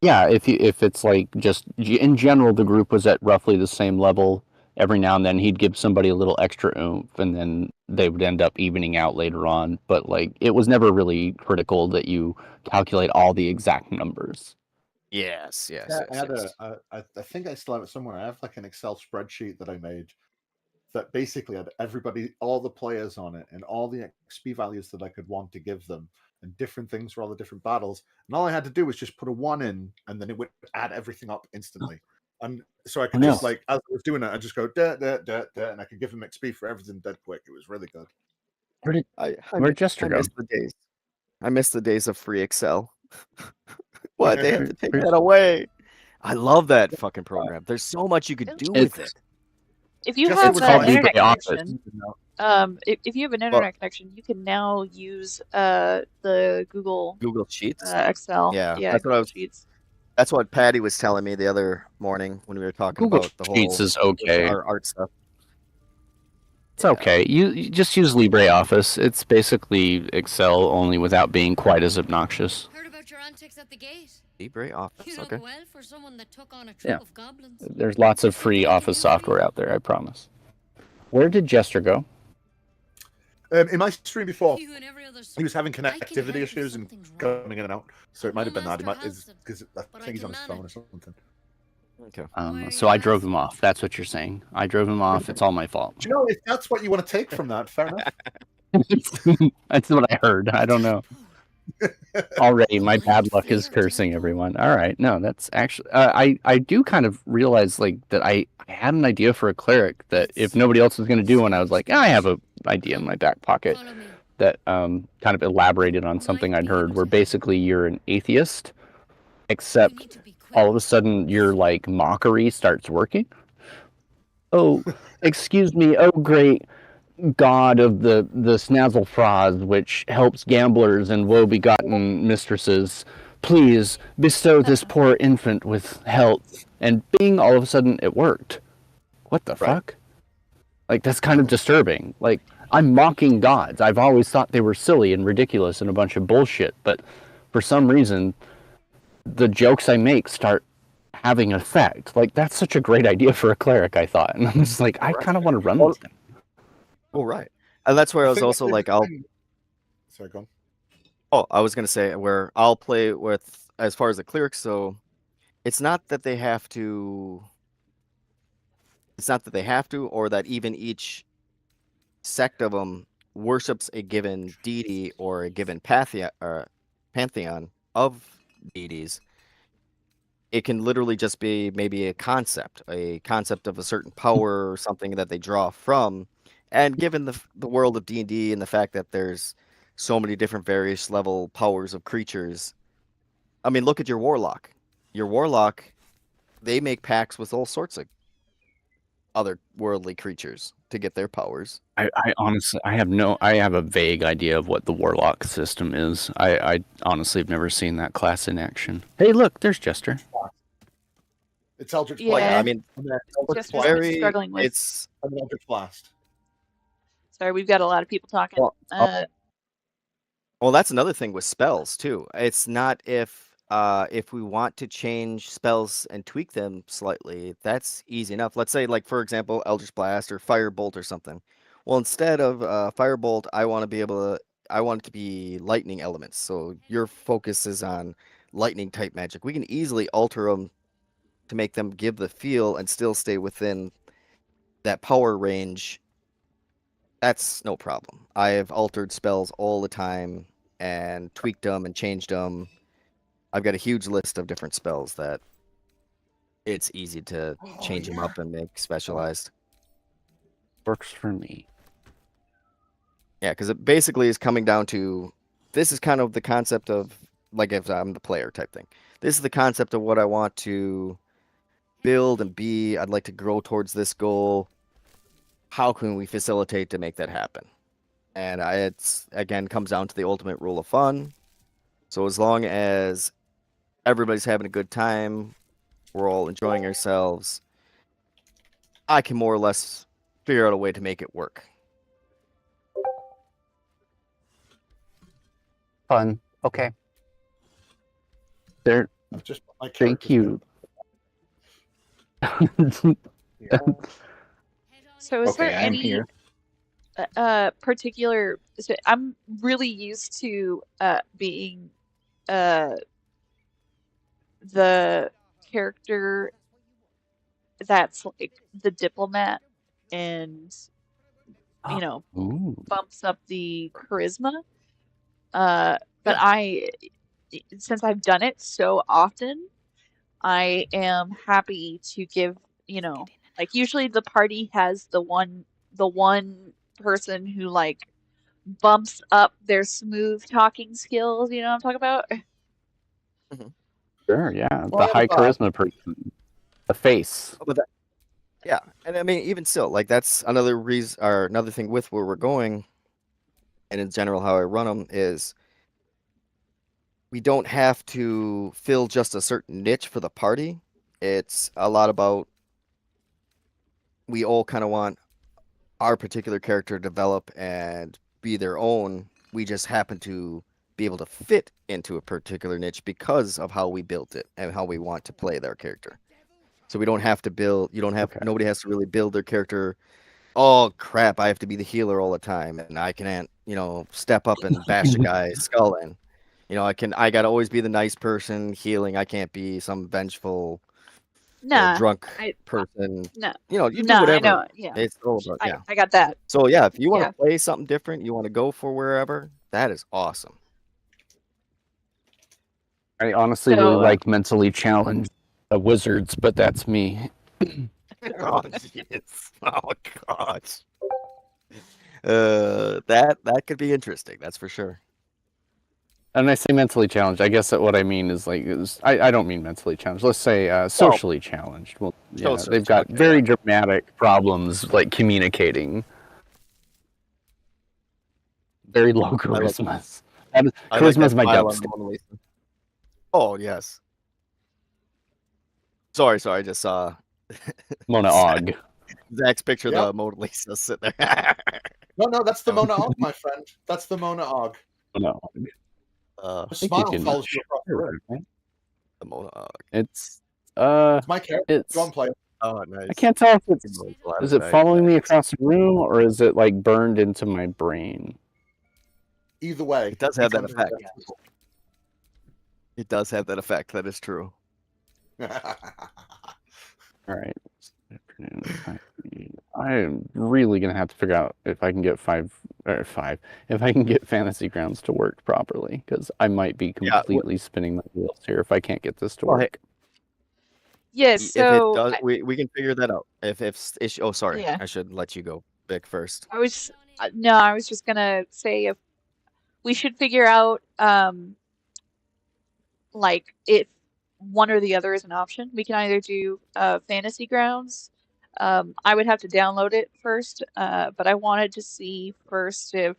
Yes. if it's like just in general, the group was at roughly the same level. Every now and then he'd give somebody a little extra oomph, and then they would end up evening out later on. But like, it was never really critical that you calculate all the exact numbers. Yes. Yeah, I think I still have it somewhere. I have like an Excel spreadsheet that I made that basically had all the players on it, and all the XP values that I could want to give them, and different things for all the different battles. And all I had to do was just put a 1 in, and then it would add everything up instantly. And so I could just like, as I was doing it, I just go da da da da, and I could give them XP for everything dead quick. It was really good. Where'd Jester go? miss the days. I miss the days of free Excel. Why they have to take that away? I love that fucking program. There's so much you could do with it. If you Just have so an we're internet clear. connection, No. if you have an internet connection, you can now use the Google Sheets. Excel. Yeah, Yeah, that's what I Google was. Sheets. That's what Patty was telling me the other morning when we were talking Google about the Sheets whole is okay. our art stuff. It's okay. You just use LibreOffice. It's basically Excel, only without being quite as obnoxious. Heard about your antics at the gate. LibreOffice. You look Okay. well for someone that took on a troop Yeah. of goblins. There's lots of free Office software out there, I promise. Where did Jester go? In my stream before, You and every other he was having I can help connectivity if issues and something's wrong. coming in and out. So it might No have been that. He master might has them, because I but I think he's on can his phone or manage. something. Okay. Why are So you I drove him asking? off. That's what you're saying. I drove him off. It's all my fault. Do you know if that's what you want to take from that? Fair enough. That's what I heard. I don't know. Already, my bad luck is cursing everyone. All right, no, that's actually I do kind of realize like that I had an idea for a cleric that if nobody else was going to do one, I was like, I have a idea in my back pocket Follow me. that kind of elaborated on something I'd heard, where basically you're an atheist, You except need to be quick. all of a sudden your like mockery starts working. Oh, excuse me. Oh, great god of the Snazzlefroz, which helps gamblers and woe-begotten mistresses, please bestow this poor infant with health. And bing, all of a sudden it worked. What the fuck? Like, that's kind of disturbing. Like, I'm mocking gods. I've always thought they were silly and ridiculous and a bunch of bullshit, but for some reason, the jokes I make start having an effect. Like, that's such a great idea for a cleric, I thought. And I'm just like, I kind of want to run with it. Oh, right. And that's where I was think also the like, thing- Sorry, go on. Oh, I was gonna say where I'll play with as far as the clerics. So it's not that they have to. It's not that they have to, or that even each sect of them worships a given deity or a given pantheon of deities. It can literally just be maybe a concept of a certain power or something that they draw from. And given the world of D&D and the fact that there's so many different various level powers of creatures, I mean, look at your warlock. Your warlock, they make pacts with all sorts of other worldly creatures to get their powers. I honestly, I have a vague idea of what the warlock system is. I honestly have never seen that class in action. Hey, look, there's Jester. It's Eldritch Yeah. Blast. I mean, Just struggling with. it's An Eldritch Blast. Sorry, we've got a lot of people talking. Well, that's another thing with spells too. It's not if we want to change spells and tweak them slightly, that's easy enough. Let's say, like for example, Eldritch Blast or Firebolt or something. Well, instead of Firebolt, I want it to be lightning elements. So your focus is on lightning type magic. We can easily alter them to make them give the feel and still stay within that power range. That's no problem. I have altered spells all the time and tweaked them and changed them. I've got a huge list of different spells that it's easy to change them up and make specialized. Works for me. Yeah, because it basically is coming down to, this is kind of the concept of, like if I'm the player type thing. This is the concept of what I want to build and be. I'd like to grow towards this goal. How can we facilitate to make that happen? And it's, again, comes down to the ultimate rule of fun. So as long as everybody's having a good time, we're all enjoying ourselves, I can more or less figure out a way to make it work. Fun. Okay. There. I've just put my Thank characters you. down. So is Okay, there I'm any here. particular? So I'm really used to being the character that's like the diplomat and Ooh. bumps up the charisma. But since I've done it so often, I am happy to give, like usually the party has the one person who like bumps up their smooth talking skills, you know what I'm talking about? Sure, yeah. Well, The high charisma person. The face. But Yeah, and I mean, even still, like that's another reason, or another thing with where we're going, and in general how I run them is we don't have to fill just a certain niche for the party. It's a lot about we all kind of want our particular character to develop and be their own. We just happen to be able to fit into a particular niche because of how we built it and how we want to play their character. So we don't have to build. You don't have. Okay. Nobody has to really build their character. Oh crap! I have to be the healer all the time, and I can't, step up and bash a guy's skull in. I gotta always be the nice person healing. I can't be some vengeful, Nah, drunk I person. no, You do no, I whatever. know. Yeah, It's all about, yeah. I got that. So yeah, if you want Yeah. to play something different, you want to go for wherever, that is awesome. I honestly really So, like mentally challenged wizards, but that's me. Oh jeez. Oh gosh. That could be interesting. That's for sure. And I say mentally challenged. I guess that what I mean is I don't mean mentally challenged. Let's say socially challenged. Well, yeah, Socially, they've got okay, very yeah. dramatic problems like communicating. Very low charisma. Charisma is my dubstep. Oh yes. Sorry. I just saw Mona Og. Zach's picture of Yep. the Mona Lisa sitting there. No, that's the Mona Og, my friend. That's the Mona Og. Mona Og. I The think smile you can follows you across the share room. it, right? the Mona Og. It's It's my character. it's Go on, play it. Oh nice. I can't tell if is it following me across the room or is it like burned into my brain? Either way, It does have that becomes effect. invincible. It does have that effect. That is true. All right. I am really gonna have to figure out if I can get if I can get Fantasy Grounds to work properly, because I might be completely spinning my wheels here if I can't get this to work. yes. If So it does, we can figure that out. Oh sorry, Yeah. I should let you go, Vic, first. I was just gonna say if we should figure out like if one or the other is an option. We can either do Fantasy Grounds. I would have to download it first, but I wanted to see first if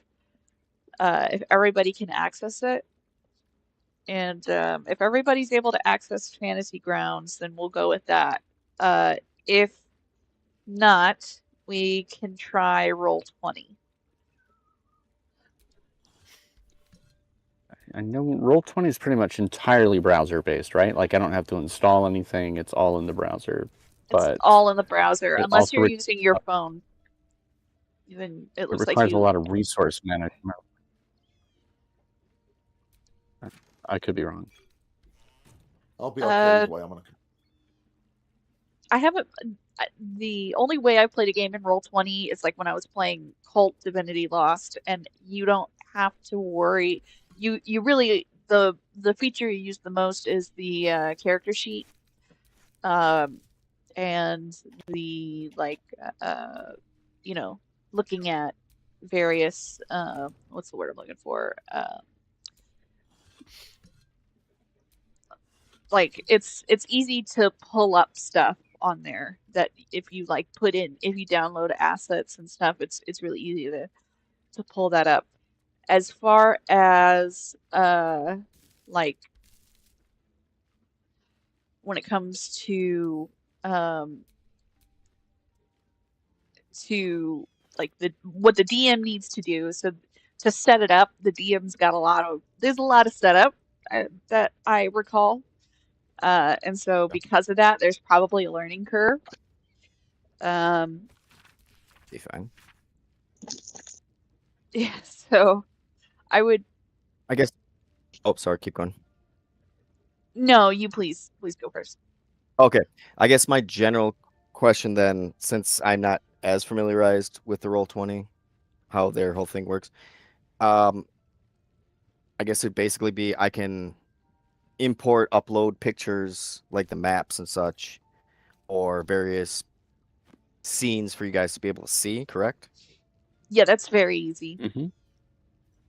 everybody can access it. And if everybody's able to access Fantasy Grounds, then we'll go with that. If not, we can try Roll20. I know Roll20 is pretty much entirely browser based, right? Like I don't have to install anything; it's all in the browser. But It's all in the browser, it unless also you're using your phone. Then it it looks like requires a you. lot of resource management. I could be wrong. I'll be okay either way. I'm gonna. I haven't. The only way I played a game in Roll20 is like when I was playing Cult Divinity Lost, and you don't have to worry. You really the feature you use the most is the character sheet, and the looking at various what's the word I'm looking for? Like it's easy to pull up stuff on there that if you if you download assets and stuff, it's really easy to pull that up. As far as like when it comes to like what the DM needs to do, so to set it up, the DM's got there's a lot of setup that I recall. And so because of that, there's probably a learning curve. Be fine. Yeah, so I guess. Oh, sorry. Keep going. No, you please go first. Okay. I guess my general question then, since I'm not as familiarized with the Roll20, how their whole thing works, I guess it'd basically be I can import, upload pictures like the maps and such, or various scenes for you guys to be able to see, correct? Yeah, that's very easy. Mm-hmm.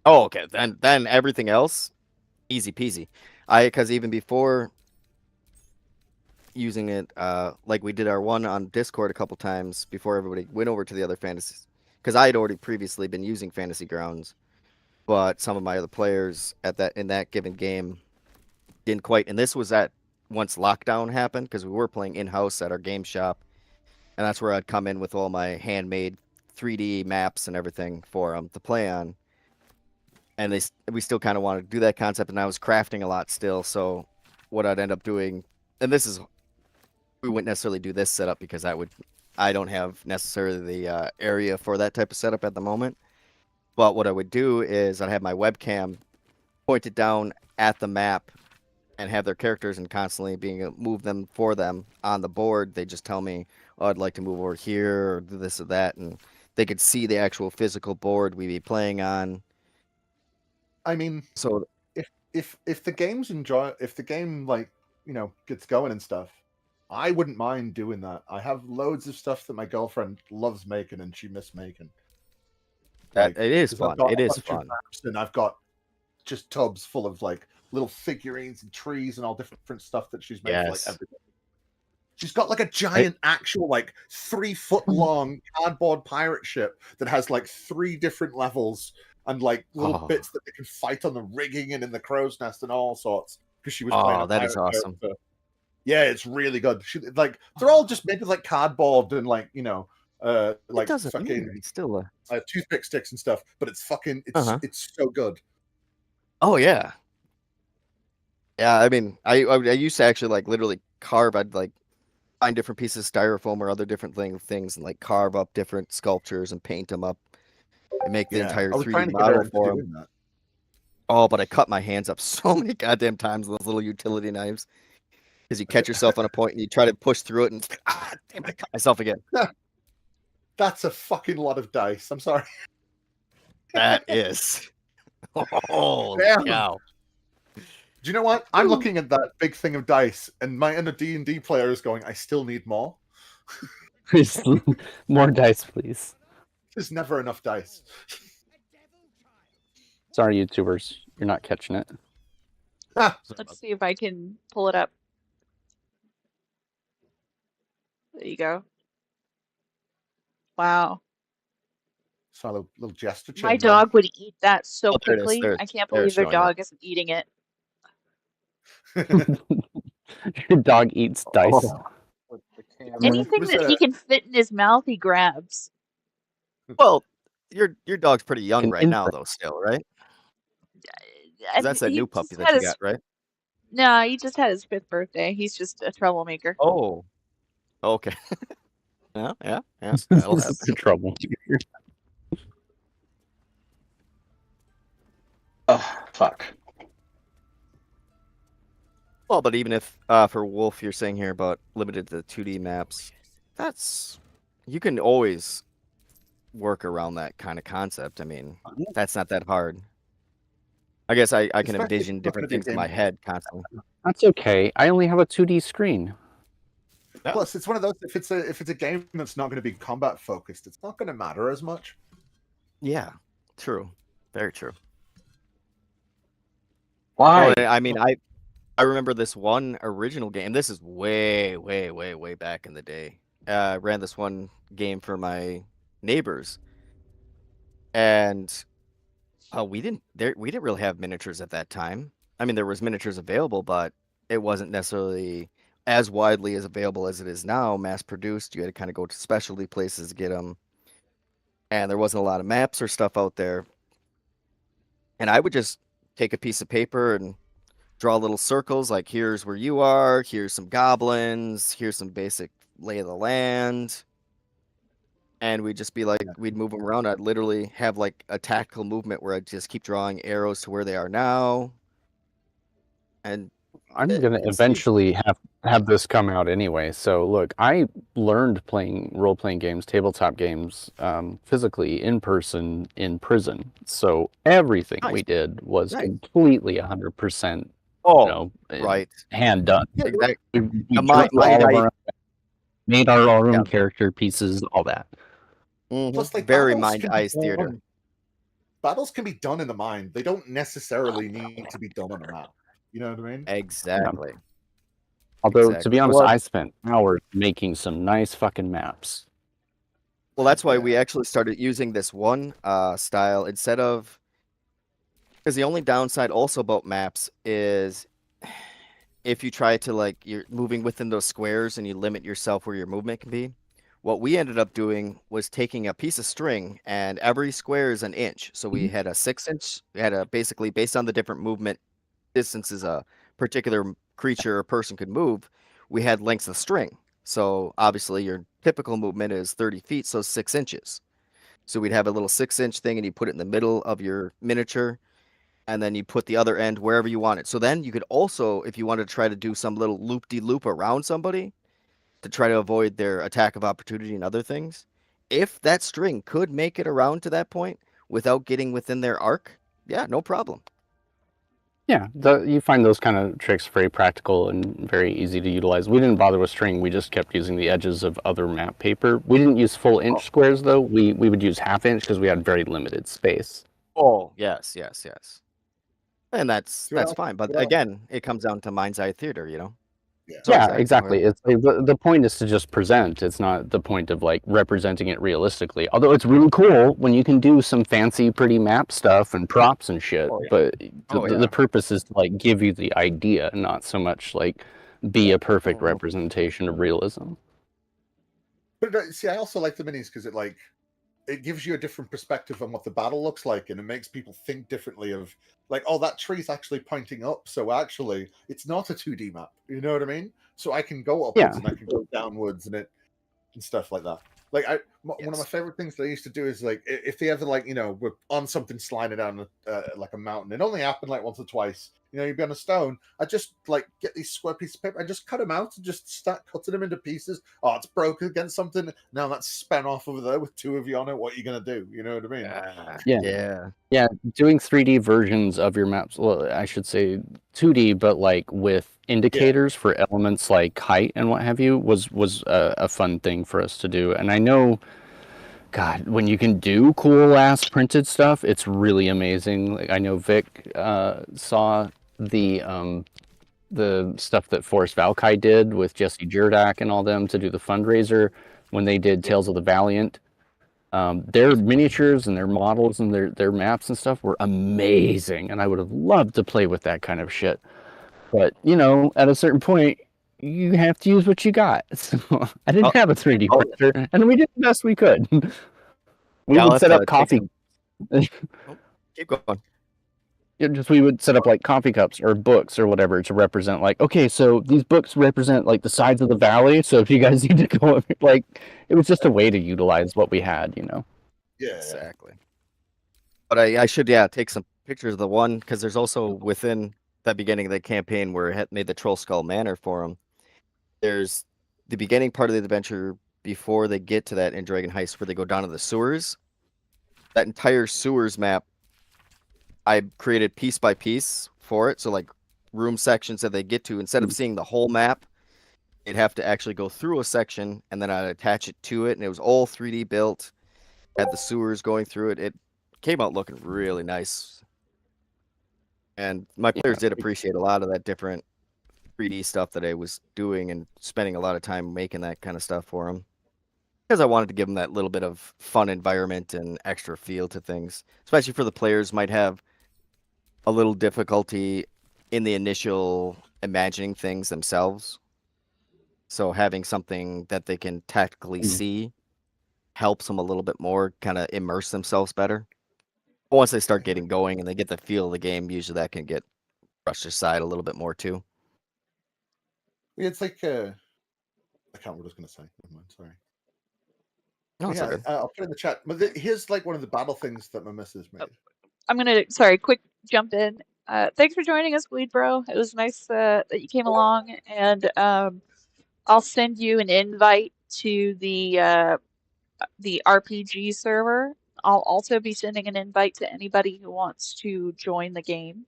Oh, okay. Then everything else, easy peasy. Because even before using it like we did our one on Discord a couple times before everybody went over to the other fantasies. Because I had already previously been using Fantasy Grounds, but some of my other players in that given game didn't quite. And this was at once lockdown happened, because we were playing in-house at our game shop, and that's where I'd come in with all my handmade 3D maps and everything for them to play on. And we still kind of wanted to do that concept, and I was crafting a lot still. So what I'd end up doing, and we wouldn't necessarily do this setup because I don't have necessarily the area for that type of setup at the moment. But what I would do is I'd have my webcam pointed down at the map and have their characters and constantly move them for them on the board. They just tell me, oh, I'd like to move over here or do this or that, and they could see the actual physical board we'd be playing on. I mean, so if the game like, you know, gets going and stuff, I wouldn't mind doing that. I have loads of stuff that my girlfriend loves making and she missed making. It is fun. It is fun. And I've got just tubs full of like little figurines and trees and all different stuff that she's made for like everything. She's got like a giant actual like 3-foot long cardboard pirate ship that has like 3 different levels and like little bits that they can fight on the rigging and in the crow's nest and all sorts, because she was playing that is awesome. Yeah, it's really good. Like they're all just made with like cardboard and like, you know, like fucking still toothpick sticks and stuff, but it's fucking it's so good. Oh yeah. Yeah, I mean, I used to actually like literally carve. I'd like find different pieces of styrofoam or other different things and like carve up different sculptures and paint them up and make the entire 3D model for them. That. Oh, but I cut my hands up so many goddamn times with those little utility knives, because you catch yourself on a point and you try to push through it and damn it, I cut myself again. That's a fucking lot of dice. I'm sorry. That is. Oh, cow. Do you know what? I'm looking at that big thing of dice, and my inner D&D player is going, I still need more. More dice, please. There's never enough dice. Sorry, YouTubers. You're not catching it. Let's see if I can pull it up. There you go. Wow. So a little gesture change. My dog would eat that so quickly. I can't believe their dog isn't eating it. Your dog eats dice. Anything that he can fit in his mouth, he grabs. Well, your dog's pretty young right now, though, still, right? That's that new puppy that you got, right? No, he just had his 5th birthday. He's just a troublemaker. Oh, okay. Yeah. That'll happen. Trouble. Oh, fuck. Well, but even if for Wolf, you're saying here about limited to 2D maps, you can always work around that kind of concept. I mean, that's not that hard. I guess I can envision different things in my head constantly. That's okay. I only have a 2D screen. Plus, it's one of those. If it's a game that's not going to be combat focused, it's not going to matter as much. Yeah, true. Very true. Why? Oh, I mean, I remember this one original game. This is way back in the day. I ran this one game for my neighbors, and we didn't really have miniatures at that time. I mean, there was miniatures available, but it wasn't necessarily as widely as available as it is now. Mass produced. You had to kind of go to specialty places to get them, and there wasn't a lot of maps or stuff out there. And I would just take a piece of paper and draw little circles, like here's where you are, here's some goblins, here's some basic lay of the land. And we'd just be like, we'd move them around. I'd literally have like a tactical movement where I'd just keep drawing arrows to where they are now. And I'm gonna eventually have this come out anyway. So look, I learned playing role-playing games, tabletop games, physically in person in prison. So everything we did was completely 100%. Right. Hand done. Yeah, exactly. We made our own character pieces, all that. Plus, like, very mind-eyes theater. Battles can be done in the mind. They don't necessarily need to be done on a map. You know what I mean? Exactly. Although, to Exactly. be honest, Well, I spent hours making some nice fucking maps. well, that's why Yeah. we actually started using this one style instead of, because the only downside also about maps is if you try to like you're moving within those squares and you limit yourself where your movement can be. What we ended up doing was taking a piece of string and every square is an inch. So we had a 6 inch, we had a basically based on the different movement distances a particular creature or person could move, we had lengths of string. So obviously your typical movement is 30 feet, so 6 inches. So we'd have a little 6 inch thing and you put it in the middle of your miniature and then you put the other end wherever you want it. So then you could also, if you wanted to try to do some little loop-de-loop around somebody to try to avoid their attack of opportunity and other things, if that string could make it around to that point without getting within their arc, yeah, no problem. Yeah, you find those kind of tricks very practical and very easy to utilize. We didn't bother with string. We just kept using the edges of other map paper. We didn't use full inch squares, though. We would use half inch because we had very limited space. Oh, yes. And that's See what else- fine. But what else- again, it comes down to mind's eye theater, you know? Yeah. Sorry, Yeah, Zach, go exactly. ahead. It's the point is to just present. It's not the point of like representing it realistically. Although it's really cool when you can do some fancy, pretty map stuff and props and shit. Oh, yeah. But Oh, the purpose is to like give you the idea, not so much like be a perfect Oh. representation of realism. But see, I also like the minis because it gives you a different perspective on what the battle looks like, and it makes people think differently of like, oh, that tree's actually pointing up, so actually it's not a 2D map. You know what I mean? So I can go upwards Yeah. and I can go downwards and stuff like that. Like one of my Yes. favorite things that I used to do is like if they ever like we're on something sliding down like a mountain. It only happened like once or twice. You'd be on a stone. I just like get these square pieces of paper. I just cut them out and just start cutting them into pieces. Oh, it's broken against something. Now that's spun off over there with two of you on it. What are you gonna do? You know what I mean? Yeah. Yeah, doing 3D versions of your maps, well, I should say 2D, but like with indicators for elements like height and what have you, was a fun thing for us to do. And I know, God, when you can do cool ass printed stuff, it's really amazing. Like I know Vic saw the stuff that Forrest Valkai did with Jesse Jerdak and all them to do the fundraiser when they did Tales of the Valiant. Their miniatures and their models and their maps and stuff were amazing, and I would have loved to play with that kind of shit. But at a certain point, you have to use what you got. So I didn't have a 3D printer, and we did the best we could. We would set up coffee. Keep going. We would set up like coffee cups or books or whatever to represent like, okay, so these books represent like the sides of the valley. So if you guys need to go, like, it was just a way to utilize what we had, Yeah, exactly. But I should take some pictures of the one because there's also within that beginning of the campaign where it made the Troll Skull Manor for them. There's the beginning part of the adventure before they get to that in Dragon Heist where they go down to the sewers. That entire sewers map I created piece by piece for it. So like room sections that they get to, instead of seeing the whole map, they'd have to actually go through a section and then I'd attach it to it. And it was all 3D built, had the sewers going through it. It came out looking really nice. And my players did appreciate a lot of that different 3D stuff that I was doing and spending a lot of time making that kind of stuff for them. Because I wanted to give them that little bit of fun environment and extra feel to things, especially for the players might have a little difficulty in the initial imagining things themselves. So having something that they can tactically see helps them a little bit more, kind of immerse themselves better. But once they start getting going and they get the feel of the game, usually that can get brushed aside a little bit more too. It's like I can't remember what I was going to say. Never mind, sorry. No, it's all good. I'll put it in the chat. But here's like one of the battle things that my missus made. I'm gonna quick jump in. Thanks for joining us, Bleed Bro. It was nice that you came along, and I'll send you an invite to the RPG server. I'll also be sending an invite to anybody who wants to join the game,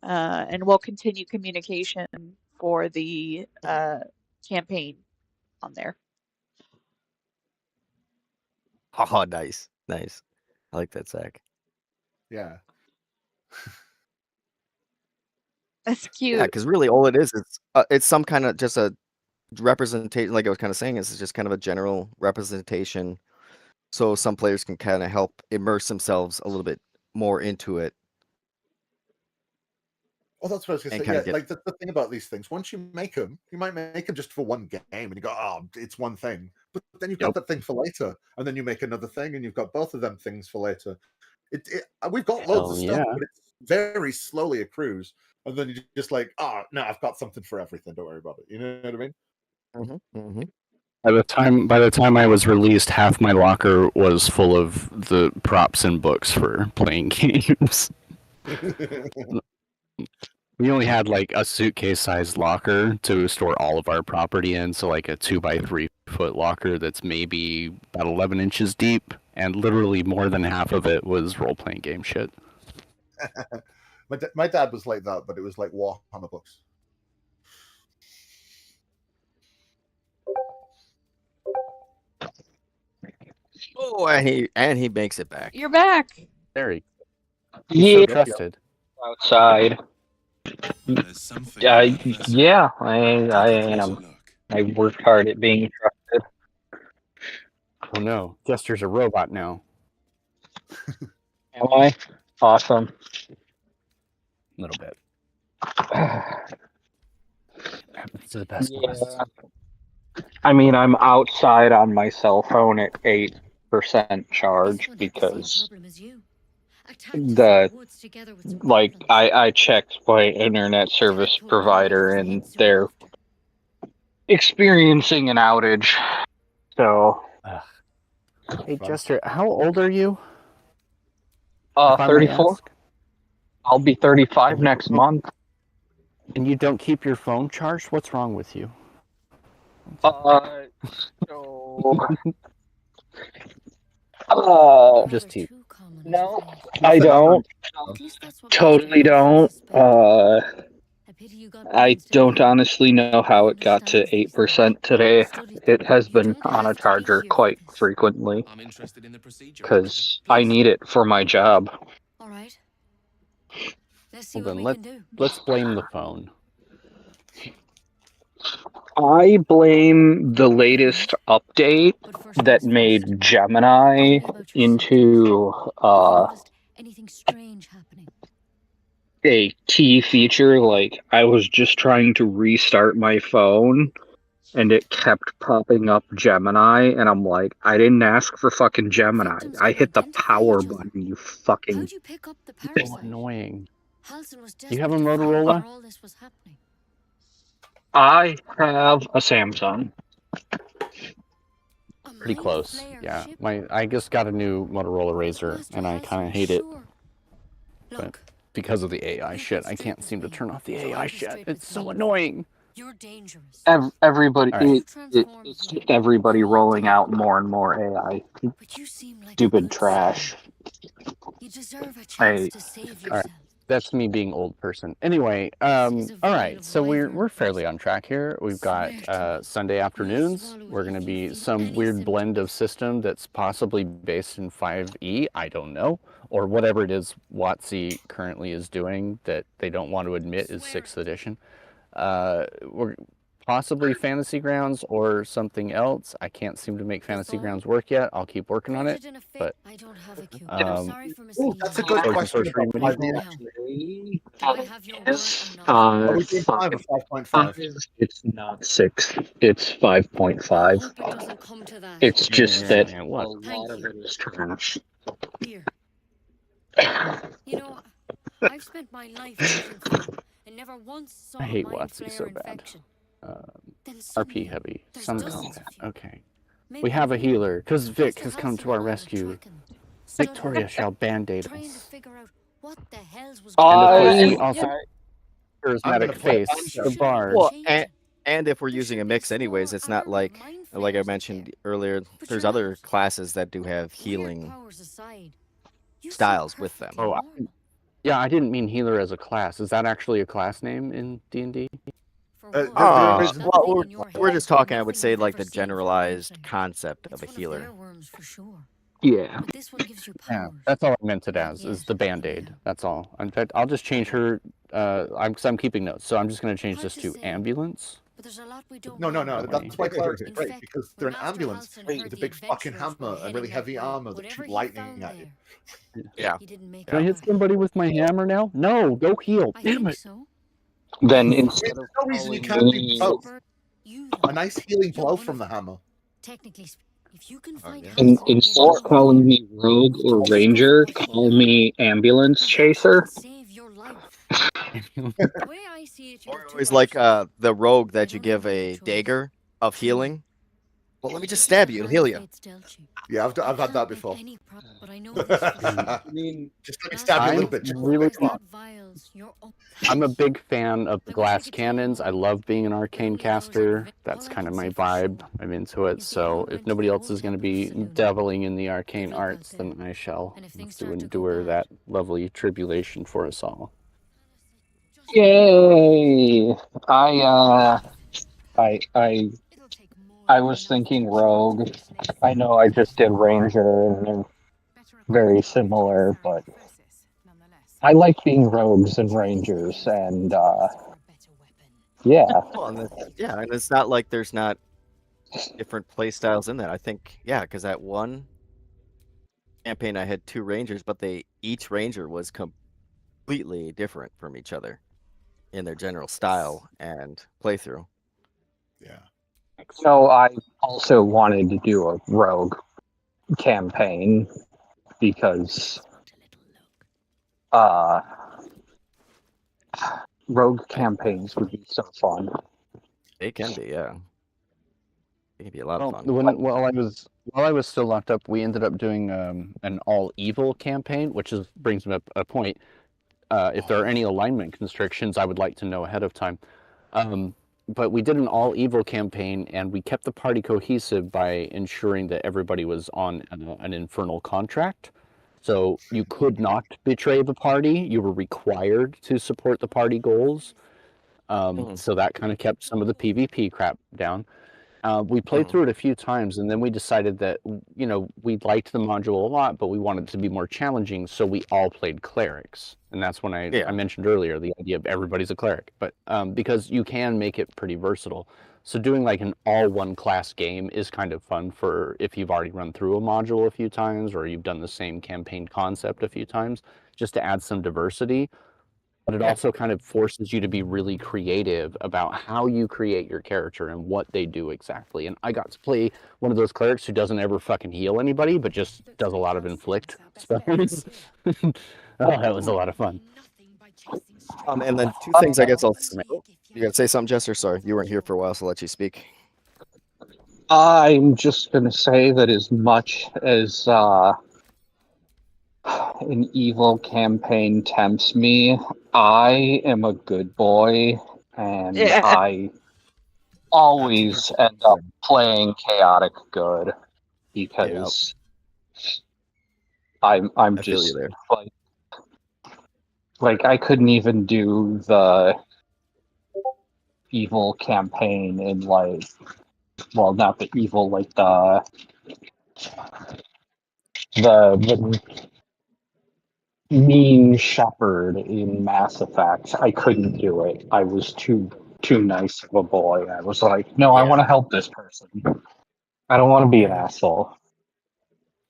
and we'll continue communication for the campaign on there. Oh, nice. I like that, Zach. Yeah. That's Yeah, cute. because really all it is, it's some kind of just a representation. Like I was kind of saying, it's just kind of a general representation, so some players can kind of help immerse themselves a little bit more into it. Well, that's what I was going to And say. kinda Yeah, get- like the thing about these things, once you make them, you might make them just for one game, and you go, "Oh, it's one thing." But then you've got that thing for later, and then you make another thing, and you've got both of them things for later. We've got loads of stuff, but it's very slowly accrues, and then you're just like, "Oh, no, I've got something for everything. Don't worry about it." You know what I mean? Mm-hmm. By the time I was released, half my locker was full of the props and books for playing games. We only had like a suitcase-sized locker to store all of our property in, so like a 2x3 foot locker that's maybe about 11 inches deep, and literally more than half of it was role-playing game shit. My dad was like that, but it was like Warhammer books. Oh, and he makes it back. You're back. Very Yeah, trusted. outside. Yeah, I am. I worked hard at being trusted. Oh no, Jester's a robot now. Am I? Awesome. A little bit. Happens to the best of us. I mean, I'm outside on my cell phone at 8% charge because I checked my internet service provider and they're experiencing an outage. So hey Jester, how old are you? 34. I'll be 35 next month. And you don't keep your phone charged? What's wrong with you? Just teeth. No, I don't. Totally don't. I don't honestly know how it got to 8% today. It has been on a charger quite frequently because I need it for my job. All right. Let's see Well, what then we can do. let's blame the phone. I blame the latest update that made Gemini into anything strange happening. a key feature. Like, I was just trying to restart my phone and it kept popping up Gemini, and I'm like, I didn't ask for fucking Gemini. I hit the power button, you fucking... How'd you pick up the parasite? So annoying. Halsin was Do you have a desperate to find Motorola? where all this was happening. I have a Samsung. Pretty close. Yeah. I just got a new Motorola Razr and I kind of hate it. But because of the AI shit, I can't seem to turn off the AI shit. It's so annoying. You're dangerous. Everybody, Right. it's just everybody rolling out more and more AI. Stupid trash. You deserve a chance to save yourself. All right. That's me being old person. Anyway, all right. So we're fairly on track here. We've got Sunday afternoons. We're going to be some weird blend of system that's possibly based in 5e. I don't know, or whatever it is WotC currently is doing that they don't want to admit is 6th edition. We're possibly Fantasy Grounds or something else. I can't seem to make Fantasy Grounds work yet. I'll keep working on it. But that's a good question. It's not 6. It's 5.5. It's just that a lot of it is trash. Here. You know, I've spent my life teaching film and never once saw I hate a mind WotC flayer so bad. infection. RP heavy. Some combat. Okay. We have a healer, because Vic has come to our rescue. Victoria shall band-aid us. What the hell's was And of course, we also charismatic face, the bard. Well, and if we're using a mix anyways, it's not like I mentioned earlier, there's other classes that do have healing styles with them. Oh, yeah, I didn't mean healer as a class. Is that actually a class name in D&D? Well, we're just talking, I would say, like the generalized concept of a healer. Yeah. But this one gives you Yeah, powers. that's all I meant it Not as, is yet, the but Band-Aid. yeah. That's all. In fact, I'll just change her, because I'm keeping notes, so I'm just going to change Hard this to to say, ambulance. but there's a lot we don't No, no, know. no. That way. That's why clerics are In great fact, because when they're an Master ambulance Halsin with heard a the big fucking adventurers were hammer and heading really that heavy way, armor that whatever shoot he lightning found at you. there, Yeah. he didn't make Can I it hit back. somebody with my hammer now? No, go heal. I Damn think it. so. Then There's instead of no reason you calling can't do me, both. You A though, nice healing you're blow one from of the them. hammer. Technically, if you can Oh, find yeah. Halsin and get instead him of over calling there, me rogue we or can discover ranger, what he call knows. me ambulance Perhaps he chaser. can save your life. The way I see it, you Or have two always like options. the rogue I that you don't give envy your a choice. dagger of Kill me. healing. Well, let me just This is stab the you and hand heal you. fate's dealt you. Yeah, I I've had can't that make before. any but I know this for sure. Mm. I mean, Just let me Master stab you a little I'm bit. Halsin Just will a really quick always spot. add vials your own. I'm a big fan of the I wish I glass could tell you cannons. I more, love being an but arcane only those caster. all That's I kind of can my say for vibe. sure I'm into it. is the So Emma if went to nobody the else is going to hotel be Saloon. dabbling in the arcane Good luck out arts, there. then I shall And if have things to start to go endure bad, that lovely tribulation for us all. Yay! I I was thinking rogue. I know I just did ranger and they're very similar, but I like being rogues and rangers, and yeah. Well, and yeah, and it's not like there's not different play styles in that. I think, yeah, because that one campaign I had two rangers, but each ranger was completely different from each other in their general style and playthrough. Yeah. So I also wanted to do a rogue campaign because uh rogue campaigns would be so fun. It can be, yeah. It can be a lot of Well, fun. while I was still locked up, we ended up doing an all evil campaign, which brings me up a point. If there are any alignment constrictions, I would like to know ahead of time. But we did an all evil campaign, and we kept the party cohesive by ensuring that everybody was on an infernal contract. So you could not betray the party. You were required to support the party goals. So that kind of kept some of the PvP crap down. We played through it a few times, and then we decided that, we liked the module a lot, but we wanted it to be more challenging, so we all played clerics. And that's when I Yeah. mentioned earlier the idea of everybody's a cleric, but because you can make it pretty versatile. So doing like an all one class game is kind of fun for if you've already run through a module a few times or you've done the same campaign concept a few times, just to add some diversity. But it also kind of forces you to be really creative about how you create your character and what they do exactly. And I got to play one of those clerics who doesn't ever fucking heal anybody, but just does a lot of inflict spells. Oh, that was a lot of fun. And then two things I guess you gotta say something, Jester? Sorry, you weren't here for a while, so I'll let you speak. I'm just gonna say that as much as an evil campaign tempts me, I am a good boy, and I always end up playing chaotic good because I'm I feel you just there. like I couldn't even do the evil campaign in not the evil, like the mean shepherd in Mass Effect. I couldn't do it. I was too nice of a boy. I was like, no, I want to help this person. I don't want to be an asshole.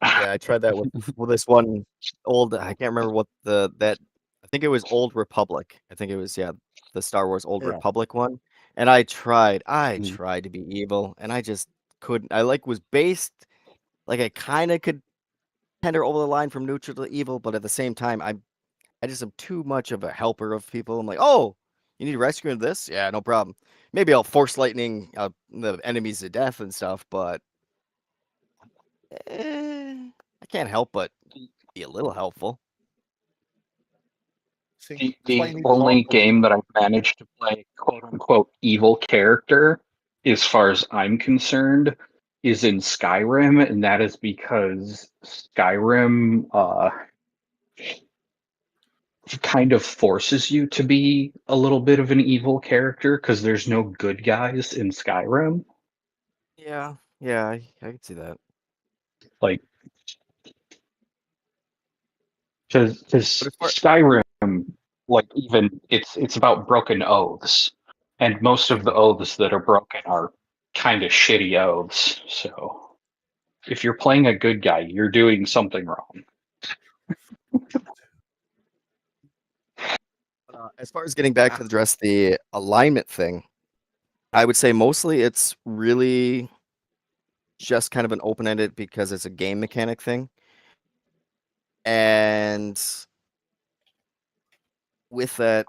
Yeah, I tried that with this one old. I can't remember what that. I think it was Old Republic. I think it was the Star Wars Old Republic one. And I tried to be evil, and I just couldn't. I was based like I kind of could tender over the line from neutral to evil, but at the same time, I just am too much of a helper of people. I'm like, oh, you need rescuing this? Yeah, no problem. Maybe I'll force lightning the enemies to death and stuff, but I can't help but be a little helpful. The only game that I've managed to play quote unquote evil character, as far as I'm concerned, is in Skyrim, and that is because Skyrim kind of forces you to be a little bit of an evil character because there's no good guys in Skyrim. Yeah, I can see that. Like Because But as far Skyrim, like even it's about broken oaths, and most of the oaths that are broken are kind of shitty oaths. So if you're playing a good guy, you're doing something wrong. as far as getting back to address the alignment thing, I would say mostly it's really just kind of an open-ended because it's a game mechanic thing. And with that,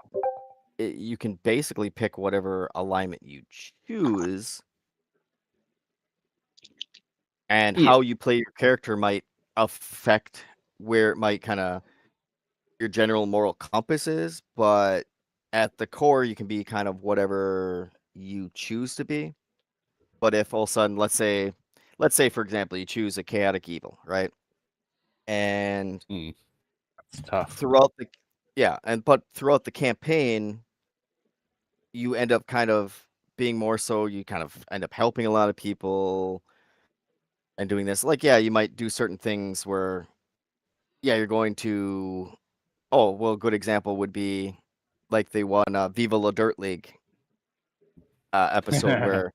you can basically pick whatever alignment you choose. And Yeah. how you play your character might affect where it might kind of your general moral compass is, but at the core, you can be kind of whatever you choose to be. But if all of a sudden, let's say, for example, you choose a chaotic evil, right? And It's tough. throughout the throughout the campaign, you end up kind of being more so. You kind of end up helping a lot of people and doing this. Like, yeah, you might do certain things where, yeah, you're going to. Oh, well, a good example would be like the one Viva La Dirt League episode where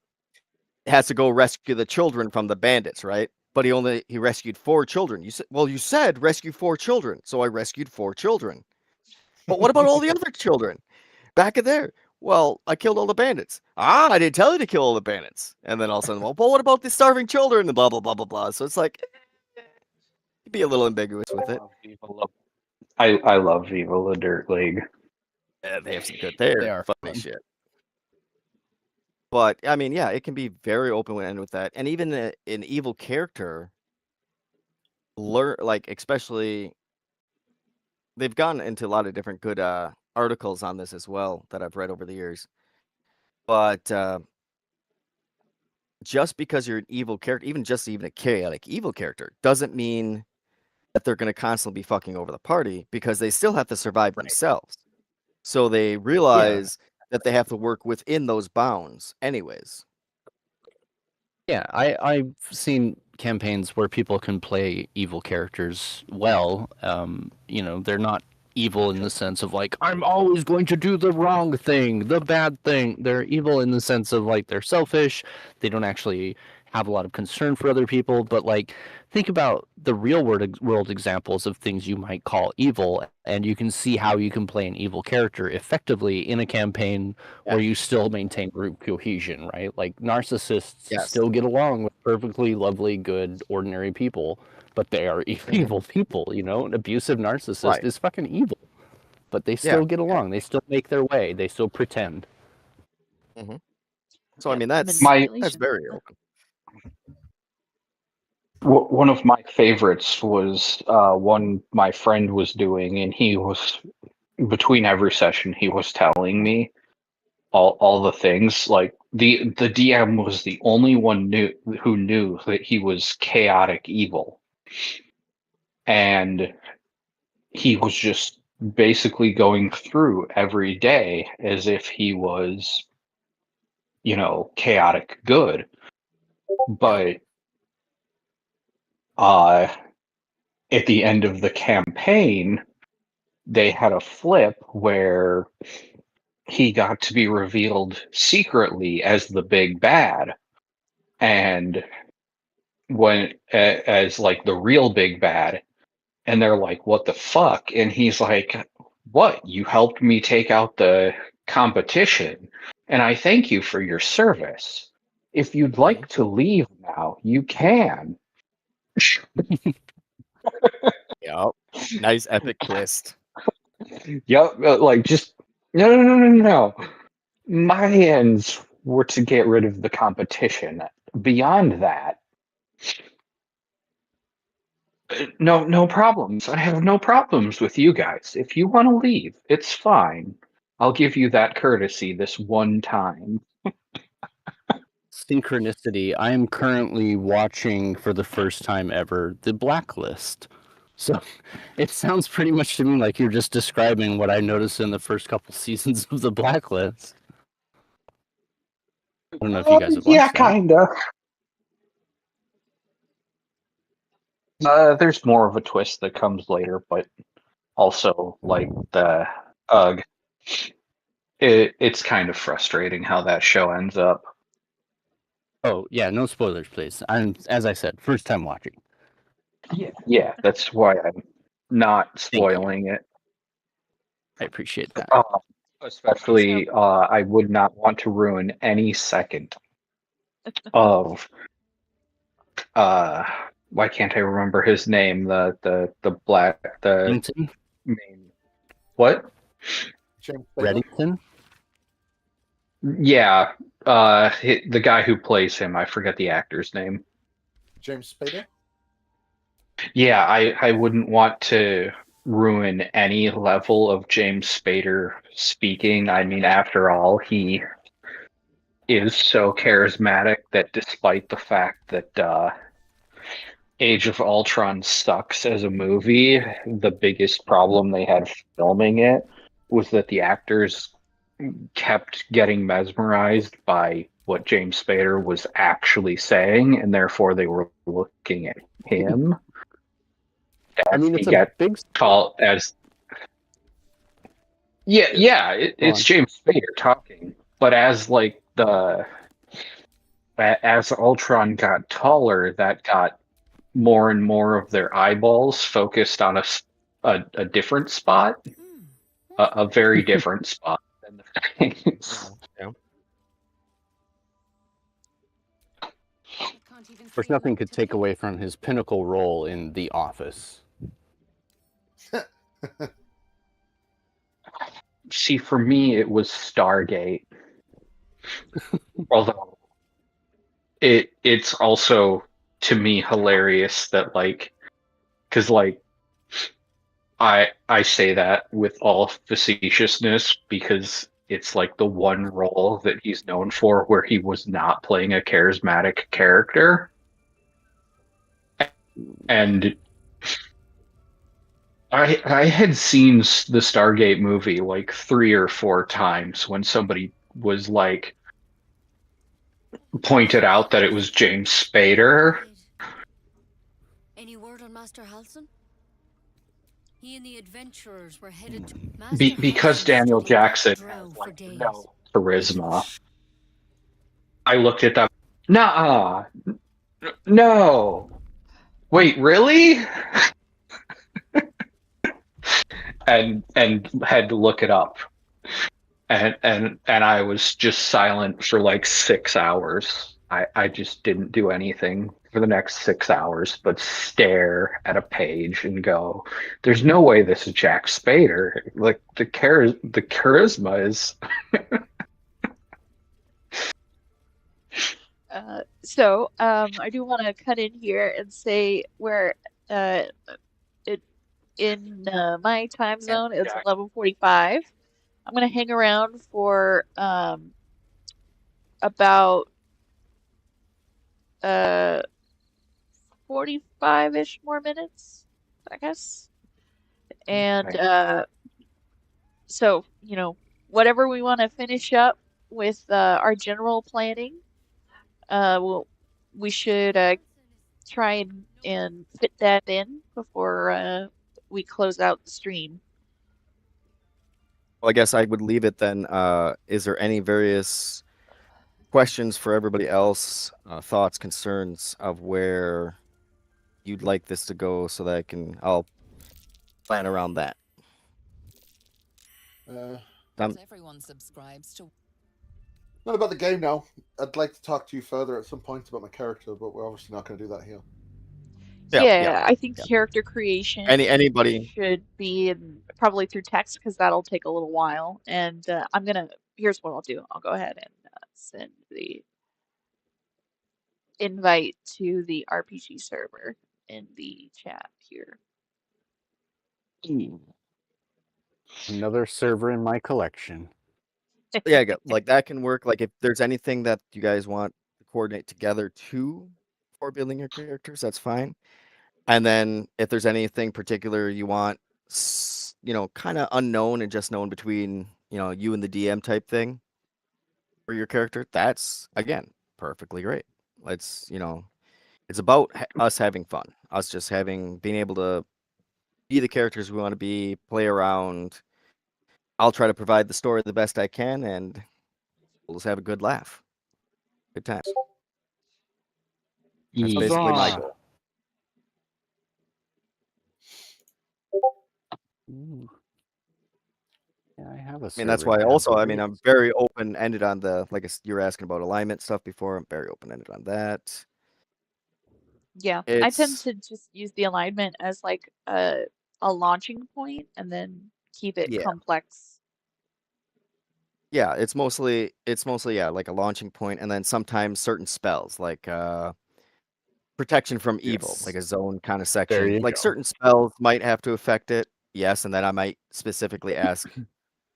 he has to go rescue the children from the bandits, right? But he rescued 4 children. You said rescue 4 children, so I rescued 4 children. But what about all the other children back in there? Well, I killed all the bandits. I didn't tell you to kill all the bandits. And then all of a sudden, well, but what about the starving children? And blah blah blah blah blah. So it's like, be a little ambiguous with it. I love Viva La Dirt League. Yeah, they have some good. They They're are funny fun. shit. But I mean, yeah, it can be very open-ended with that, and even an evil character, especially, they've gone into a lot of different good articles on this as well that I've read over the years. But just because you're an evil character, even a chaotic evil character, doesn't mean that they're going to constantly be fucking over the party, because they still have to survive themselves. So they realize that they have to work within those bounds, anyways. Yeah, I've seen campaigns where people can play evil characters well. They're not evil in the sense of like, I'm always going to do the wrong thing, the bad thing. They're evil in the sense of like they're selfish. They don't actually have a lot of concern for other people. But like, think about the real world examples of things you might call evil, and you can see how you can play an evil character effectively in a campaign where you still maintain group cohesion, right? Like narcissists still get along with perfectly lovely, good, ordinary people, but they are evil people, An abusive narcissist is fucking evil, but they still get along. They still make their way. They still pretend. Mm-hmm. So, I mean, that's very open. One of my favorites was one my friend was doing, and he was, between every session, he was telling me all the things. Like the DM was the only one who knew that he was chaotic evil, and he was just basically going through every day as if he was, chaotic good. But at the end of the campaign, they had a flip where he got to be revealed secretly as the big bad, and as like the real big bad, and they're like, what the fuck? And he's like, what? You helped me take out the competition, and I thank you for your service. If you'd like to leave now, you can. Yep. Nice epic twist. Yep. Like, just no. My ends were to get rid of the competition. Beyond that, no problems. I have no problems with you guys. If you want to leave, it's fine. I'll give you that courtesy this one time. Synchronicity. I am currently watching for the first time ever The Blacklist. So it sounds pretty much to me like you're just describing what I noticed in the first couple seasons of The Blacklist. I don't know if you guys have watched that. Kinda. There's more of a twist that comes later, but also like the UG. It's kind of frustrating how that show ends up. Oh yeah, no spoilers, please. I'm, as I said, first time watching. Yeah, that's why I'm not Thank you. spoiling it. I appreciate that. Especially, I would not want to ruin any second of why can't I remember his name? The Reddington? main what? James Spader? Reddington? Yeah, the guy who plays him, I forget the actor's name. James Spader? Yeah, I wouldn't want to ruin any level of James Spader speaking. I mean, after all, he is so charismatic that despite the fact that Age of Ultron sucks as a movie, the biggest problem they had filming it was that the actors kept getting mesmerized by what James Spader was actually saying, and therefore they were looking at him. I mean, it's a big tall as it's James Spader talking, but as like as Ultron got taller, that got more and more of their eyeballs focused on a different spot, a very different spot than the face. Yeah. Of course, nothing could take away from his pinnacle role in The Office. See, for me, it was Stargate. Although it's also to me hilarious that because I say that with all facetiousness because it's like the one role that he's known for where he was not playing a charismatic character. And I had seen the Stargate movie like 3 or 4 times when somebody was like pointed out that it was James Spader. Any word on Master Halsin? He and the adventurers were headed to Because Daniel Jackson has like no charisma. I looked at them. Nuh-uh. No. Wait, really? and had to look it up. And I was just silent for like 6 hours. I just didn't do anything for the next 6 hours but stare at a page and go, there's no way this is Jack Spader. Like the charisma is I do want to cut in here and say where in my time zone it's 11:45. I'm gonna hang around for about 45-ish more minutes, I guess. And so whatever we want to finish up with our general planning, we should try and fit that in before we close out the stream. Well, I guess I would leave it then. Is there any various questions for everybody else, thoughts, concerns of where you'd like this to go so that I'll plan around that? Everyone subscribes to. Not about the game now. I'd like to talk to you further at some point about my character, but we're obviously not going to do that here. Yeah, I think character creation anybody should be probably through text because that'll take a little while. And here's what I'll do. I'll go ahead and send the invite to the RPG server in the chat here. Another server in my collection. Yeah, like that can work. Like if there's anything that you guys want to coordinate together for building your characters, that's fine. And then if there's anything particular you want, kind of unknown and just known between, you and the DM type thing for your character, that's again perfectly great. Let's, it's about us having fun, us just being able to be the characters we want to be, play around. I'll try to provide the story the best I can, and we'll just have a good laugh. Good times. That's basically my Huzzah. goal. Ooh. Yeah, I have a I mean, that's server why that also, I has mean, race. I'm very open-ended on the, like you were asking about alignment stuff before. I'm very open-ended on that. Yeah, I tend It's, to just use the alignment as like a launching point and then keep it yeah. complex. Yeah, it's mostly yeah, like a launching point, and then sometimes certain spells like protection from evil, like a zone kind of There section. you Like go. certain spells might have to affect it, yes, and then I might specifically ask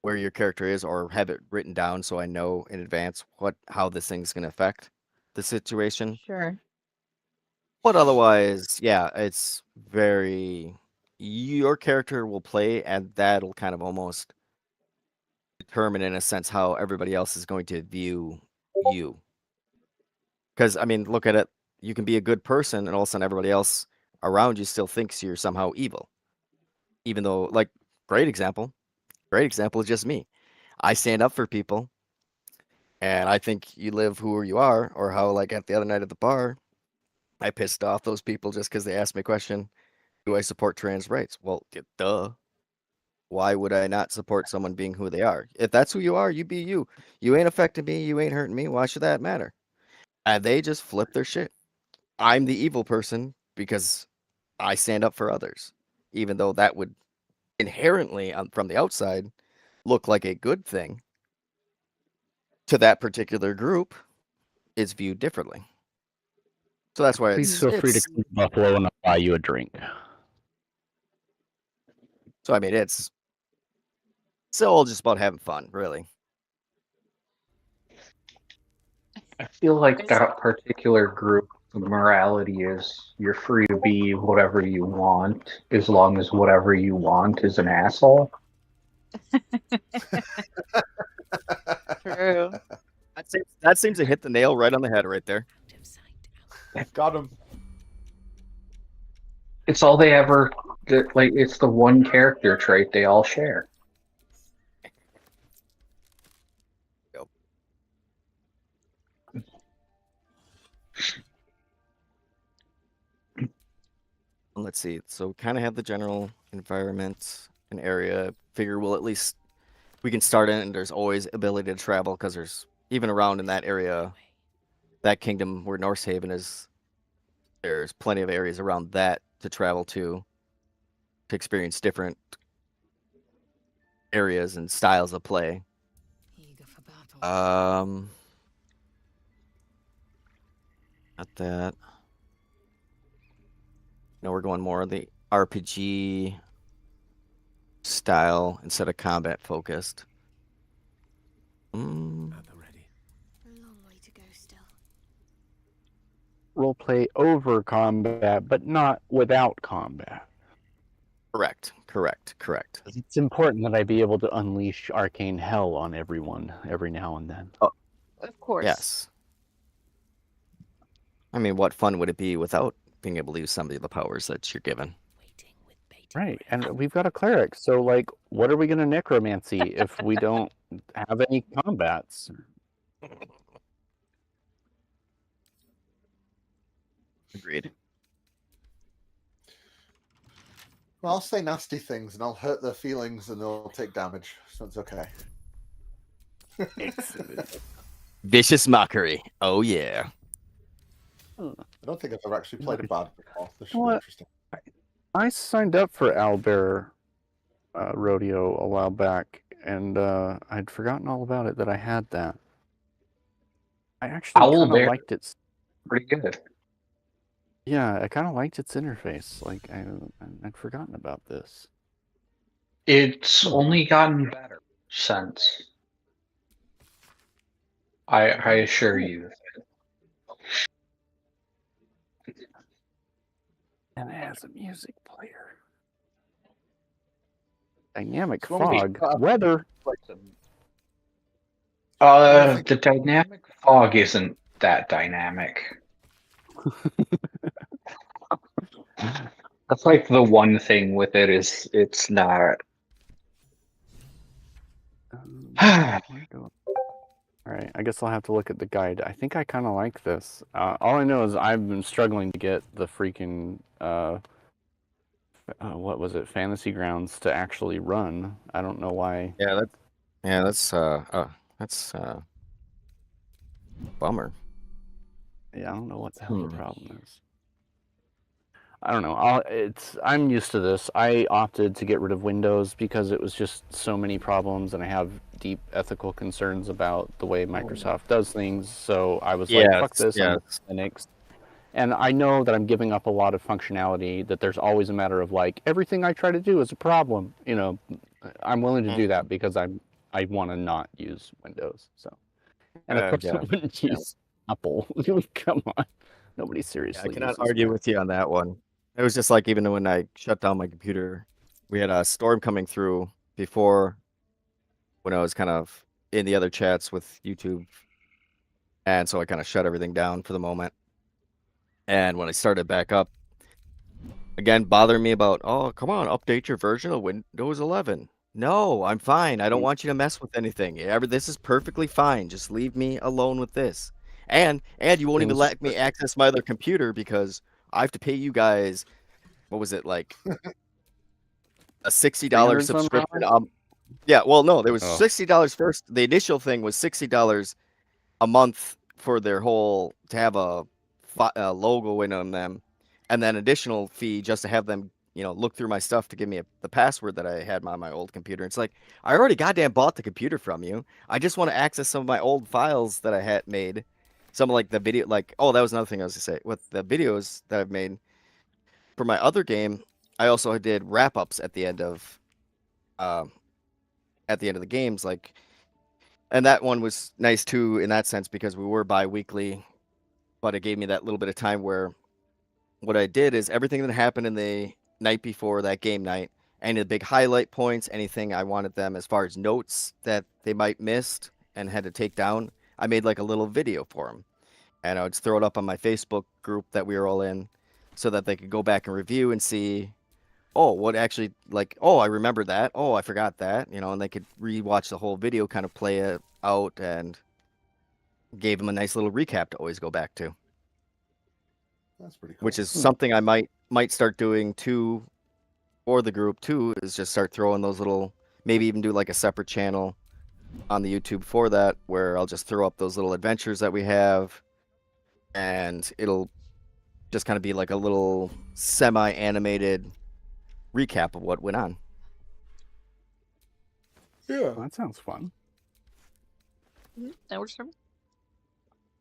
where your character is or have it written down so I know in advance how this thing's gonna affect the situation. Sure. But otherwise, yeah, it's very your character will play, and that'll kind of almost determine in a sense how everybody else is going to view you. Because I mean, look at it. You can be a good person, and all of a sudden, everybody else around you still thinks you're somehow evil, even though, like, great example is just me. I stand up for people, and I think you live who you are, or how, like, at the other night at the bar, I pissed off those people just because they asked me a question: do I support trans rights? Well, duh. Why would I not support someone being who they are? If that's who you are, you be you. You ain't affecting me. You ain't hurting me. Why should that matter? And they just flip their shit. I'm the evil person because I stand up for others, even though that would inherently, from the outside, look like a good thing. To that particular group, it's viewed differently. So that's why Please feel free to it's come to Buffalo and I'll buy you a drink. so I mean it's all just about having fun, really. I feel like that particular group, the morality is you're free to be whatever you want as long as whatever you want is an asshole. True. That seems to hit the nail right on the head right there. Got him. It's all they ever, like, it's the one character trait they all share. Let's see. So kind of have the general environment and area. Figure we'll at least we can start in, and there's always ability to travel because there's even around in that area, that kingdom where Norsehaven is. There's plenty of areas around that to travel to experience different areas and styles of play. Not that. No, we're going more of the RPG style instead of combat focused. Roleplay over combat, but not without combat. Correct. It's important that I be able to unleash arcane hell on everyone every now and then. Oh, Of course. yes. I mean, what fun would it be without being able to use some of the powers that you're given? Right, and we've got a cleric, so, like, what are we going to necromancy if we don't have any combats? Agreed. Well, I'll say nasty things and I'll hurt their feelings and they'll take damage, so it's okay. Excellent. Vicious mockery. Oh yeah. I don't think I've ever actually played a bard before. This should be What? interesting. I signed up for Owlbear Rodeo a while back, and I'd forgotten all about it that I had that. I actually kind of Owlbear, liked it. pretty good. Yeah, I kind of liked its interface. Like, I'd forgotten about this. It's only gotten better since. I assure you. And it has a music player. Dynamic As long as it's fog. got- Weather. The dynamic fog isn't that dynamic. That's like the one thing with it is it's not. All right, I guess I'll have to look at the guide. I think I kind of like this. All I know is I've been struggling to get the freaking what was it, Fantasy Grounds to actually run. I don't know why. Yeah, that's bummer. Yeah, I don't know what the hell the problem is. I don't know. I'm used to this. I opted to get rid of Windows because it was just so many problems, and I have deep ethical concerns about the way Microsoft does things. So I was like, "Fuck this!" I'm Linux, and I know that I'm giving up a lot of functionality. That there's always a matter of like everything I try to do is a problem. You know, I'm willing to do that because I want to not use Windows. So, and of course, I wouldn't use Apple. Come on, nobody seriously. I cannot uses argue Mac. with you on that one. It was just like even when I shut down my computer, we had a storm coming through before when I was kind of in the other chats with YouTube. And so I kind of shut everything down for the moment. And when I started back up, again, bothering me about, oh, come on, update your version of Windows 11. No, I'm fine. I don't want you to mess with anything. This is perfectly fine. Just leave me alone with this. And you won't even let me access my other computer because I have to pay you guys, what was it, like a $60 subscription? Yeah, well, no, there was $60 first. The initial thing was $60 a month for their whole, to have a logo in on them, and then additional fee just to have them, look through my stuff to give me the password that I had on my old computer. It's like, I already goddamn bought the computer from you. I just want to access some of my old files that I had made. Some of like the video, like, oh, that was another thing I was gonna say. With the videos that I've made for my other game, I also did wrap-ups at the end of the games, like, and that one was nice too in that sense because we were bi-weekly, but it gave me that little bit of time where what I did is everything that happened in the night before that game night, any of the big highlight points, anything I wanted them as far as notes that they might missed and had to take down, I made like a little video for them. And I would throw it up on my Facebook group that we were all in so that they could go back and review and see, oh, what actually, like, oh, I remember that. Oh, I forgot that, and they could rewatch the whole video, kind of play it out, and gave them a nice little recap to always go back to. That's pretty cool. Which is something I might start doing too, or the group too, is just start throwing those little, maybe even do like a separate channel on the YouTube for that, where I'll just throw up those little adventures that we have, and it'll just kind of be like a little semi-animated recap of what went on. Yeah, well, that sounds fun. That works for me.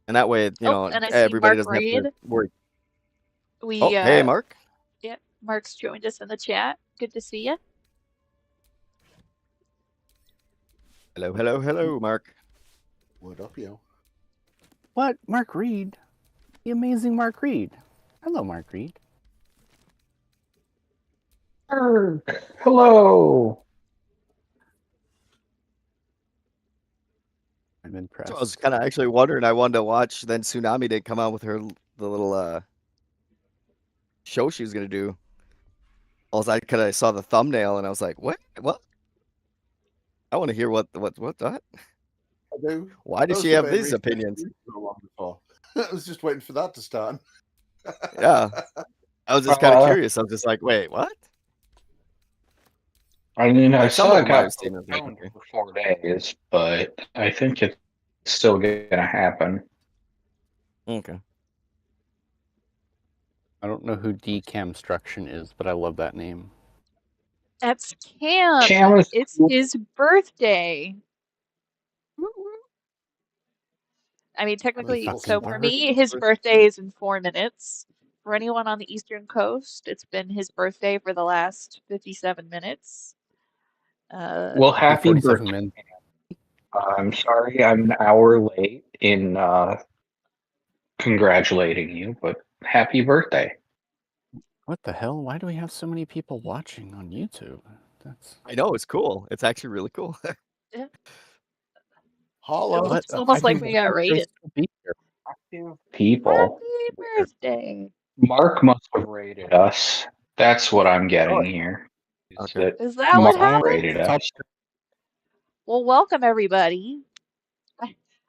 And that way, and I see everybody Mark doesn't have to worry. Hey, Mark. Yeah, Mark's joined us in the chat. Good to see you. Hello, Mark. What up, yo? What? Mark Reed? The amazing Mark Reed. Hello, Mark Reed. Hello. I'm impressed. So I was kind of actually wondering. I wanted to watch. Then Tsunami did come out with the little show she was gonna do. Also, I saw the thumbnail and I was like, what? I want to hear what that. I do. Why does she have these opinions? I was just waiting for that to start. Yeah, I was just kind of curious. I was just like, wait, what? I mean, I saw it got postponed for 4 days, but I think it's still gonna happen. Okay. I don't know who Decamstruction is, but I love that name. That's Cam. It's his birthday. I mean, technically, so for me, his birthday is in 4 minutes. For anyone on the Eastern Coast, it's been his birthday for the last 57 minutes. Well, happy birthday. I'm sorry I'm an hour late in congratulating you, but happy birthday. What the hell? Why do we have so many people watching on YouTube? I know, it's cool. It's actually really cool. Yeah. Hello. It's almost like we got rated. People. Happy birthday. Mark must have rated us. That's what I'm getting Oh, here. okay. Is that what happened? Moderated us. Well, welcome everybody.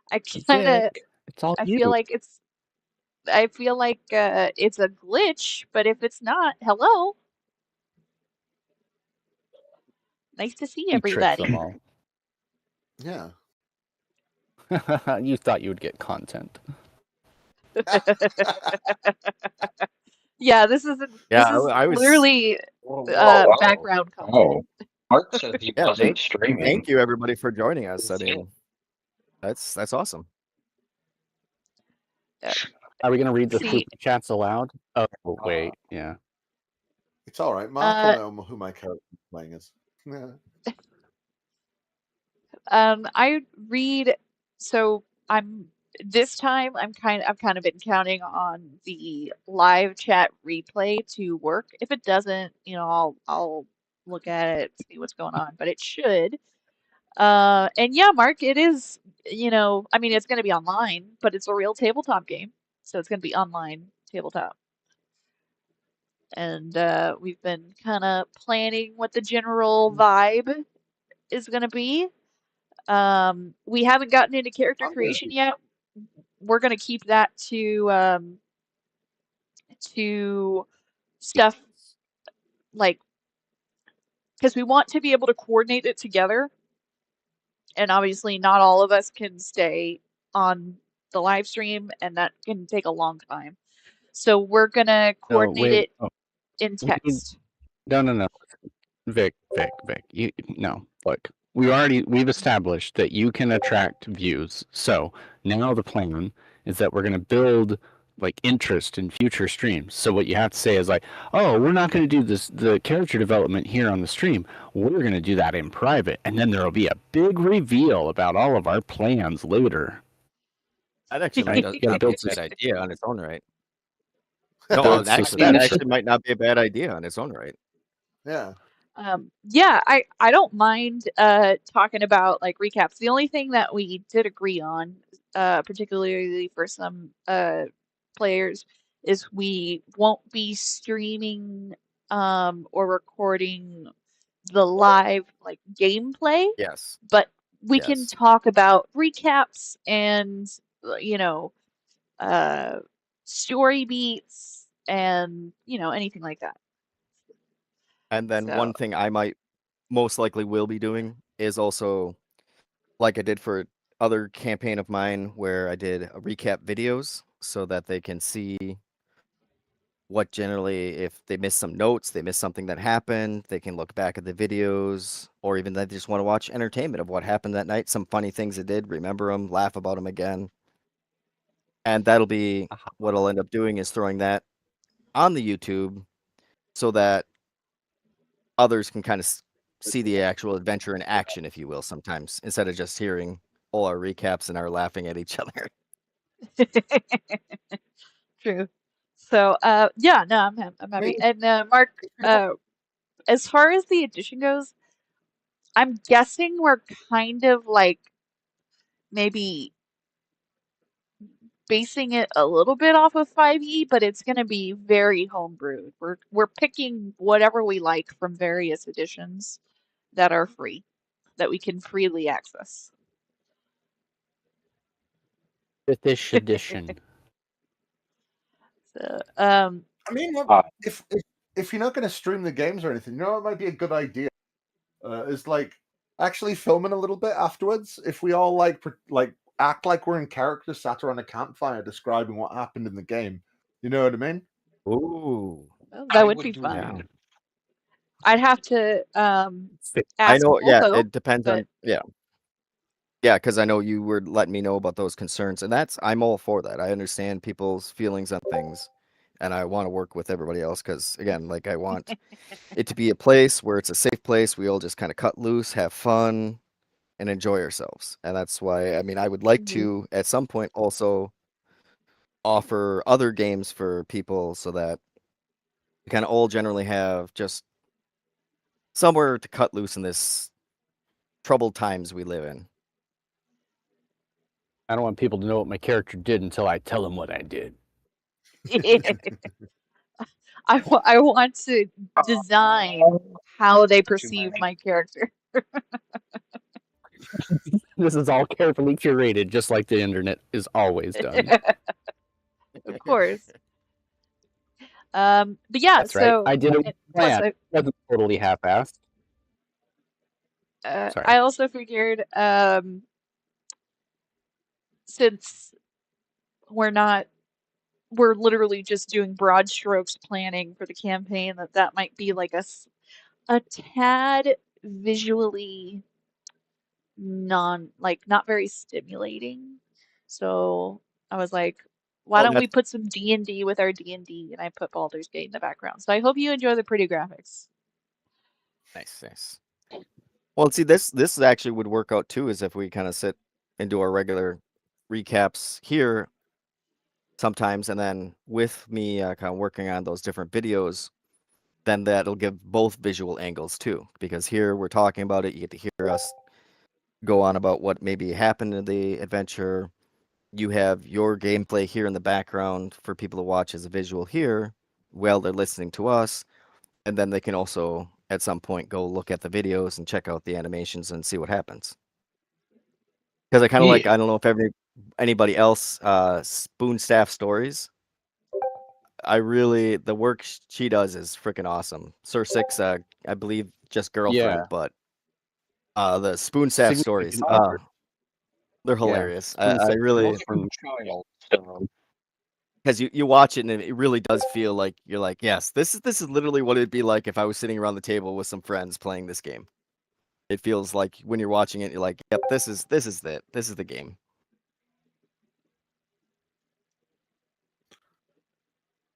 I kind of, Vic, it's all I you. feel like it's a glitch, but if it's not, hello. Nice to see You tricked everybody. them all. Yeah. You thought you would get content. Yeah, this is I was. literally Whoa. background Oh, content. Mark said he Yeah, wasn't streaming. thank you everybody for joining us. I mean, that's awesome. Are we going to read the See, super chats aloud? Oh, wait. Yeah. It's all right. Mark will know who my character is playing is. Yeah. I read, so this time I've kind of been counting on the live chat replay to work. If it doesn't, I'll look at it, see what's going on, but it should. And yeah, Mark, it is, I mean, it's going to be online, but it's a real tabletop game, so it's going to be online tabletop. And we've been kind of planning what the general vibe is going to be. We haven't gotten into character creation yet. We're gonna keep that to stuff like, because we want to be able to coordinate it together, and obviously not all of us can stay on the live stream, and that can take a long time. So we're gonna coordinate it in text. No. Vic. No. Look, we've established that you can attract views. So now the plan is that we're going to build like interest in future streams. So what you have to say is like, oh, we're not going to do the character development here on the stream. We're going to do that in private, and then there'll be a big reveal about all of our plans later. That actually might not be a bad idea on its own right. No, Build actually, that suspense. actually might not be a bad idea on its own right. Yeah. Yeah, I don't mind talking about like recaps. The only thing that we did agree on, particularly for some players, is we won't be streaming or recording the live like gameplay, Yes. but we can Yes. talk about recaps and story beats and anything like that. And then So one thing I might most likely will be doing is also, like I did for other campaign of mine, where I did a recap videos so that they can see what generally, if they miss some notes, they miss something that happened, they can look back at the videos, or even they just want to watch entertainment of what happened that night, some funny things they did, remember them, laugh about them again. And that'll be what I'll end up doing, is throwing that on the YouTube so that others can kind of see the actual adventure in action, if you will, sometimes, instead of just hearing all our recaps and our laughing at each other. True. So, yeah, no, I'm happy. And Mark, as far as the edition goes, I'm guessing we're kind of like maybe basing it a little bit off of 5e, but it's going to be very homebrewed. We're picking whatever we like from various editions that are free, that we can freely access. 5th edition. So, I mean, if you're not going to stream the games or anything, it might be a good idea. Is like actually filming a little bit afterwards. If we all like act like we're in character, sat around a campfire describing what happened in the game. You know what I mean? Ooh, that would be fun. Yeah. I'd have to ask I know. Yeah, Volko, it depends but... on. Yeah, because I know you were letting me know about those concerns, and I'm all for that. I understand people's feelings on things, and I want to work with everybody else because, again, like I want it to be a place where it's a safe place. We all just kind of cut loose, have fun, and enjoy ourselves. And that's why, I mean, I would like to at some point also offer other games for people so that we kind of all generally have just somewhere to cut loose in this troubled times we live in. I don't want people to know what my character did until I tell them what I did. I want to design how they perceive my character. This is all carefully curated, just like the internet is always done. Of course. But yeah, That's right. I did it with a plus plan. It wasn't totally half-assed. Sorry. I also figured since we're literally just doing broad strokes planning for the campaign, that might be like a tad visually not very stimulating. So I was like, why don't we put some D&D with our D&D? And I put Baldur's Gate in the background. So I hope you enjoy the pretty graphics. Nice. Well, see, this actually would work out too, is if we kind of sit and do our regular recaps here sometimes, and then with me kind of working on those different videos, then that'll give both visual angles too. Because here we're talking about it, you get to hear us go on about what maybe happened in the adventure. You have your gameplay here in the background for people to watch as a visual here while they're listening to us. And then they can also, at some point, go look at the videos and check out the animations and see what happens. Because I kind of like, I don't know if anybody else, Spoon Staff Stories. The work she does is freaking awesome. Sir Six, I believe, just girlfriend, but the Spoon Staff Stories, they're hilarious. I really, because you watch it and it really does feel like you're like, yes, this is literally what it'd be like if I was sitting around the table with some friends playing this game. It feels like when you're watching it, you're like, yep, this is it. This is the game.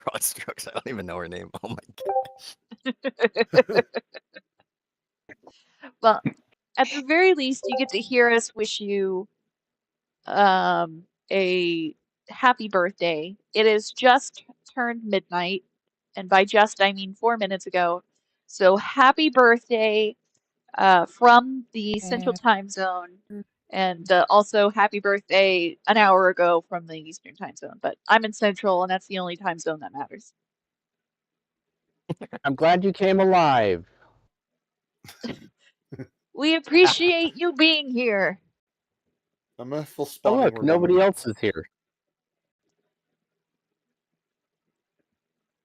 Broad Strokes. I don't even know her name. Oh my gosh. Well, at the very least, you get to hear us wish you a happy birthday. It is just turned midnight, and by just I mean 4 minutes ago. So happy birthday from the Central Time Zone, and also happy birthday an hour ago from the Eastern Time Zone. But I'm in Central, and that's the only time zone that matters. I'm glad you came alive. We appreciate you being here. A mirthful Oh, spawning. look, nobody else is here.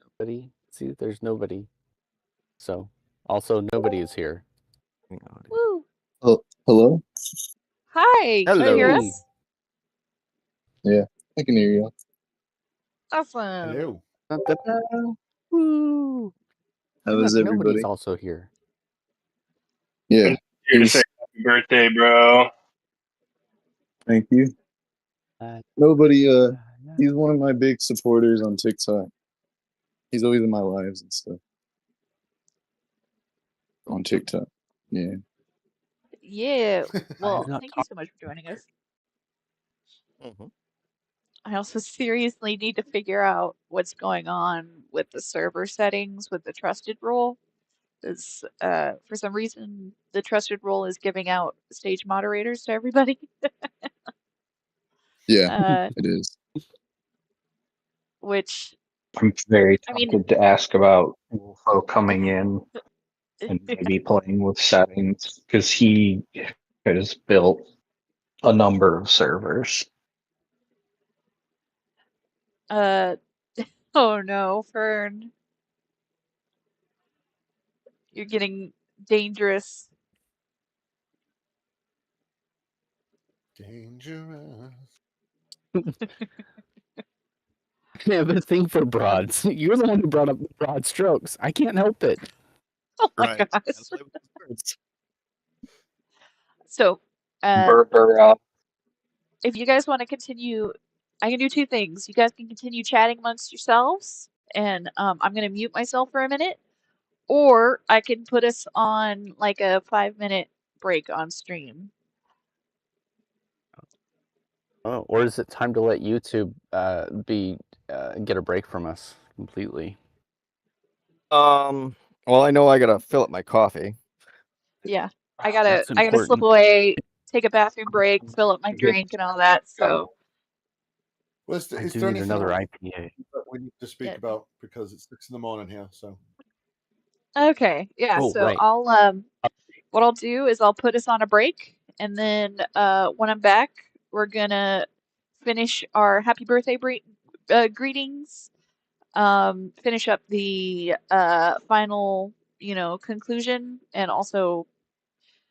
Nobody. See, there's nobody. So, also, nobody is here. Woo! Oh, hello? Hi, can you hear us? Yeah, I can hear you. Awesome. Hello. Woo! How is everybody? Nobody's also here. Yeah. Here to say happy birthday, bro. Thank you. Nobody, he's one of my big supporters on TikTok. He's always in my lives and stuff. On TikTok. Yeah. Yeah. Well, thank you so much for joining us. I also seriously need to figure out what's going on with the server settings with the trusted role. Because for some reason, the trusted role is giving out stage moderators to everybody. Yeah, it is. Which I'm very tempted to ask about Wolfo coming in and maybe playing with settings, because he has built a number of servers. Oh no, Fern. You're getting dangerous. Dangerous. I have a thing for broads. You're the one who brought up broad strokes. I can't help it. Oh my gosh. So, if you guys want to continue, I can do two things. You guys can continue chatting amongst yourselves, and I'm going to mute myself for a minute, or I can put us on like a 5-minute break on stream. Oh, or is it time to let YouTube get a break from us completely? Well, I know I gotta fill up my coffee. Yeah, I gotta slip away, take a bathroom break, fill up my drink, and all that. So Well, is I there do need anything another else IPA. that we need to speak Yeah. about because it's 6 a.m. here? So Okay, yeah, Oh, so right. I'll what I'll do is I'll put us on a break, and then when I'm back, we're gonna finish our happy birthday greetings, finish up the final, conclusion, and also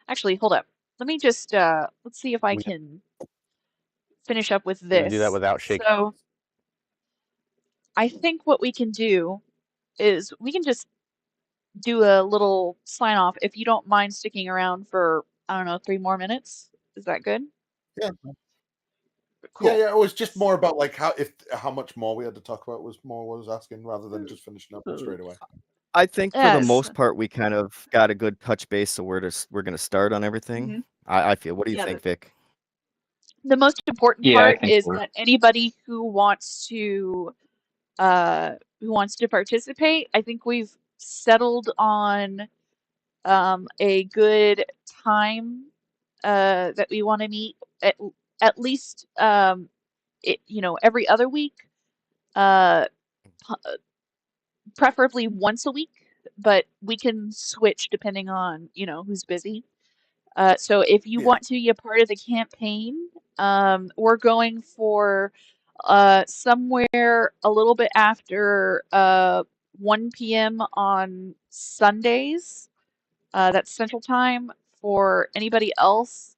actually hold up. Let me just let's see if I can finish up with Gonna do that this. without shaking. So I think what we can do is we can just do a little sign off if you don't mind sticking around for, I don't know, 3 more minutes. Is that good? yeah, Cool. yeah. It was just more about like how much more we had to talk about was more what I was asking rather than just finishing up straight away. I think for the Yes. most part we kind of got a good touch base, so we're going to start on everything. Mhm. I feel. What do you Yeah, think, Vic? the most important Yeah, I part think is so. that anybody who wants to participate, I think we've settled on a good time that we want to meet at least every other week, uh, preferably once a week, but we can switch depending on who's busy. So if you Yeah. want to be a part of the campaign, we're going for somewhere a little bit after 1 p.m. on Sundays. That's Central Time. For anybody else,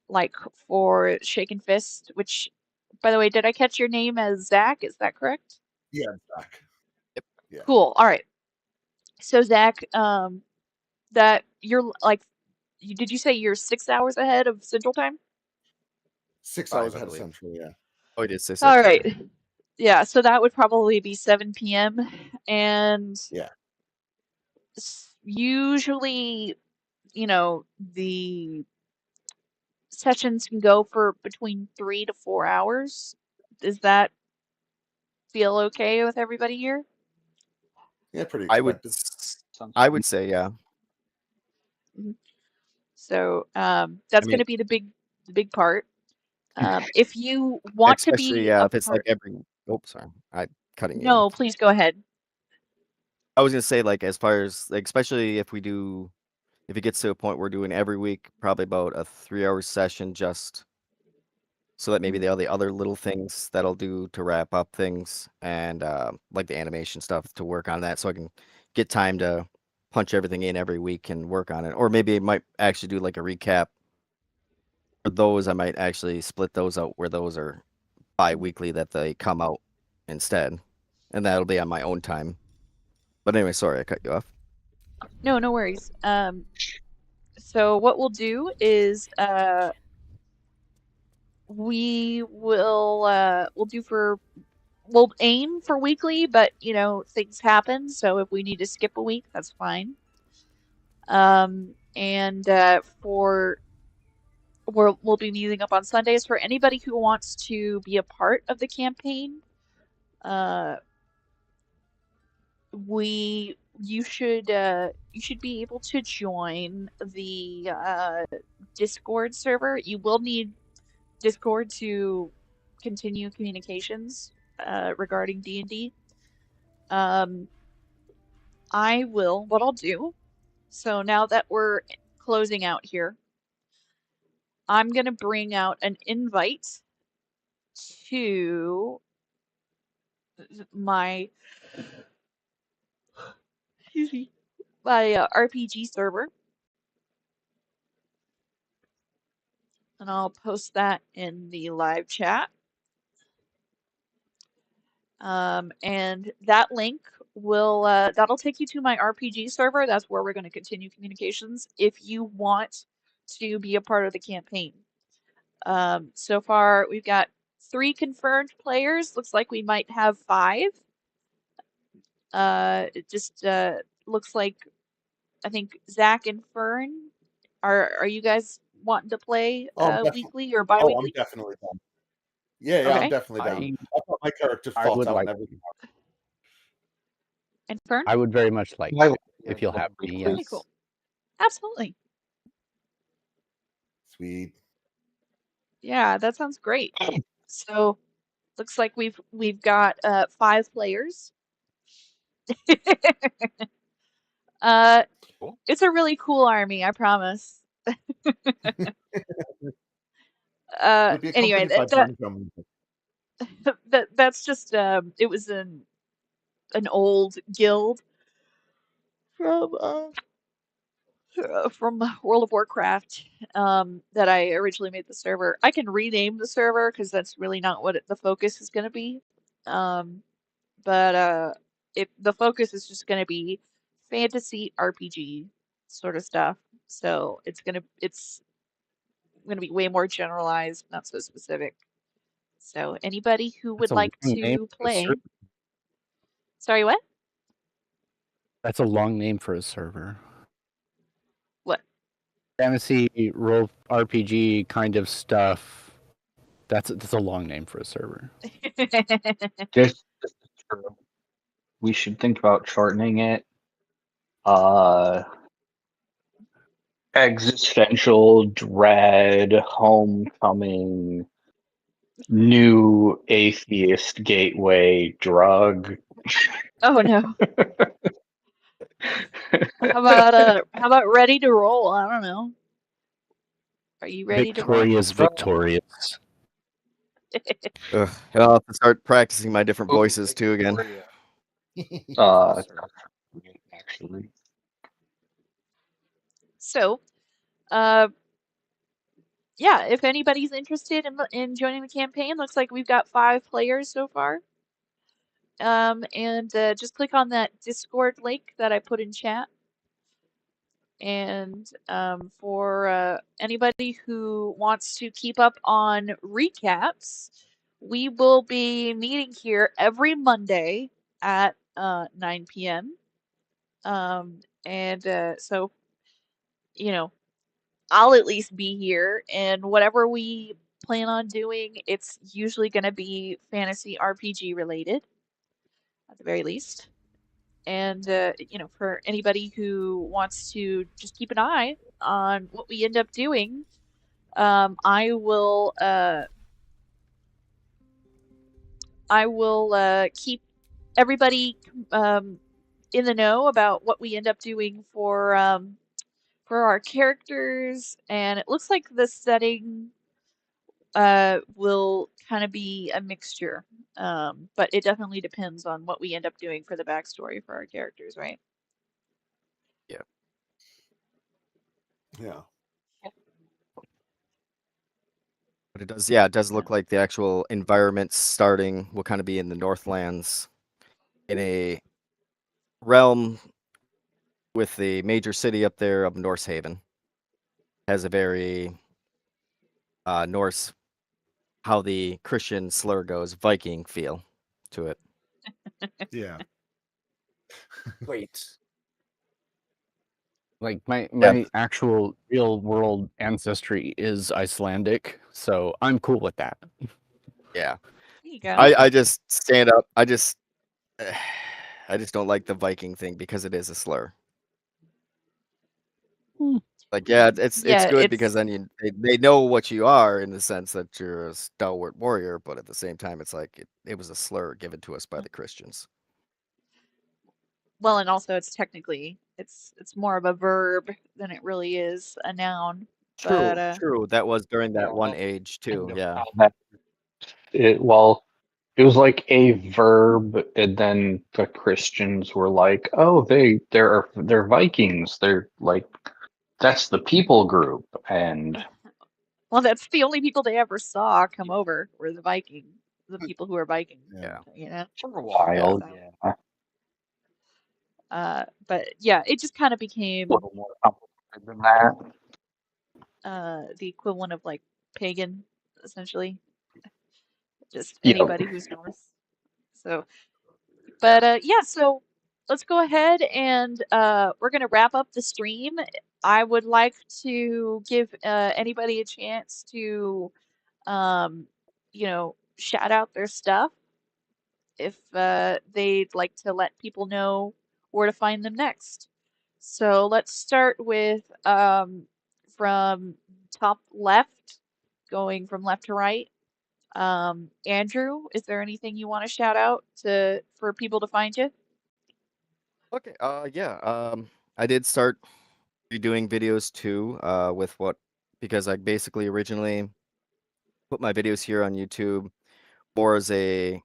like for Shaken Fist, which, by the way, did I catch your name as Zach? Is that correct? Yeah, Zach. Yeah. Cool. All right. So Zach, that you're like, did you say you're 6 hours ahead of Central Time? 6 5, hours I ahead of believe. Central. Yeah. Oh, it is 6. All Okay. right. Yeah, so that would probably be 7 p.m. And Yeah. usually, the sessions can go for between 3 to 4 hours. Does that feel okay with everybody here? Yeah, pretty I would expected. I would say yeah. Mhm. So that's I going mean, to be the big part. If you want to especially be a if it's like part, every. Oh, sorry, I cutting you no, off. please go ahead. I was gonna say like as far as like especially if it gets to a point we're doing every week, probably about a 3-hour session just so that maybe all the other little things that'll do to wrap up things and like the animation stuff to work on that so I can get time to punch everything in every week and work on it. Or maybe I might actually do like a recap. For those, I might actually split those out where those are bi-weekly that they come out instead. And that'll be on my own time. But anyway, sorry I cut you off. No, no worries. So what we'll do is we'll aim for weekly, but things happen, so if we need to skip a week, that's fine. And we'll be meeting up on Sundays. For anybody who wants to be a part of the campaign, you should be able to join the Discord server. You will need Discord to continue communications regarding D&D. What I'll do, so now that we're closing out here, I'm going to bring out an invite to my excuse me, my RPG server, and I'll post that in the live chat. And that link that'll take you to my RPG server. That's where we're going to continue communications if you want to be a part of the campaign. So far we've got 3 confirmed players. Looks like we might have 5. It just looks like I think Zach and Fern are you guys wanting to play weekly or I'm bi-weekly? definitely down. Yeah, I'm Okay. definitely down. I've got my character I thought would out like and everything. And Fern? I would very much like I to, if you'll have me, Okay, yes. cool. Absolutely. Sweet. Yeah, that sounds great. So looks like we've got 5 players. It's a really cool army, I promise. Would be Anyway, accompanied by banjo music. that's just it was an old guild from World of Warcraft that I originally made the server. I can rename the server because that's really not what the focus is going to be. But the focus is just going to be fantasy RPG sort of stuff. So it's gonna be way more generalized, not so specific. So anybody who would That's a like long name to for a play. server. Sorry, what? That's a long name for a server. What? Fantasy role RPG kind of stuff. That's a long name for a server. Just we should think about shortening it. Existential dread, homecoming, new atheist gateway drug. Oh no. How about ready to roll? I don't know. Are you ready to roll? Victorious. Ugh, I'll have to start practicing my different voices too again. Actually. So, yeah, if anybody's interested in joining the campaign, looks like we've got 5 players so far. And just click on that Discord link that I put in chat. And for anybody who wants to keep up on recaps, we will be meeting here every Monday at 9 p.m. So, you know, I'll at least be here, and whatever we plan on doing, it's usually going to be fantasy RPG related, at the very least. And, for anybody who wants to just keep an eye on what we end up doing, I will keep everybody in the know about what we end up doing for our characters, and it looks like the setting will kind of be a mixture. But it definitely depends on what we end up doing for the backstory for our characters, right? Yeah. Yeah. But it does look like the actual environment starting will kind of be in the Northlands, in a realm with the major city up there of Norse Haven. Has a very Norse, how the Christian slur goes, Viking feel to it. Yeah. Wait. Like my actual real world ancestry is Icelandic, so I'm cool with that. Yeah. There you go. I just stand up. I just don't like the Viking thing because it is a slur. Like, yeah, it's good because then they know what you are in the sense that you're a stalwart warrior, but at the same time, it's like it was a slur given to us by the Christians. Well, and also it's technically it's more of a verb than it really is a noun. True, But true. That was during that one age too. Yeah. It was like a verb, and then the Christians were like, "Oh, they're Vikings. They're like that's the people group." And well, that's the only people they ever saw come over were the people who were Viking. Yeah. You know? for a while, So, yeah. but yeah, it just kind of became A little more complicated than that. The equivalent of like pagan, essentially. Just Yep. anybody who's Norse. So, but yeah, so let's go ahead and we're gonna wrap up the stream. I would like to give anybody a chance to, shout out their stuff if they'd like to let people know where to find them next. So let's start with from top left, going from left to right. Andrew, is there anything you want to shout out for people to find you? Okay. Yeah. I did start redoing videos too. Because I basically originally put my videos here on YouTube more as a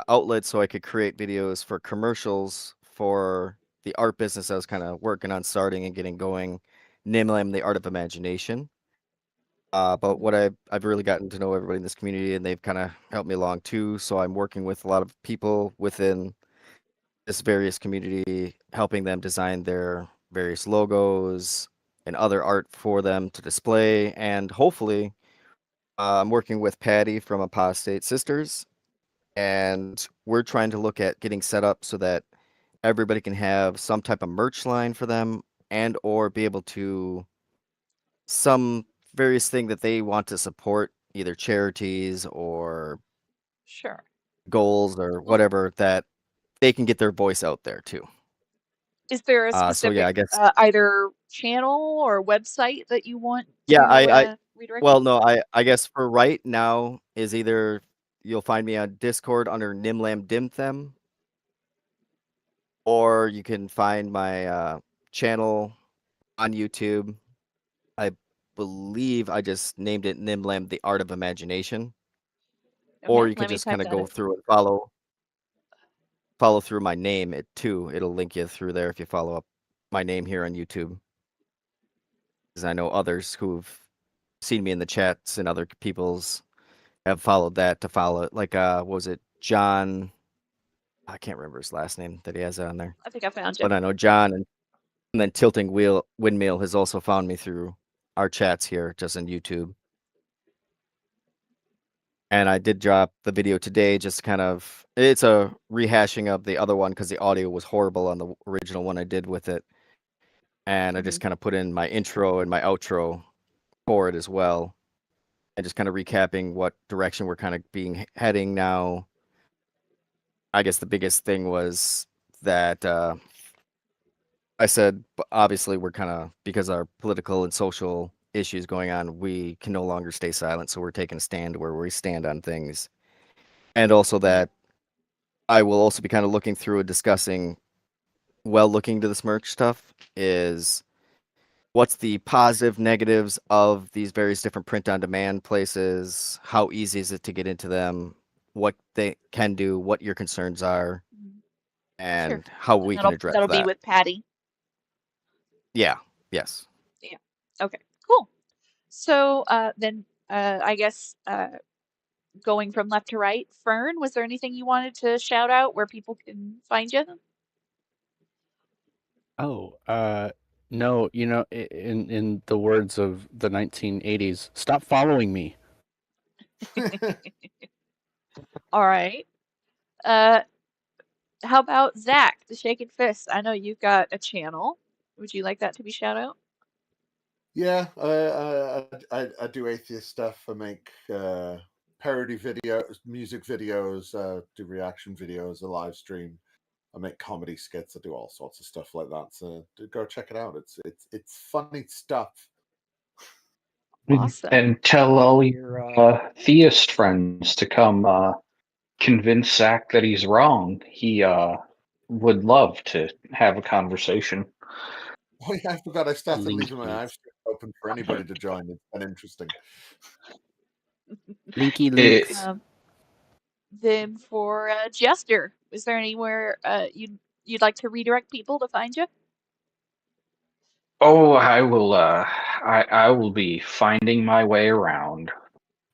outlet so I could create videos for commercials for the art business I was kind of working on starting and getting going, namely the Art of Imagination. But what I've really gotten to know everybody in this community, and they've kind of helped me along too. So I'm working with a lot of people within this various community, helping them design their various logos and other art for them to display. And hopefully, I'm working with Patty from Apostate Sisters, and we're trying to look at getting set up so that everybody can have some type of merch line for them and or be able to some various thing that they want to support, either charities or Sure. goals or Well, whatever, that they can get their voice out there too. is there a So yeah, specific I guess either channel or website that you want yeah, I to redirect well people? no, I guess for right now is either you'll find me on Discord under Nimlam Dimthem, or you can find my channel on YouTube. I believe I just named it Nimlam The Art of Imagination. Or Okay, you could let me just type kind of that go in. through and follow through my name too. It'll link you through there if you follow up my name here on YouTube. Because I know others who've seen me in the chats and other people's have followed that to follow it. Like what was it John? I can't remember his last name that he has on there. I think I found you. But I know John and then Tilting Windmill has also found me through our chats here just on YouTube. And I did drop the video today, just kind of, it's a rehashing of the other one because the audio was horrible on the original one I did with it. And I just kind of put in my intro and my outro for it as well. And just kind of recapping what direction we're kind of heading now. I guess the biggest thing was that I said, obviously, we're kind of, because our political and social issues going on, we can no longer stay silent. So we're taking a stand where we stand on things. And also that I will also be kind of looking through and discussing, looking to this merch stuff, is what's the positive, negatives of these various different print-on-demand places? How easy is it to get into them? What they can do, what your concerns are, Sure. and how And we can address that'll be that. with Patty. Yeah, yes. Yeah. Okay, cool. So then I guess going from left to right, Fern, was there anything you wanted to shout out where people can find you? Oh, no, in the words of the 1980s, stop following me. All right. How about Zach, the Shaken Fist? I know you've got a channel. Would you like that to be shout out? Yeah, I do atheist stuff. I make parody videos, music videos, do reaction videos, a live stream. I make comedy skits. I do all sorts of stuff like that. So go check it out. It's funny stuff. Awesome. And tell all your theist friends to come convince Zach that he's wrong. He would love to have a conversation. Oh yeah, I forgot. I started Link, leaving my live stream open for anybody to join. It's been interesting. Linky links. Then for Jester, is there anywhere you'd like to redirect people to find you? Oh, I will. I will be finding my way around,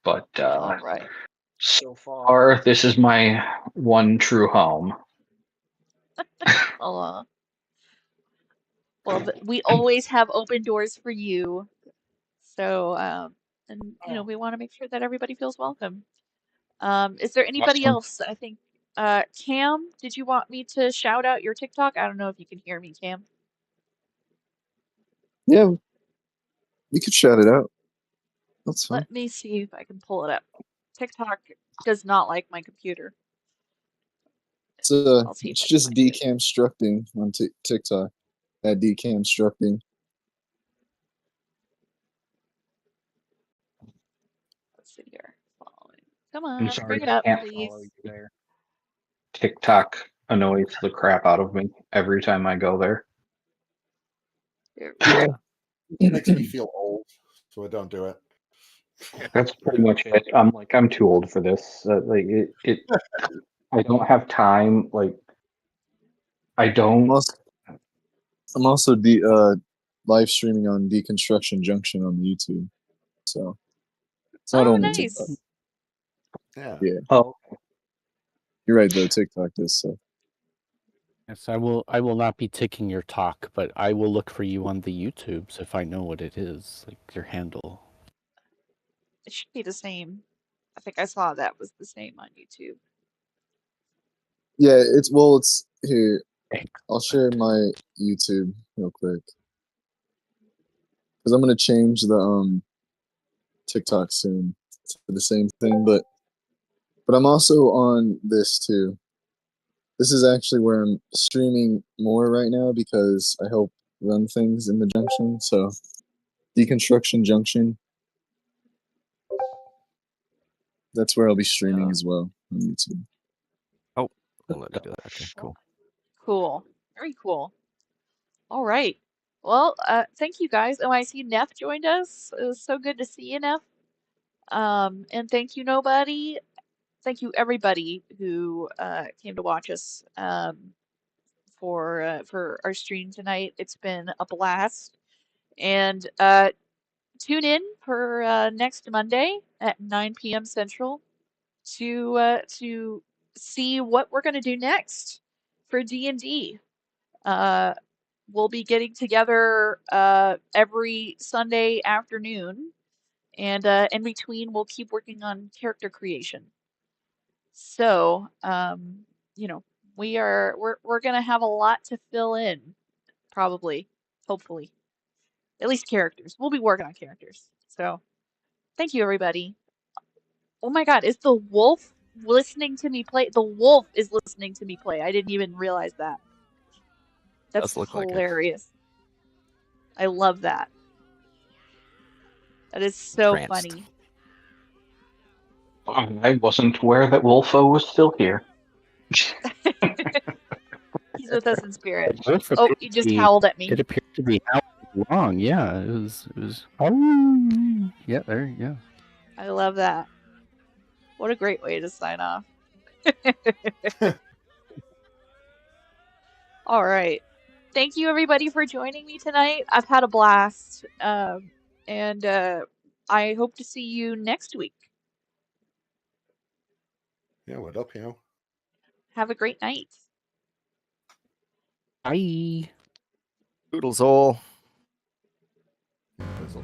but All right. so far this is my one true home. Well, we always have open doors for you. So, and we want to make sure that everybody feels welcome. Is there anybody Awesome. else? I think, Cam, did you want me to shout out your TikTok? I don't know if you can hear me, Cam. Yeah, you could shout it out. That's fine. Let me see if I can pull it up. TikTok does not like my computer. I'll see if It's I can just find it. decamstructing on TikTok. At decamstructing. Let's see here. Following. Come I'm on, sorry, bring it I up, can't please. follow you there. TikTok annoys the crap out of me every time I go there. There we Yeah. go. It makes me feel old, so I don't do it. That's pretty much it. I'm too old for this. I don't have time. Like, I don't. I'm also live streaming on Deconstruction Junction on YouTube, so it's not Oh, only TikTok. nice. Yeah. Yeah. Oh, You're right though. TikTok does so. Yes, I will not be taking your talk, but I will look for you on the YouTubes if I know what it is, like your handle. It should be the same. I think I saw that was the same on YouTube. Yeah, it's here. I'll share my YouTube real quick because I'm gonna change the TikTok soon to the same thing, but I'm also on this too. This is actually where I'm streaming more right now because I help run things in the junction. So Deconstruction Junction. That's where I'll be streaming as well on YouTube. Oh, I'll let it do that. Okay, cool. Cool. Very cool. All right. Well, thank you guys. Oh, I see Neff joined us. It was so good to see you, Neff. And thank you, nobody. Thank you, everybody who came to watch us for our stream tonight. It's been a blast. And tune in for next Monday at 9 p.m. Central to see what we're going to do next for D&D. We'll be getting together every Sunday afternoon, and in between, we'll keep working on character creation. So, we're gonna have a lot to fill in, probably, hopefully, at least characters. We'll be working on characters. So, thank you, everybody. Oh my God, is the wolf listening to me play? The wolf is listening to me play. I didn't even realize that. That's Does look like it. hilarious. I love that. That is so Tranced. funny. I wasn't aware that Wolfo was still here. He's with us in spirit. Wolf Oh, appeared he to just be- howled at me. It appeared to be howling long. Yeah, it was. Oh, yeah, there you go. I love that. What a great way to sign off. All right. Thank you, everybody, for joining me tonight. I've had a blast. And I hope to see you next week. Yeah, what up, Have a great night. Bye. Doodles all. Fizzle.